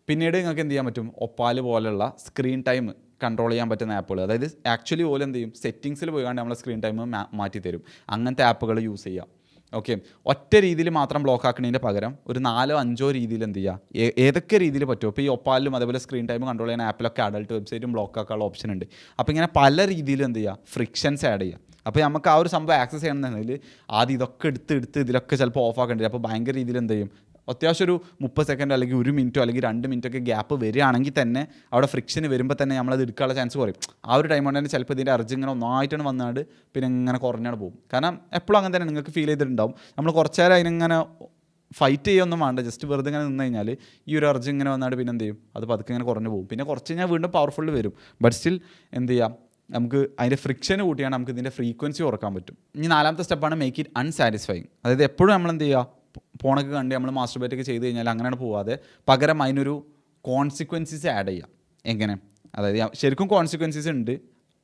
S1: പിന്നീട് നിങ്ങൾക്ക് എന്ത് ചെയ്യാൻ പറ്റും, ഒപ്പാൽ പോലുള്ള സ്ക്രീൻ ടൈം കൺട്രോൾ ചെയ്യാൻ പറ്റുന്ന ആപ്പുകൾ, അതായത് ആക്ച്വലി പോലെ എന്ത് ചെയ്യും, സെറ്റിങ്സിൽ പോയിക്കാണ്ട് നമ്മളെ സ്ക്രീൻ ടൈം മാറ്റി തരും. അങ്ങനത്തെ ആപ്പുകൾ യൂസ് ചെയ്യുക. ഓക്കെ, ഒറ്റ രീതിയിൽ മാത്രം ബ്ലോക്ക് ആക്കുന്നതിൻ്റെ പകരം ഒരു 4-5 രീതിയിൽ എന്ത് ചെയ്യുക, ഏതൊക്കെ രീതിയിൽ പറ്റുമോ. ഇപ്പോൾ ഈ ഒപ്പാലിലും അതേപോലെ സ്ക്രീൻ ടൈം കൺട്രോൾ ചെയ്യുന്ന ആപ്പിലൊക്കെ അഡൾട്ട് വെബ്സൈറ്റും ബ്ലോക്ക് ആക്കാനുള്ള ഓപ്ഷൻ ഉണ്ട്. അപ്പോൾ ഇങ്ങനെ പല രീതിയിൽ എന്ത് ചെയ്യുക, ഫ്രിക്ഷൻസ് ആഡ് ചെയ്യുക. അപ്പോൾ നമുക്ക് ആ ഒരു സംഭവം ആക്സസ് ചെയ്യണമെന്നുണ്ടെങ്കിൽ ആദ്യം ഇതൊക്കെ എടുത്ത് ഇതിലൊക്കെ ചിലപ്പോൾ ഓഫ് ആക്കേണ്ടി വരും. അപ്പോൾ ഭയങ്കര രീതിയിൽ എന്ത് ചെയ്യും, അത്യാവശ്യം ഒരു 30 സെക്കൻഡ് അല്ലെങ്കിൽ 1 മിനിറ്റോ അല്ലെങ്കിൽ 2 മിനിറ്റൊക്കെ ഗ്യാപ്പ് വരികയാണെങ്കിൽ തന്നെ അവിടെ ഫ്രിക്ഷന് വരുമ്പോൾ തന്നെ നമ്മളത് എടുക്കാനുള്ള ചാൻസ് കുറയും. ആ ഒരു ടൈം കൊണ്ട് തന്നെ ചിലപ്പോൾ ഇതിൻ്റെ അർജ് ഇങ്ങനെ ഒന്നായിട്ടാണ് വന്നാണ്ട് പിന്നെ ഇങ്ങനെ കുറഞ്ഞാണ് പോകും. കാരണം എപ്പോഴും അങ്ങനെ തന്നെ നിങ്ങൾക്ക് ഫീൽ ചെയ്തിട്ടുണ്ടാവും. നമ്മൾ കുറച്ച് നേരം അതിനിങ്ങനെ ഫൈറ്റ് ചെയ്യൊന്നും വേണ്ട, ജസ്റ്റ് വെറുതെ ഇങ്ങനെ നിന്ന് കഴിഞ്ഞാൽ ഈ ഒരു അർജ് ഇങ്ങനെ വന്നാണ്ട് പിന്നെ എന്ത് ചെയ്യും, അത് പതുക്കെ ഇങ്ങനെ കുറഞ്ഞു പോകും. പിന്നെ കുറച്ച് കഴിഞ്ഞാൽ വീണ്ടും പവർഫുൾ വരും. ബട്ട് സ്റ്റിൽ എന്ത് ചെയ്യാം, നമുക്ക് അതിൻ്റെ ഫ്രിക്ഷൻ കൂട്ടിയാണ് നമുക്ക് ഇതിൻ്റെ ഫ്രീക്വൻസി കുറക്കാൻ പറ്റും. ഇനി നാലാമത്തെ സ്റ്റെപ്പാണ് മേക്ക് ഇറ്റ് അൺസാറ്റിസ്ഫൈങ്. അതായത് എപ്പോഴും നമ്മൾ എന്ത് ചെയ്യുക, ഫോണൊക്കെ കണ്ട് നമ്മൾ മാസ്റ്റർബേറ്റൊക്കെ ചെയ്ത് കഴിഞ്ഞാൽ അങ്ങനെയാണ് പോവാതെ പകരം അതിനൊരു കോൺസിക്വൻസസ് ആഡ് ചെയ്യാം. എങ്ങനെ, അതായത് ശരിക്കും കോൺസിക്വൻസസ് ഉണ്ട്,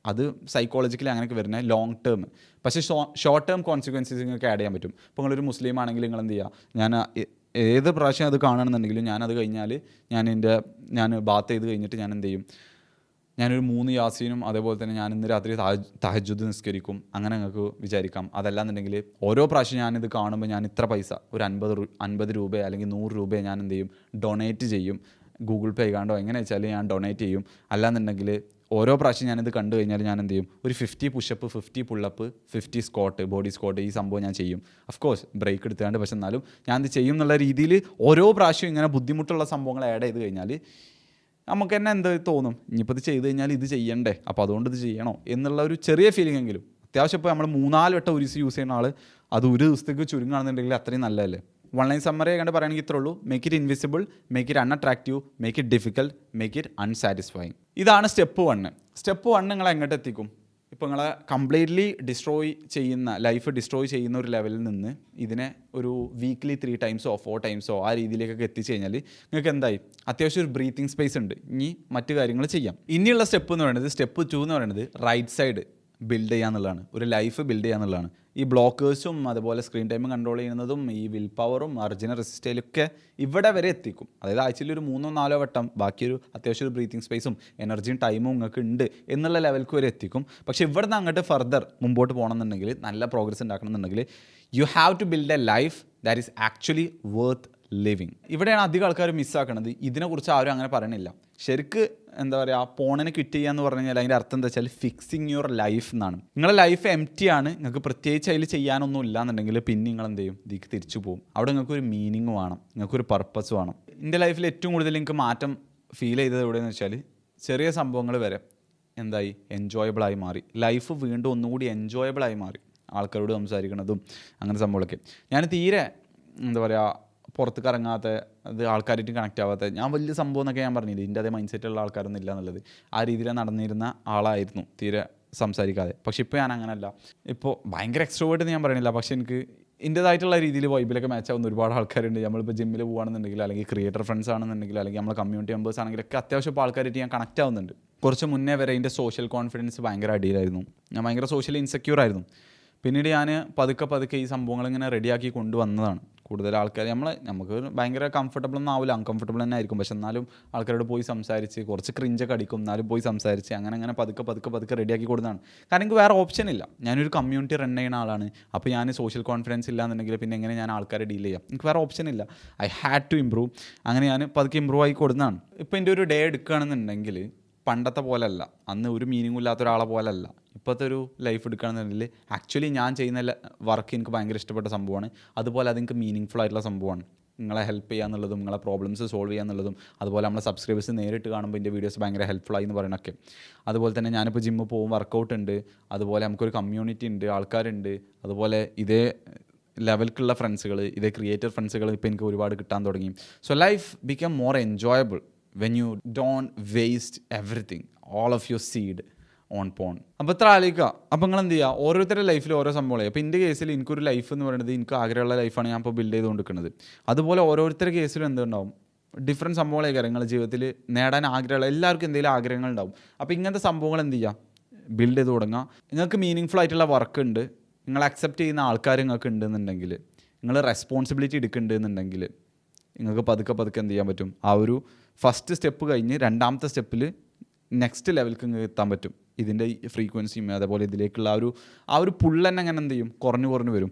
S1: അത് സൈക്കോളജിക്കലി അങ്ങനെയൊക്കെ വരുന്നത് ലോങ് ടേം. പക്ഷേ ഷോർട്ട് ടേം കോൺസിക്വൻസസ് നിങ്ങൾക്ക് ആഡ് ചെയ്യാൻ പറ്റും. ഇപ്പോൾ നിങ്ങളൊരു മുസ്ലിം ആണെങ്കിൽ നിങ്ങൾ എന്ത് ചെയ്യുക, ഞാൻ ഏത് പ്രാവശ്യം അത് കാണണമെന്നുണ്ടെങ്കിലും ഞാനത് കഴിഞ്ഞാൽ ഞാൻ ബാത്ത് ചെയ്ത് കഴിഞ്ഞിട്ട് ഞാൻ എന്ത് ചെയ്യും, ഞാനൊരു 3 യാസീനും അതേപോലെ തന്നെ ഞാൻ ഇന്ന് രാത്രി തഹജ്ജുദ് നിസ്കരിക്കും. അങ്ങനെ നിങ്ങൾക്ക് വിചാരിക്കാം. അതല്ലാന്നുണ്ടെങ്കിൽ ഓരോ പ്രാവശ്യം ഞാനിത് കാണുമ്പോൾ ഞാൻ ഇത്ര പൈസ, ഒരു 50 രൂപ അല്ലെങ്കിൽ 100 രൂപ ഞാൻ എന്ത് ചെയ്യും, ഡൊണേറ്റ് ചെയ്യും. ഗൂഗിൾ പേ കണ്ടോ എങ്ങനെ വെച്ചാൽ ഞാൻ ഡൊണേറ്റ് ചെയ്യും. അല്ലാന്നുണ്ടെങ്കിൽ ഓരോ പ്രാവശ്യം ഞാനിത് കണ്ടു കഴിഞ്ഞാൽ ഞാൻ എന്ത് ചെയ്യും, ഒരു 50 pushup, 50 pullup, 50 squat, body squat, ഈ സംഭവം ഞാൻ ചെയ്യും. അഫ്കോഴ്സ് ബ്രേക്ക് എടുത്താണ്ട്, പക്ഷെ എന്നാലും ഞാൻ ഇത് ചെയ്യും എന്നുള്ള രീതിയിൽ ഓരോ പ്രാവശ്യം ഇങ്ങനെ ബുദ്ധിമുട്ടുള്ള സംഭവങ്ങൾ ആഡ് ചെയ്ത് കഴിഞ്ഞാൽ നമുക്ക് തന്നെ എന്ത് തോന്നും, ഇനിയിപ്പോൾ ഇത് ചെയ്ത് കഴിഞ്ഞാൽ ഇത് ചെയ്യണ്ടേ, അപ്പോൾ അതുകൊണ്ട് ഇത് ചെയ്യണോ എന്നുള്ള ഒരു ചെറിയ ഫീലിംഗ് എങ്കിലും. അത്യാവശ്യം ഇപ്പോൾ നമ്മൾ 3-4 വട്ടം ഒരു ദിവസം യൂസ് ചെയ്യുന്ന ആൾ അത് ഒരു ദിവസത്തേക്ക് ചുരുങ്ങുകയാണെന്നുണ്ടെങ്കിൽ അത്രയും നല്ലതല്ലേ. വൺ ലൈൻ സമ്മറി കണ്ട് പറയുകയാണെങ്കിൽ ഇത്രേ ഉള്ളൂ. Make it invisible, make it unattractive, make it difficult, make it unsatisfying. ഇതാണ് സ്റ്റെപ്പ് 1. സ്റ്റെപ്പ് 1 നിങ്ങൾ എങ്ങോട്ട് എത്തിക്കും, ഇപ്പോൾ നിങ്ങളെ കംപ്ലീറ്റ്ലി ലൈഫ് ഡിസ്ട്രോയ് ചെയ്യുന്ന ഒരു ലെവലിൽ നിന്ന് ഇതിനെ ഒരു വീക്ക്ലി 3 ടൈംസോ 4 ടൈംസോ ആ രീതിയിലേക്കൊക്കെ എത്തിച്ച് കഴിഞ്ഞാൽ നിങ്ങൾക്ക് എന്തായി, അത്യാവശ്യം ഒരു ബ്രീത്തിങ് സ്പേസ് ഉണ്ട്. ഇനി മറ്റു കാര്യങ്ങൾ ചെയ്യാം. ഇനിയുള്ള സ്റ്റെപ്പ് എന്ന് പറയുന്നത്, സ്റ്റെപ്പ് 2 എന്ന് പറയുന്നത് റൈറ്റ് സൈഡ് ബിൽഡ് ചെയ്യുക എന്നുള്ളതാണ്. ഒരു ലൈഫ് ബിൽഡ് ചെയ്യുക എന്നുള്ളതാണ്. ഈ ബ്ലോക്കേഴ്സും അതുപോലെ സ്ക്രീൻ ടൈം കൺട്രോൾ ചെയ്യുന്നതും ഈ വിൽ പവറും അർജുന റെസിസ്റ്റയിലൊക്കെ ഇവിടെ വരെ എത്തിക്കും. അതായത് ആഴ്ചയിൽ ഒരു 3-4 വട്ടം ബാക്കിയൊരു അത്യാവശ്യം ഒരു ബ്രീത്തിങ് സ്പേസും എനർജിയും ടൈമും നിങ്ങൾക്ക് ഉണ്ട് എന്നുള്ള ലെവൽക്ക് വരെ എത്തിക്കും. പക്ഷേ ഇവിടെ നിന്ന് അങ്ങോട്ട് ഫർദർ മുമ്പോട്ട് പോകണമെന്നുണ്ടെങ്കിൽ, നല്ല പ്രോഗ്രസ് ഉണ്ടാക്കണമെന്നുണ്ടെങ്കിൽ you have to build a life that is actually worth living. ഇവിടെയാണ് അധികം ആൾക്കാർ മിസ്സാക്കണത്. ഇതിനെക്കുറിച്ച് ആരും അങ്ങനെ പറയണില്ല. ശരിക്ക് എന്താ പറയുക, പോണിനെ ക്വിറ്റ് ചെയ്യുക എന്ന് പറഞ്ഞു കഴിഞ്ഞാൽ അതിൻ്റെ അർത്ഥം എന്താ വെച്ചാൽ ഫിക്സിങ് യുവർ ലൈഫ് എന്നാണ്. നിങ്ങളുടെ ലൈഫ് എംപ്റ്റി ആണ്, നിങ്ങൾക്ക് പ്രത്യേകിച്ച് അതിൽ ചെയ്യാനൊന്നും ഇല്ലാന്നുണ്ടെങ്കിൽ പിന്നെ നിങ്ങൾ എന്ത് ചെയ്യും, ഇതിലേക്ക് തിരിച്ചു പോകും. അവിടെ നിങ്ങൾക്കൊരു മീനിങ് വേണം, നിങ്ങൾക്കൊരു പർപ്പസ് വേണം. എൻ്റെ ലൈഫിൽ ഏറ്റവും കൂടുതൽ എനിക്ക് മാറ്റം ഫീൽ ചെയ്തത് എവിടെയെന്ന് വെച്ചാൽ ചെറിയ സംഭവങ്ങൾ വരെ എന്തായി എൻജോയബിളായി മാറി. ലൈഫ് വീണ്ടും ഒന്നുകൂടി എൻജോയബിളായി മാറി. ആൾക്കാരോട് സംസാരിക്കുന്നതും അങ്ങനെ സംഭവങ്ങളൊക്കെ. ഞാൻ തീരെ എന്താ പറയുക പുറത്തേക്ക് ഇറങ്ങാത്ത, അത് ആൾക്കാരായിട്ട് കണക്റ്റ് ആവാത്ത, ഞാൻ വലിയ സംഭവം എന്നൊക്കെ ഞാൻ പറഞ്ഞില്ലേ, ഇതിൻ്റെ അതേ മൈൻഡ് സെറ്റുള്ള ആൾക്കാരൊന്നും ഇല്ല എന്നുള്ളത്. ആ രീതിയിൽ നടന്നിരുന്ന ആളായിരുന്നു, തീരെ സംസാരിക്കാതെ. പക്ഷെ ഇപ്പോൾ ഞാൻ അങ്ങനെയല്ല. ഇപ്പോൾ ഭയങ്കര എക്സ്ട്രോവേർട്ട് എന്ന് ഞാൻ പറയണില്ല, പക്ഷേ എനിക്ക് എൻ്റേതായിട്ടുള്ള രീതിയിൽ വൈബിലൊക്കെ മാച്ച് ആവുന്ന ഒരുപാട് ആൾക്കാരുണ്ട്. നമ്മളിപ്പോൾ ജിമ്മിൽ പോകുകയാണെന്നുണ്ടെങ്കിൽ, അല്ലെങ്കിൽ ക്രിയേറ്റർ ഫ്രണ്ട്സ് ആണെന്നുണ്ടെങ്കിൽ, അല്ലെങ്കിൽ നമ്മളെ കമ്മ്യൂണിറ്റി മെമ്പേഴ്സ് ആണെങ്കിലൊക്കെ അത്യാവശ്യം ഇപ്പോൾ ആൾക്കാരായിട്ട് ഞാൻ കണക്റ്റ് ആവുന്നുണ്ട്. കുറച്ച് മുന്നേ വരെ എൻ്റെ സോഷ്യൽ കോൺഫിഡൻസ് ഭയങ്കര അടിയിലായിരുന്നു. ഞാൻ ഭയങ്കര സോഷ്യലി ഇൻസെക്യൂർ ആയിരുന്നു. പിന്നീട് ഞാൻ പതുക്കെ ഈ സംഭവങ്ങൾ ഇങ്ങനെ റെഡിയാക്കി കൊണ്ടുവന്നതാണ്. കൂടുതൽ ആൾക്കാർ നമുക്ക് ഭയങ്കര കംഫർട്ടബിൾ ഒന്നും ആവില്ല, അൺകംഫർട്ടബിൾ തന്നെ ആയിരിക്കും. പക്ഷെ എന്നാലും ആൾക്കാരോട് പോയി സംസാരിച്ച് കുറച്ച് ക്രിഞ്ചൊക്കെ അടിക്കും, എന്നാലും പോയി സംസാരിച്ച് അങ്ങനെ പതുക്കെ റെഡിയാക്കി കൊടുക്കുന്നതാണ്. കാരണം എനിക്ക് വേറെ ഓപ്ഷൻ ഇല്ല. ഞാനൊരു കമ്മ്യൂണിറ്റി റൺ ചെയ്യുന്ന ആളാണ്. അപ്പോൾ ഞാൻ സോഷ്യൽ കോൺഫിഡൻസ് ഇല്ലാന്നുണ്ടെങ്കിൽ പിന്നെ എങ്ങനെ ഞാൻ ആൾക്കാരെ ഡീൽ ചെയ്യാം? എനിക്ക് വേറെ ഓപ്ഷൻ ഇല്ല. I had to improve. അങ്ങനെ ഞാൻ പതുക്കെ ഇമ്പ്രൂവ് ആയി കൊടുക്കുന്നതാണ്. ഇപ്പോൾ എൻ്റെ ഒരു ഡേ എടുക്കുകയാണെന്നുണ്ടെങ്കിൽ പണ്ടത്തെ പോലെയല്ല, അന്ന് ഒരു മീനിങ്ങും ഇല്ലാത്ത ഒരാളെ പോലെയല്ല. ഇപ്പോഴത്തെ ഒരു ലൈഫ് എടുക്കുകയാണെന്നുണ്ടെങ്കിൽ ആക്ച്വലി ഞാൻ ചെയ്യുന്ന വർക്ക് എനിക്ക് ഭയങ്കര ഇഷ്ടപ്പെട്ട സംഭവമാണ്. അതുപോലെ അതെനിക്ക് മീനിങ് ഫുൾ ആയിട്ടുള്ള സംഭവമാണ്. നിങ്ങളെ ഹെൽപ്പ് ചെയ്യുക എന്നുള്ളതും, നിങ്ങളെ പ്രോബ്ലംസ് സോൾവ് ചെയ്യുക എന്നുള്ളതും, അതുപോലെ നമ്മളെ സബ്സ്ക്രൈബേഴ്സ് നേരിട്ട് കാണുമ്പോൾ എൻ്റെ വീഡിയോസ് ഭയങ്കര ഹെൽപ്ഫുള്ളായി എന്ന് പറയണൊക്കെ. അതുപോലെ തന്നെ ഞാനിപ്പോൾ ജിമ്മിൽ പോകും, വർക്കൗട്ട് ഉണ്ട്, അതുപോലെ നമുക്കൊരു കമ്മ്യൂണിറ്റി ഉണ്ട്, ആൾക്കാരുണ്ട്, അതുപോലെ ഇതേ ലെവൽക്കുള്ള ഫ്രണ്ട്സുകൾ, ഇതേ ക്രിയേറ്റർ ഫ്രണ്ട്സുകൾ ഇപ്പോൾ എനിക്ക് ഒരുപാട് കിട്ടാൻ തുടങ്ങി. So life become more enjoyable when you don't waste everything, all of your seed on porn. അപ്പോൾ ഇത്ര ആലോചിക്കുക. അപ്പോൾ നിങ്ങൾ എന്ത് ചെയ്യുക, ഓരോരുത്തരുടെ ലൈഫിൽ ഓരോ സംഭവങ്ങളായി. അപ്പോൾ എൻ്റെ കേസിൽ എനിക്കൊരു ലൈഫ് എന്ന് പറയുന്നത് എനിക്ക് ആഗ്രഹമുള്ള ലൈഫാണ് ഞാൻ ഇപ്പോൾ ബിൽഡ് ചെയ്തുകൊണ്ടിരിക്കുന്നത്. അതുപോലെ ഓരോരുത്തരുടെ കേസിലും എന്തുണ്ടാവും, ഡിഫറെൻറ്റ് സംഭവങ്ങളൊക്കെ കാര്യങ്ങൾ ജീവിതത്തിൽ നേടാൻ ആഗ്രഹമുള്ള എല്ലാവർക്കും എന്തെങ്കിലും ആഗ്രഹങ്ങൾ ഉണ്ടാവും. അപ്പോൾ ഇങ്ങനത്തെ സംഭവങ്ങൾ എന്ത് ചെയ്യുക, ബിൽഡ് ചെയ്ത് തുടങ്ങുക. നിങ്ങൾക്ക് മീനിങ് ഫുൾ ആയിട്ടുള്ള വർക്ക് ഉണ്ട്, നിങ്ങൾ അക്സെപ്റ്റ് ചെയ്യുന്ന ആൾക്കാർ നിങ്ങൾക്ക് ഉണ്ടെന്നുണ്ടെങ്കിൽ, നിങ്ങൾ റെസ്പോൺസിബിലിറ്റി എടുക്കുന്നുണ്ടെന്നുണ്ടെങ്കിൽ നിങ്ങൾക്ക് പതുക്കെ എന്ത് ചെയ്യാൻ പറ്റും, ആ ഒരു ഫസ്റ്റ് സ്റ്റെപ്പ് കഴിഞ്ഞ് രണ്ടാമത്തെ സ്റ്റെപ്പിൽ നെക്സ്റ്റ് ലെവലിലേക്ക് നിങ്ങൾക്ക് എത്താൻ പറ്റും. ഇതിൻ്റെ ഫ്രീക്വൻസിയും അതുപോലെ ഇതിലേക്കുള്ള ആ ഒരു പുള്ള് തന്നെ അങ്ങനെ എന്ത് ചെയ്യും, കുറഞ്ഞു വരും.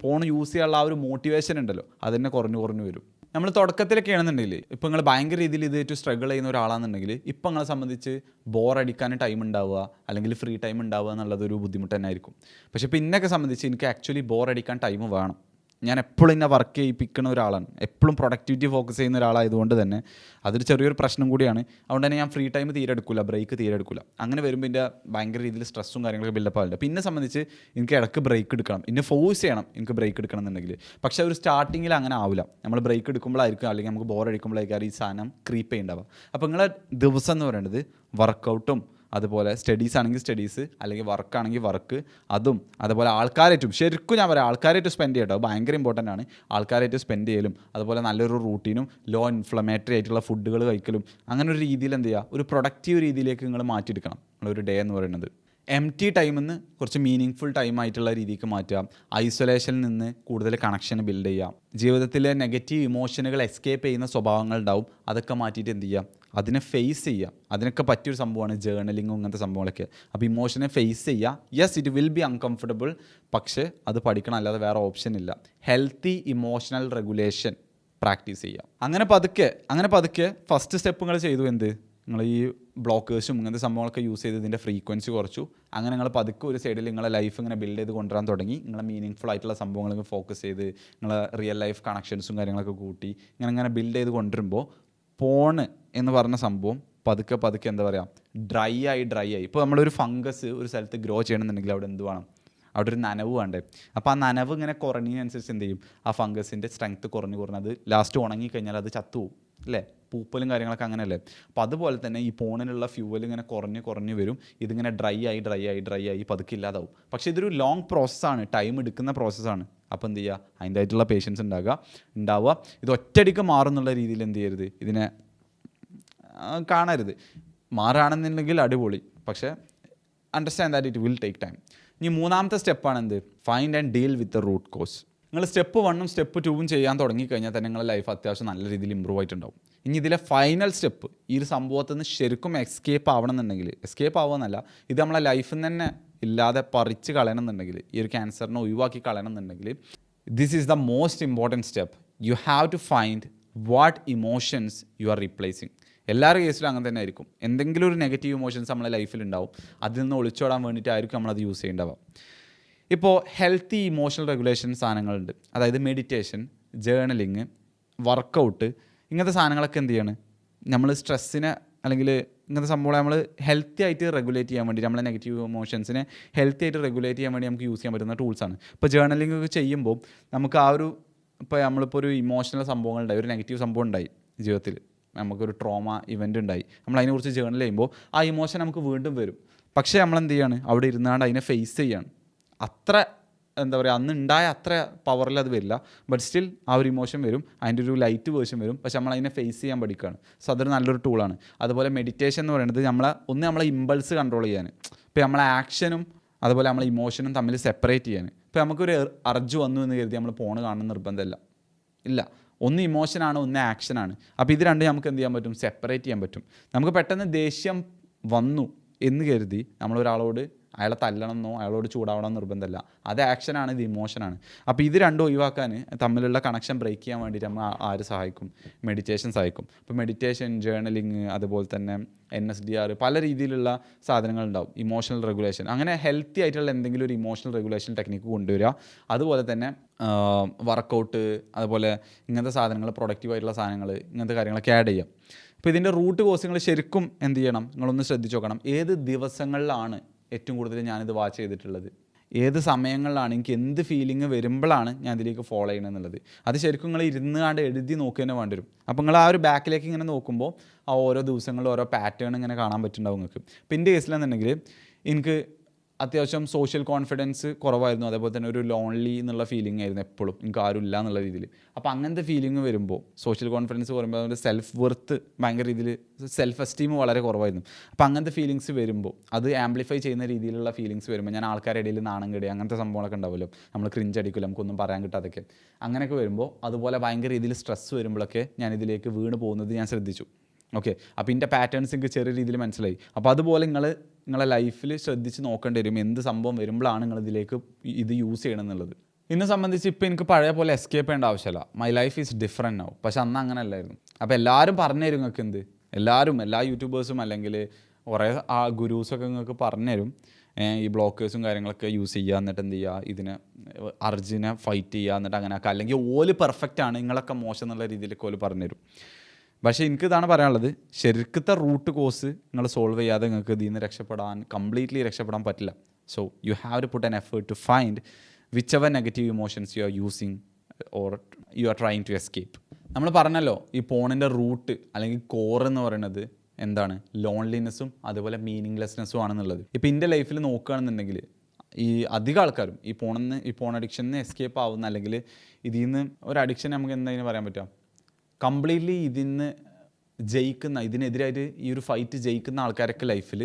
S1: ഫോൺ യൂസ് ചെയ്യാനുള്ള ആ ഒരു മോട്ടിവേഷൻ ഉണ്ടല്ലോ, അതന്നെ കുറഞ്ഞു വരും. നമ്മൾ തുടക്കത്തിലൊക്കെ ആണെന്നുണ്ടെങ്കിൽ, ഇപ്പോൾ നിങ്ങൾ ഭയങ്കര രീതിയിൽ ഇതായിട്ട് സ്ട്രഗിൾ ചെയ്യുന്ന ഒരാളാണെന്നുണ്ടെങ്കിൽ, ഇപ്പോൾ നിങ്ങളെ സംബന്ധിച്ച് ബോറടിക്കാൻ ടൈം ഉണ്ടാവുക, അല്ലെങ്കിൽ ഫ്രീ ടൈം ഉണ്ടാവുക എന്നുള്ളതൊരു ബുദ്ധിമുട്ട് തന്നെ ആയിരിക്കും. പക്ഷേ ഇപ്പോൾ ഇന്നൊക്കെ സംബന്ധിച്ച് എനിക്ക് ആക്ച്വലി ബോറടിക്കാൻ ടൈം വേണം. ഞാൻ എപ്പോഴും എന്നെ വർക്ക് ചെയ്യിപ്പിക്കുന്ന ഒരാളാണ്, എപ്പോഴും പ്രൊഡക്ടിവിറ്റി ഫോക്കസ് ചെയ്യുന്ന ഒരാളായതുകൊണ്ട് തന്നെ അതൊരു ചെറിയൊരു പ്രശ്നം കൂടിയാണ്. അതുകൊണ്ട് തന്നെ ഞാൻ ഫ്രീ ടൈം തീരെ എടുക്കില്ല, ബ്രേക്ക് തീരെ എടുക്കില്ല. അങ്ങനെ വരുമ്പോൾ എൻ്റെ ഭയങ്കര രീതിയിൽ സ്ട്രെസ്സും കാര്യങ്ങളൊക്കെ ബിൽഡപ്പ് ആവില്ല. പിന്നെ സംബന്ധിച്ച് എനിക്ക് ഇടയ്ക്ക് ബ്രേക്ക് എടുക്കണം, എന്നെ ഫോഴ്സ് ചെയ്യണം എനിക്ക് ബ്രേക്ക് എടുക്കണം എന്നുണ്ടെങ്കിൽ. പക്ഷേ ഒരു സ്റ്റാർട്ടിങ്ങിൽ അങ്ങനെ ആവില്ല. നമ്മൾ ബ്രേക്ക് എടുക്കുമ്പോഴായിരിക്കും, അല്ലെങ്കിൽ നമുക്ക് ബോർ അടിക്കുമ്പോഴായിരിക്കും ഈ സാധനം ക്രീപ്പ് ചെയ്യുന്നുണ്ടാവുക. അപ്പോൾ നിങ്ങളെ ദിവസം എന്ന് പറയുന്നത് വർക്കൗട്ടും, അതുപോലെ സ്റ്റഡീസ് ആണെങ്കിൽ സ്റ്റഡീസ്, അല്ലെങ്കിൽ വർക്കാണെങ്കിൽ വർക്ക്, അതും അതുപോലെ ആൾക്കാരായിട്ടും, ശരിക്കും ഞാൻ പറയാം ആൾക്കാരായിട്ട് സ്പെൻഡ് ചെയ്യട്ടോ, ഭയങ്കര ഇമ്പോർട്ടൻ്റ് ആണ്. ആൾക്കാരായിട്ട് സ്പെൻഡ് ചെയ്യലും, അതുപോലെ നല്ലൊരു റൂട്ടീനും, ലോ ഇൻഫ്ലമേറ്ററി ആയിട്ടുള്ള ഫുഡുകൾ കഴിക്കലും, അങ്ങനെ ഒരു രീതിയിൽ എന്ത് ചെയ്യുക, ഒരു പ്രൊഡക്റ്റീവ് രീതിയിലേക്ക് നിങ്ങൾ മാറ്റിയെടുക്കണം നിങ്ങളൊരു ഡേ എന്ന് പറയുന്നത്. എംപ്റ്റി ടൈമിൽ നിന്ന് കുറച്ച് മീനിങ് ഫുൾ ടൈം ആയിട്ടുള്ള രീതിക്ക് മാറ്റുക. ഐസൊലേഷനിൽ നിന്ന് കൂടുതൽ കണക്ഷൻ ബിൽഡ് ചെയ്യുക. ജീവിതത്തിലെ നെഗറ്റീവ് ഇമോഷനുകൾ എസ്കേപ്പ് ചെയ്യുന്ന സ്വഭാവങ്ങൾ ഉണ്ടാവും, അതൊക്കെ മാറ്റിയിട്ട് എന്ത് ചെയ്യുക, അതിനെ ഫേസ് ചെയ്യുക. അതിനൊക്കെ പറ്റിയൊരു സംഭവമാണ് ജേർണലിങ്ങും അങ്ങനത്തെ സംഭവങ്ങളൊക്കെ. അപ്പോൾ ഇമോഷനെ ഫേസ് ചെയ്യുക. Yes, it will be uncomfortable, പക്ഷേ അത് പഠിക്കണം, അല്ലാതെ വേറെ ഓപ്ഷൻ ഇല്ല. ഹെൽത്തി ഇമോഷണൽ റെഗുലേഷൻ പ്രാക്ടീസ് ചെയ്യുക. അങ്ങനെ പതുക്കെ ഫസ്റ്റ് സ്റ്റെപ്പ് നിങ്ങൾ ചെയ്തു. എന്ത്, നിങ്ങൾ ഈ ബ്ലോക്കേഴ്സും ഇങ്ങനത്തെ സംഭവങ്ങളൊക്കെ യൂസ് ചെയ്ത് ഇതിൻ്റെ ഫ്രീക്വൻസി കുറച്ചു. അങ്ങനെ നിങ്ങൾ പതുക്കെ ഒരു സൈഡിൽ നിങ്ങളെ ലൈഫ് ഇങ്ങനെ ബിൽഡ് ചെയ്ത് കൊണ്ടുവരാൻ തുടങ്ങി. നിങ്ങളെ മീനിങ് ഫുൾ ആയിട്ടുള്ള സംഭവങ്ങൾ ഫോക്കസ് ചെയ്ത് നിങ്ങളെ റിയൽ ലൈഫ് കണക്ഷൻസും കാര്യങ്ങളൊക്കെ കൂട്ടി ഇങ്ങനെ ബിൽഡ് ചെയ്ത് കൊണ്ടുവരുമ്പോൾ പോണ് എന്ന് പറഞ്ഞ സംഭവം പതുക്കെ എന്താ പറയുക, ഡ്രൈ ആയി. ഇപ്പോൾ നമ്മളൊരു ഫംഗസ് ഒരു സ്ഥലത്ത് ഗ്രോ ചെയ്യണമെന്നുണ്ടെങ്കിൽ അവിടെ എന്ത് വേണം, അവിടെ ഒരു നനവ് വേണ്ടേ. അപ്പോൾ ആ നനവ് ഇങ്ങനെ കുറഞ്ഞതിനനുസരിച്ച് എന്ത് ചെയ്യും, ആ ഫംഗസിൻ്റെ സ്ട്രെങ്ത്ത് കുറഞ്ഞത് ലാസ്റ്റ് ഉണങ്ങിക്കഴിഞ്ഞാൽ അത് ചത്തുപോകും അല്ലേ. പൂപ്പലും കാര്യങ്ങളൊക്കെ അങ്ങനെയല്ലേ. അപ്പോൾ അതുപോലെ തന്നെ ഈ ഫോണിലുള്ള ഫ്യൂവൽ ഇങ്ങനെ കുറഞ്ഞ് വരും. ഇതിങ്ങനെ ഡ്രൈ ആയി പതുക്കെ ഇല്ലാതാവും. പക്ഷേ ഇതൊരു ലോങ് പ്രോസസ്സാണ്, ടൈം എടുക്കുന്ന പ്രോസസ്സാണ്. അപ്പോൾ എന്ത് ചെയ്യുക, അതിൻ്റെതായിട്ടുള്ള പേഷ്യൻസ് ഉണ്ടാവുക. ഇത് ഒറ്റയടിക്ക് മാറുന്നുള്ള രീതിയിൽ എന്ത് ചെയ്യരുത്, ഇതിനെ കാണരുത്. മാറുകയാണെന്നുണ്ടെങ്കിൽ അടിപൊളി, പക്ഷേ understand that it will take time. ഇനി മൂന്നാമത്തെ സ്റ്റെപ്പാണ് എന്ത്, find and deal with the root cause. നിങ്ങൾ സ്റ്റെപ്പ് 1ഉം സ്റ്റെപ്പ് 2ഉം ചെയ്യാൻ തുടങ്ങിക്കഴിഞ്ഞാൽ തന്നെ നിങ്ങളുടെ ലൈഫ് അത്യാവശ്യം നല്ല രീതിയിൽ ഇമ്പ്രൂവ് ആയിട്ടുണ്ടാവും. ഇനി ഇതിലെ ഫൈനൽ സ്റ്റെപ്പ്, ഈ ഒരു സംഭവത്തിൽ നിന്ന് ശരിക്കും എസ്കേപ്പ് ആവണമെന്നുണ്ടെങ്കിൽ, എസ്കേപ്പ് ആവുമെന്നല്ല, ഇത് നമ്മളെ ലൈഫിൽ നിന്ന് തന്നെ ഇല്ലാതെ പറിച്ച് കളയണമെന്നുണ്ടെങ്കിൽ, ഈ ഒരു ക്യാൻസറിനെ ഒഴിവാക്കി കളയണമെന്നുണ്ടെങ്കിൽ, this is the most important step. You have to find what emotions you are replacing. എല്ലാവരുടെ കേസിലും അങ്ങനെ തന്നെ ആയിരിക്കും. എന്തെങ്കിലും ഒരു നെഗറ്റീവ് ഇമോഷൻസ് നമ്മളെ ലൈഫിൽ ഉണ്ടാവും. അതിൽ നിന്ന് ഒളിച്ചോടാൻ വേണ്ടിയിട്ടായിരിക്കും നമ്മളത് യൂസ് ചെയ്യേണ്ടത്. ഇപ്പോൾ ഹെൽത്തി ഇമോഷണൽ റെഗുലേഷൻ സാധനങ്ങളുണ്ട്. അതായത് മെഡിറ്റേഷൻ, ജേർണലിങ്, വർക്കൗട്ട്, ഇങ്ങനത്തെ സാധനങ്ങളൊക്കെ എന്ത് ചെയ്യാണ്, നമ്മൾ സ്ട്രെസ്സിനെ അല്ലെങ്കിൽ ഇങ്ങനത്തെ സംഭവം നമ്മൾ ഹെൽത്തി ആയിട്ട് റെഗുലേറ്റ് ചെയ്യാൻ വേണ്ടി, നമ്മളെ നെഗറ്റീവ് ഇമോഷൻസിനെ ഹെൽത്തി ആയിട്ട് റെഗുലേറ്റ് ചെയ്യാൻ വേണ്ടി നമുക്ക് യൂസ് ചെയ്യാൻ പറ്റുന്ന ടൂൾസാണ്. ഇപ്പോൾ ജേർണലിംഗ് ഒക്കെ ചെയ്യുമ്പോൾ നമുക്ക് ആ ഒരു, ഇപ്പോൾ നമ്മളിപ്പോൾ ഒരു ഇമോഷണൽ സംഭവങ്ങളുണ്ടായി, ഒരു നെഗറ്റീവ് സംഭവം ഉണ്ടായി ജീവിതത്തിൽ, നമുക്കൊരു ട്രോമ ഇവൻ്റ് ഉണ്ടായി, നമ്മൾ അതിനെക്കുറിച്ച് ജേർണൽ ചെയ്യുമ്പോൾ ആ ഇമോഷൻ നമുക്ക് വീണ്ടും വരും. പക്ഷേ നമ്മളെന്ത് ചെയ്യാണ്, അവിടെ ഇരുന്നാണ്ട് അതിനെ ഫേസ് ചെയ്യാണ്. അത്ര എന്താ പറയുക, അന്ന് ഉണ്ടായ അത്ര പവറിൽ അത് വരില്ല, ബട്ട് സ്റ്റിൽ ആ ഒരു ഇമോഷൻ വരും, അതിൻ്റെ ഒരു ലൈറ്റ് വേർഷൻ വരും. പക്ഷെ നമ്മൾ അതിനെ ഫേസ് ചെയ്യാൻ പഠിക്കുകയാണ്. സോ അതൊരു നല്ലൊരു ടൂളാണ്. അതുപോലെ മെഡിറ്റേഷൻ എന്ന് പറയുന്നത് നമ്മളെ ഇമ്പൾസ് കൺട്രോൾ ചെയ്യാൻ, ഇപ്പോൾ നമ്മളെ ആക്ഷനും അതുപോലെ നമ്മളെ ഇമോഷനും തമ്മിൽ സെപ്പറേറ്റ് ചെയ്യാൻ. ഇപ്പോൾ നമുക്കൊരു അർജ് വന്നു എന്ന് കരുതി നമ്മൾ ഫോൺ കാണുന്ന നിർബന്ധമില്ല, ഇല്ല. ഒന്ന് ഇമോഷനാണ്, ഒന്ന് ആക്ഷനാണ്. അപ്പോൾ ഇത് രണ്ടും നമുക്ക് എന്ത് ചെയ്യാൻ പറ്റും, സെപ്പറേറ്റ് ചെയ്യാൻ പറ്റും. നമുക്ക് പെട്ടെന്ന് ദേഷ്യം വന്നു എന്ന് കരുതി നമ്മളൊരാളോട് അയാളെ തല്ലണമെന്നോ അയാളോട് ചൂടാവണമെന്നോ നിർബന്ധമില്ല. അത് ആക്ഷനാണ്, ഇത് ഇമോഷനാണ്. അപ്പോൾ ഇത് രണ്ടും ഒഴിവാക്കാൻ, തമ്മിലുള്ള കണക്ഷൻ ബ്രേക്ക് ചെയ്യാൻ വേണ്ടിയിട്ട് നമ്മൾ ആര് സഹായിക്കും, മെഡിറ്റേഷൻ സഹായിക്കും. ഇപ്പോൾ മെഡിറ്റേഷൻ, ജേർണലിങ്, അതുപോലെ തന്നെ NSDR, പല രീതിയിലുള്ള സാധനങ്ങളുണ്ടാവും. ഇമോഷണൽ റെഗുലേഷൻ, അങ്ങനെ ഹെൽത്തി ആയിട്ടുള്ള എന്തെങ്കിലും ഒരു ഇമോഷണൽ റെഗുലേഷൻ ടെക്നിക്ക് കൊണ്ടുവരിക. അതുപോലെ തന്നെ വർക്കൗട്ട്, അതുപോലെ ഇങ്ങനത്തെ സാധനങ്ങൾ, പ്രൊഡക്റ്റീവായിട്ടുള്ള സാധനങ്ങൾ, ഇങ്ങനത്തെ കാര്യങ്ങളൊക്കെ ആഡ് ചെയ്യാം. അപ്പോൾ ഇതിൻ്റെ റൂട്ട് കോസുകൾ ശരിക്കും എന്ത് ചെയ്യണം, നിങ്ങളൊന്ന് ശ്രദ്ധിച്ച് നോക്കണം. ഏത് ദിവസങ്ങളിലാണ് ഏറ്റവും കൂടുതൽ ഞാനിത് വാച്ച് ചെയ്തിട്ടുള്ളത്, ഏത് സമയങ്ങളിലാണ്, എനിക്ക് എന്ത് ഫീലിംഗ് വരുമ്പോഴാണ് ഞാൻ ഇതിലേക്ക് ഫോളോ ചെയ്യണം എന്നുള്ളത്, അത് ശരിക്കും നിങ്ങൾ ഇരുന്നാണ്ട് എഴുതി നോക്കുക തന്നെ വേണ്ടി വരും. അപ്പോൾ നിങ്ങൾ ആ ഒരു ബാക്കിലേക്ക് ഇങ്ങനെ നോക്കുമ്പോൾ ആ ഓരോ ദിവസങ്ങളിലും ഓരോ പാറ്റേൺ ഇങ്ങനെ കാണാൻ പറ്റുന്നുണ്ടാവും നിങ്ങൾക്ക്. ഇപ്പോൾ എൻ്റെ കേസിലെന്നുണ്ടെങ്കിൽ എനിക്ക് അത്യാവശ്യം സോഷ്യൽ കോൺഫിഡൻസ് കുറവായിരുന്നു, അതേപോലെ തന്നെ ഒരു ലോൺലി എന്നുള്ള ഫീലിംഗ് ആയിരുന്നു എപ്പോഴും, എനിക്ക് ആരും ഇല്ല എന്നുള്ള രീതിയിൽ. അപ്പോൾ അങ്ങനത്തെ ഫീലിംഗ് വരുമ്പോൾ, സോഷ്യൽ കോൺഫിഡൻസ് പറയുമ്പോൾ അതുകൊണ്ട് സെൽഫ് വർത്ത് ഭയങ്കര രീതിയിൽ, സെൽഫ് എസ്റ്റീം വളരെ കുറവായിരുന്നു. അപ്പോൾ അങ്ങനത്തെ ഫീലിങ്സ് വരുമ്പോൾ, അത് ആംപ്ലിഫൈ ചെയ്യുന്ന രീതിയിലുള്ള ഫീലിങ്സ് വരുമ്പോൾ, ഞാൻ ആൾക്കാരുടെ ഇടയിൽ നാണം കെടുക, അങ്ങനത്തെ സംഭവങ്ങളൊക്കെ ഉണ്ടാവുമല്ലോ, നമ്മൾ ക്രിഞ്ച് അടിക്കില്ല, നമുക്കൊന്നും പറയാൻ കിട്ടാതൊക്കെ, അങ്ങനെയൊക്കെ വരുമ്പോൾ, അതുപോലെ ഭയങ്കര രീതിയിൽ സ്ട്രെസ് വരുമ്പോഴൊക്കെ ഞാൻ ഇതിലേക്ക് വീണ് പോകുന്നത് ഞാൻ ശ്രദ്ധിച്ചു. ഓക്കെ, അപ്പോൾ ഇതിൻ്റെ പാറ്റേൺസ് എനിക്ക് ചെറിയ രീതിയിൽ മനസ്സിലായി. അപ്പോൾ അതുപോലെ നിങ്ങളെ ലൈഫിൽ ശ്രദ്ധിച്ച് നോക്കേണ്ടി വരും, എന്ത് സംഭവം വരുമ്പോഴാണ് നിങ്ങളിതിലേക്ക് ഇത് യൂസ് ചെയ്യണം എന്നുള്ളത്. എന്നെ സംബന്ധിച്ച് ഇപ്പോൾ എനിക്ക് പഴയ പോലെ എസ്കേപ്പ് ചെയ്യേണ്ട ആവശ്യമില്ല. മൈ ലൈഫ് ഈസ് ഡിഫറെൻ്റ് ആവും. പക്ഷെ അന്ന് അങ്ങനെ അല്ലായിരുന്നു. അപ്പോൾ എല്ലാവരും പറഞ്ഞു തരും നിങ്ങൾക്ക് എന്ത്, എല്ലാ യൂട്യൂബേഴ്സും അല്ലെങ്കിൽ കുറേ ഗുരൂസൊക്കെ നിങ്ങൾക്ക് പറഞ്ഞു തരും, ഈ ബ്ലോക്കേഴ്സും കാര്യങ്ങളൊക്കെ യൂസ് ചെയ്യുക, എന്നിട്ട് എന്ത് ചെയ്യുക, ഇതിനെ അർജിനെ ഫൈറ്റ് ചെയ്യുക, എന്നിട്ട് അങ്ങനെയൊക്കെ, അല്ലെങ്കിൽ ഓല് പെർഫെക്റ്റ് ആണ്, നിങ്ങളൊക്കെ മോശം എന്നുള്ള രീതിയിലൊക്കെ ഓല് പറഞ്ഞു തരും. പക്ഷേ എനിക്ക് ഇതാണ് പറയാനുള്ളത്, ശരിക്കത്തെ റൂട്ട് കോസ് നിങ്ങൾ സോൾവ് ചെയ്യാതെ നിങ്ങൾക്ക് ഇതിൽ നിന്ന് കംപ്ലീറ്റ്ലി രക്ഷപ്പെടാൻ പറ്റില്ല. So you have to put an effort to find whichever negative emotions you are using or you are trying to escape. നമ്മൾ പറഞ്ഞല്ലോ, ഈ പോണിൻ്റെ റൂട്ട് അല്ലെങ്കിൽ കോർ എന്ന് പറയുന്നത് എന്താണ്, ലോൺലിനെസ്സും അതുപോലെ മീനിങ്ലെസ്നെസ്സും ആണെന്നുള്ളത്. ഇപ്പോൾ എൻ്റെ ലൈഫിൽ നോക്കുകയാണെന്നുണ്ടെങ്കിൽ, ഈ അധികം ആൾക്കാരും ഈ പോൺ അഡിക്ഷനിൽ എസ്കേപ്പ് ആവുന്ന, അല്ലെങ്കിൽ ഇതിൽ നിന്ന് ഒരു അഡിക്ഷൻ നമുക്ക് എന്തായാലും പറയാൻ പറ്റുക, കംപ്ലീറ്റ്ലി ഇതിന് ഇതിനെതിരായിട്ട് ഈ ഒരു ഫൈറ്റ് ജയിക്കുന്ന ആൾക്കാരൊക്കെ ലൈഫിൽ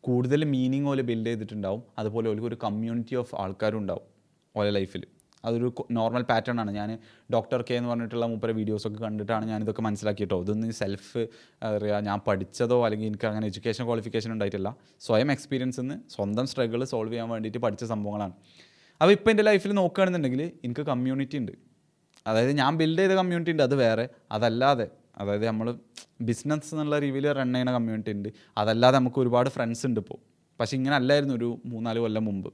S1: കൂടുതൽ മീനിങ് പോലെ ബിൽഡ് ചെയ്തിട്ടുണ്ടാവും. അതുപോലെ ഒരു കമ്മ്യൂണിറ്റി ഓഫ് ആൾക്കാരും ഉണ്ടാവും ഓരോ ലൈഫിൽ. അതൊരു നോർമൽ പാറ്റേൺ ആണ്. ഞാൻ ഡോക്ടർ കെ എന്ന് പറഞ്ഞിട്ടുള്ള മൂപ്പരെ വീഡിയോസൊക്കെ കണ്ടിട്ടാണ് ഞാനിതൊക്കെ മനസ്സിലാക്കിയിട്ടോ. ഇതൊന്നും സെൽഫ് അറിയാം, ഞാൻ പഠിച്ചതോ അല്ലെങ്കിൽ എനിക്ക് അങ്ങനെ എഡ്യൂക്കേഷൻ ക്വാളിഫിക്കേഷൻ ഉണ്ടായിട്ടില്ല. സ്വയം എക്സ്പീരിയൻസിൽ നിന്ന് സ്വന്തം സ്ട്രഗിൾ സോൾവ് ചെയ്യാൻ വേണ്ടിയിട്ട് പഠിച്ച സംഭവങ്ങളാണ്. അപ്പോൾ ഇപ്പോൾ എൻ്റെ ലൈഫിൽ നോക്കുകയാണെന്നുണ്ടെങ്കിൽ എനിക്ക് കമ്മ്യൂണിറ്റി ഉണ്ട്. അതായത് ഞാൻ ബിൽഡ് ചെയ്ത കമ്മ്യൂണിറ്റി ഉണ്ട്, അത് വേറെ. അതല്ലാതെ, അതായത് നമ്മൾ ബിസിനസ് എന്നുള്ള രീതിയിൽ റൺ ചെയ്യുന്ന കമ്മ്യൂണിറ്റി ഉണ്ട്. അതല്ലാതെ നമുക്ക് ഒരുപാട് ഫ്രണ്ട്സ് ഉണ്ട് ഇപ്പോൾ. പക്ഷേ ഇങ്ങനെ അല്ലായിരുന്നു ഒരു 3-4 കൊല്ലം മുമ്പ്.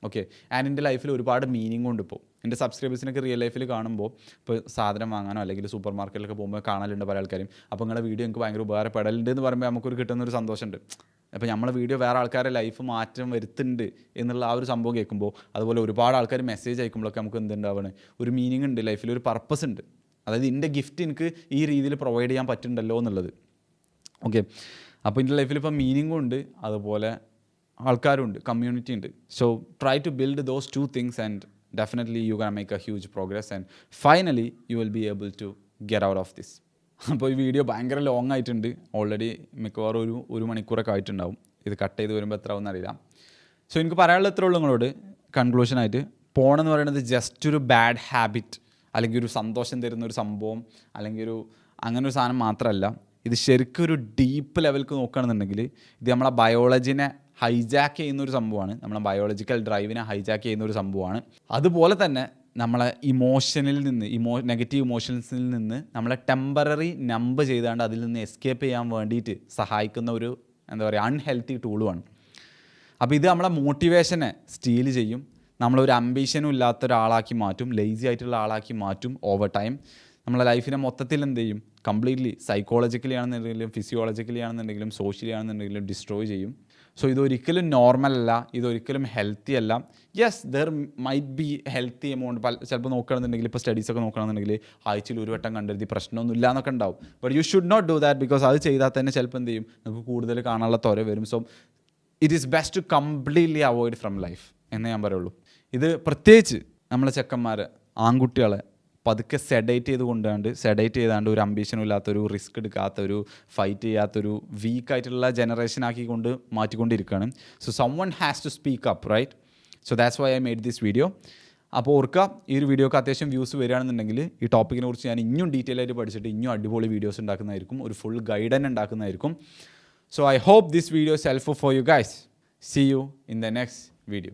S1: ഓക്കെ, ആൻഡ് എൻ്റെ ലൈഫിൽ ഒരുപാട് മീനിങ് ഉണ്ട് ഇപ്പോൾ. എൻ്റെ സബ്സ്ക്രൈബേഴ്സിനൊക്കെ റിയൽ ലൈഫിൽ കാണുമ്പോൾ, ഇപ്പോൾ സാധനം വാങ്ങാനോ അല്ലെങ്കിൽ സൂപ്പർ മാർക്കറ്റിലൊക്കെ പോകുമ്പോൾ കാണലുണ്ട് പല ആൾക്കാരും. അപ്പോൾ നിങ്ങളുടെ വീഡിയോ എനിക്ക് ഭയങ്കര ഉപകാരപ്പെടലുണ്ട് എന്ന് പറയുമ്പോൾ നമുക്കൊരു കിട്ടുന്നൊരു സന്തോഷമുണ്ട്. അപ്പോൾ നമ്മളെ വീഡിയോ വേറെ ആൾക്കാരുടെ ലൈഫ് മാറ്റം വരുത്തുന്നുണ്ട് എന്നുള്ള ആ ഒരു സംഭവം കേൾക്കുമ്പോൾ, അതുപോലെ ഒരുപാട് ആൾക്കാർ മെസ്സേജ് അയക്കുമ്പോഴൊക്കെ നമുക്ക് എന്തുണ്ടാവണം, ഒരു മീനിങ് ഉണ്ട് ലൈഫിൽ, ഒരു പർപ്പസ് ഉണ്ട്. അതായത് എൻ്റെ ഗിഫ്റ്റ് എനിക്ക് ഈ രീതിയിൽ പ്രൊവൈഡ് ചെയ്യാൻ പറ്റുന്നുണ്ടല്ലോ എന്നുള്ളത്. ഓക്കെ, അപ്പോൾ എൻ്റെ ലൈഫിൽ ഇപ്പോൾ മീനിങ്ങും ഉണ്ട്, അതുപോലെ ആൾക്കാരും ഉണ്ട്, കമ്മ്യൂണിറ്റി ഉണ്ട്. So try to build those 2 things and definitely you can make a huge progress and finally you will be able to get out of this. അപ്പോൾ ഈ വീഡിയോ ഭയങ്കര ലോങ് ആയിട്ടുണ്ട്. ഓൾറെഡി മിക്കവാറും ഒരു മണിക്കൂറൊക്കെ ആയിട്ടുണ്ടാവും. ഇത് കട്ട് ചെയ്ത് വരുമ്പോൾ എത്ര ആവുമെന്ന് അറിയില്ല. സോ എനിക്ക് പറയാനുള്ള എത്ര ഉള്ളൂ നിങ്ങളോട് കൺക്ലൂഷനായിട്ട്. പോണെന്ന് പറയുന്നത് ജസ്റ്റ് ഒരു ബാഡ് ഹാബിറ്റ് അല്ലെങ്കിൽ ഒരു സന്തോഷം തരുന്ന ഒരു സംഭവം അല്ലെങ്കിൽ അങ്ങനെ ഒരു സാധനം മാത്രമല്ല. ഇത് ശരിക്കും ഒരു ഡീപ്പ് ലെവലിലേക്ക് നോക്കുകയാണെന്നുണ്ടെങ്കിൽ ഇത് നമ്മളെ ബയോളജിനെ ഹൈജാക്ക് ചെയ്യുന്ന ഒരു സംഭവമാണ്. നമ്മളെ ബയോളജിക്കൽ ഡ്രൈവിനെ ഹൈജാക്ക് ചെയ്യുന്ന ഒരു സംഭവമാണ്. അതുപോലെ തന്നെ നമ്മളെ ഇമോഷനിൽ നിന്ന് നെഗറ്റീവ് ഇമോഷൻസിൽ നിന്ന് നമ്മളെ ടെമ്പററി നമ്പ് ചെയ്താണ്ട് അതിൽ നിന്ന് എസ്കേപ്പ് ചെയ്യാൻ വേണ്ടിയിട്ട് സഹായിക്കുന്ന ഒരു എന്താ പറയുക അൺഹെൽത്തി ടൂളുമാണ്. അപ്പോൾ ഇത് നമ്മളെ മോട്ടിവേഷനെ സ്റ്റീൽ ചെയ്യും, നമ്മളൊരു അംബീഷനും ഇല്ലാത്ത ഒരാളാക്കി മാറ്റും, ലേസി ആയിട്ടുള്ള ആളാക്കി മാറ്റും. ഓവർ ടൈം നമ്മളെ ലൈഫിനെ മൊത്തത്തിൽ എന്ത് ചെയ്യും, കംപ്ലീറ്റ്ലി സൈക്കോളജിക്കലി ആണെന്നുണ്ടെങ്കിലും ഫിസിയോളജിക്കലി ആണെന്നുണ്ടെങ്കിലും സോഷ്യലി ആണെന്നുണ്ടെങ്കിലും ഡിസ്ട്രോയ് ചെയ്യും. സോ ഇതൊരിക്കലും നോർമൽ അല്ല, ഇതൊരിക്കലും ഹെൽത്തി അല്ല. Yes there might be healthy amount. ചിലപ്പോൾ നോക്കുകയാണെന്നുണ്ടെങ്കിൽ ഇപ്പോൾ സ്റ്റഡീസൊക്കെ നോക്കുകയാണെന്നുണ്ടെങ്കിൽ ആഴ്ചയിൽ ഒരു വട്ടം കണ്ടെത്തി പ്രശ്നമൊന്നും ഇല്ല എന്നൊക്കെ ഉണ്ടാവും. But you should not do that, because അത് ചെയ്താൽ തന്നെ ചിലപ്പോൾ എന്ത് ചെയ്യും, നമുക്ക് കൂടുതൽ കാണാനുള്ള ത്വര വരും. So it is best to completely avoid from life എന്നേ ഞാൻ പറയുള്ളൂ. ഇത് പ്രത്യേകിച്ച് നമ്മളെ ചെക്കന്മാർ ആൺകുട്ടികളെ പതുക്കെ സെഡേറ്റ് ചെയ്താണ്ട് ഒരു അംബീഷനും ഇല്ലാത്തൊരു റിസ്ക് എടുക്കാത്തൊരു ഫൈറ്റ് ചെയ്യാത്തൊരു വീക്കായിട്ടുള്ള ജനറേഷൻ ആക്കിക്കൊണ്ട് മാറ്റിക്കൊണ്ടിരിക്കുകയാണ്. So someone has to speak up, right? So that's why I made this video. അപ്പോൾ ഓർക്കുക, ഈ ഒരു വീഡിയോക്ക് അത്യാവശ്യം വ്യൂസ് വരികയാണെന്നുണ്ടെങ്കിൽ ഈ ടോപ്പിക്കിനെ കുറിച്ച് ഞാൻ ഇനിയും ഡീറ്റെയിൽ ആയിട്ട് പഠിച്ചിട്ട് ഇനിയും അടിപൊളി വീഡിയോസ് ഉണ്ടാക്കുന്നതായിരിക്കും, ഒരു ഫുൾ ഗൈഡ് തന്നെ ഉണ്ടാക്കുന്നതായിരിക്കും. So I hope this video is helpful for you guys. See you in the next video.